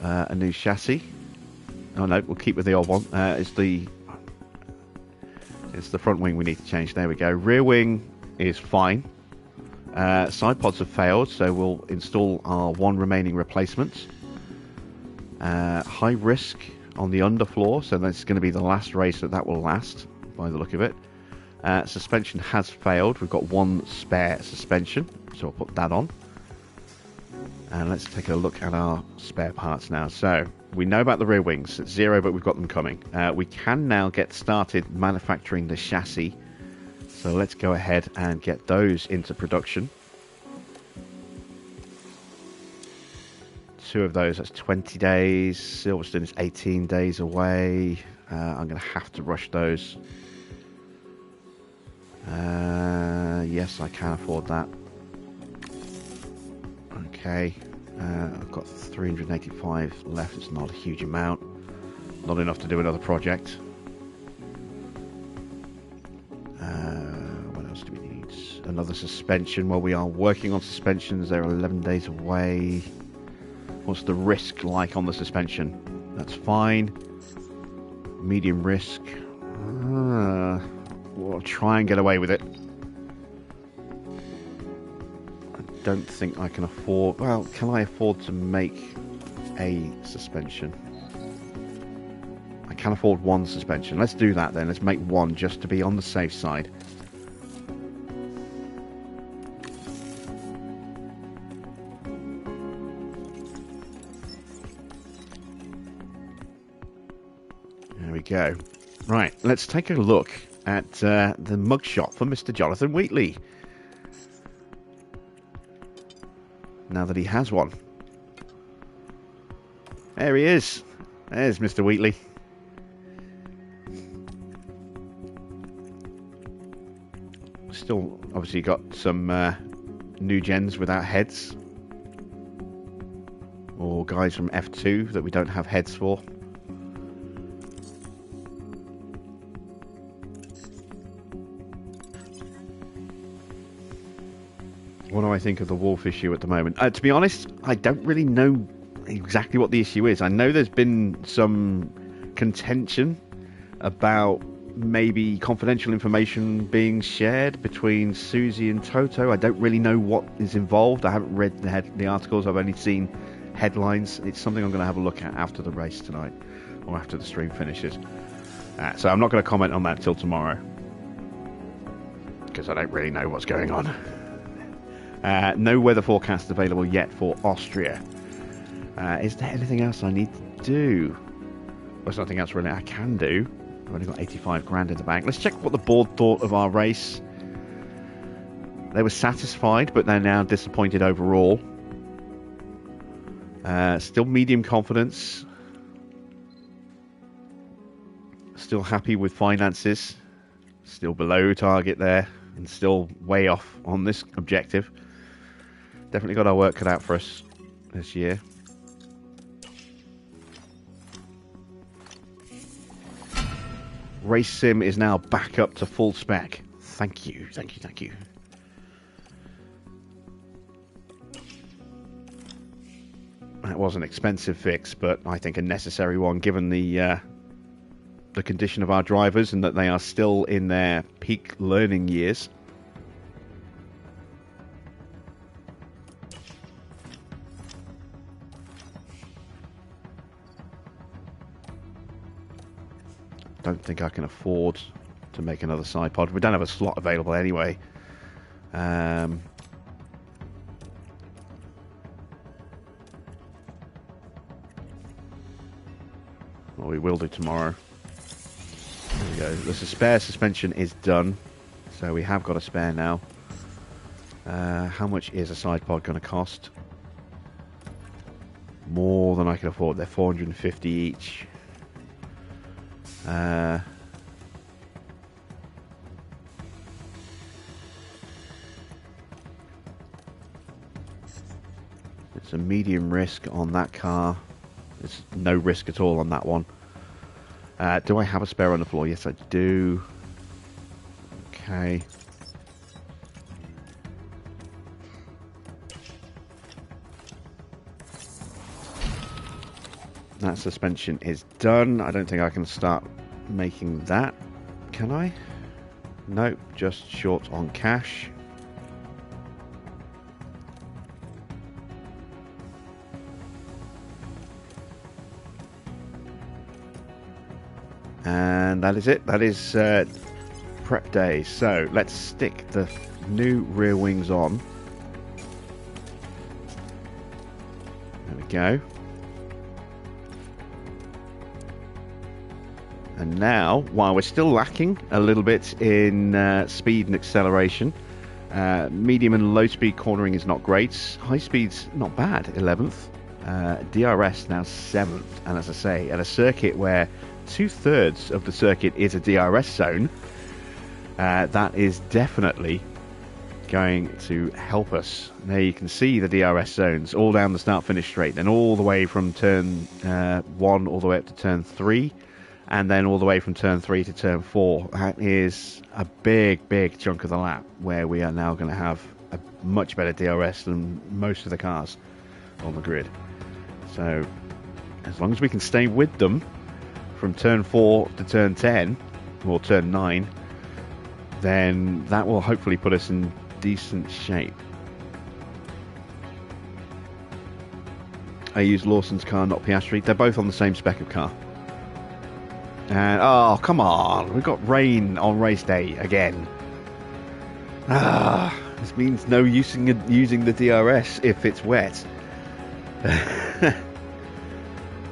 a new chassis. Oh no, we'll keep with the old one. It's the front wing we need to change. There we go. Rear wing is fine. Side pods have failed, so we'll install our 1 remaining replacement. High risk on the underfloor, so that's going to be the last race that will last, by the look of it. Suspension has failed. We've got 1 spare suspension, so I'll put that on. And let's take a look at our spare parts now. So we know about the rear wings. It's 0, but we've got them coming. We can now get started manufacturing the chassis. So let's go ahead and get those into production. 2 of those, that's 20 days. Silverstone is 18 days away. I'm going to have to rush those. Yes, I can afford that. Okay. I've got 385 left. It's not a huge amount. Not enough to do another project. What else do we need? Another suspension. Well, we are working on suspensions. They're 11 days away. What's the risk like on the suspension? That's fine. Medium risk. We'll try and get away with it. I don't think I can afford... Well, can I afford to make a suspension? I can afford 1 suspension. Let's do that then. Let's make 1 just to be on the safe side. There we go. Right, let's take a look at the mugshot for Mr. Jonathan Wheatley. Now that he has one. There he is. There's Mr. Wheatley. Still, obviously, got some new gens without heads. Or guys from F2 that we don't have heads for. What do I think of the Wolf issue at the moment? To be honest, I don't really know exactly what the issue is. I know there's been some contention about maybe confidential information being shared between Susie and Toto. I don't really know what is involved. I haven't read the articles. I've only seen headlines. It's something I'm going to have a look at after the race tonight, or after the stream finishes. So I'm not going to comment on that till tomorrow, because I don't really know what's going on. No weather forecast available yet for Austria. Is there anything else I need to do? Well, there's nothing else really I can do. I've only got 85 grand in the bank. Let's check what the board thought of our race. They were satisfied, but they're now disappointed overall. Still medium confidence. Still happy with finances. Still below target there. And still way off on this objective. Definitely got our work cut out for us this year. Race Sim is now back up to full spec. Thank you, thank you, thank you. That was an expensive fix, but I think a necessary one given the condition of our drivers and that they are still in their peak learning years. Don't think I can afford to make another side pod. We don't have a slot available anyway. Well, we will do tomorrow. There we go. The spare suspension is done, so we have got a spare now. How much is a side pod going to cost? More than I can afford. They're 450 each. It's a medium risk on that car. There's no risk at all on that one. Do I have a spare on the floor? Yes, I do. Okay. That suspension is done. I don't think I can start making that. Can I? Nope, just short on cash. And that is it. That is prep day. So let's stick the new rear wings on. There we go. And now, while we're still lacking a little bit in speed and acceleration, medium and low speed cornering is not great. High speed's not bad, 11th. DRS now 7th, and as I say, at a circuit where 2/3 of the circuit is a DRS zone, that is definitely going to help us. There you can see the DRS zones all down the start-finish straight, then all the way from turn 1 all the way up to turn 3, and then all the way from turn 3 to turn 4. That is a big chunk of the lap where we are now going to have a much better DRS than most of the cars on the grid. So as long as we can stay with them from turn 4 to turn 10 or turn 9, then that will hopefully put us in decent shape. I used Lawson's car, not Piastri. They're both on the same spec of car. And oh, come on, we've got rain on race day again. This means no using the DRS if it's wet.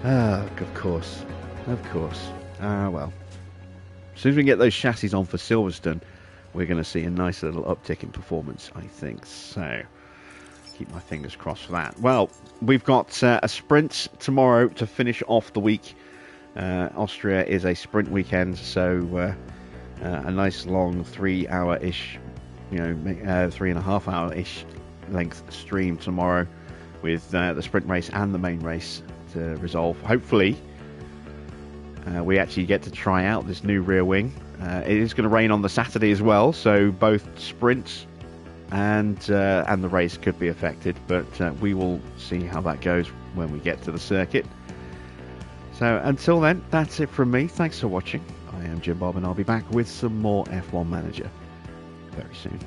Of course. Well, as soon as we get those chassis on for Silverstone, we're going to see a nice little uptick in performance, I think. So, keep my fingers crossed for that. Well, we've got a sprint tomorrow to finish off the week. Austria is a sprint weekend, so a nice long 3-hour-ish, 3.5-hour-ish length stream tomorrow with the sprint race and the main race to resolve. Hopefully, we actually get to try out this new rear wing. It is going to rain on the Saturday as well, so both sprints and the race could be affected, but we will see how that goes when we get to the circuit. So until then, that's it from me. Thanks for watching. I am Jim Bob, and I'll be back with some more F1 Manager very soon.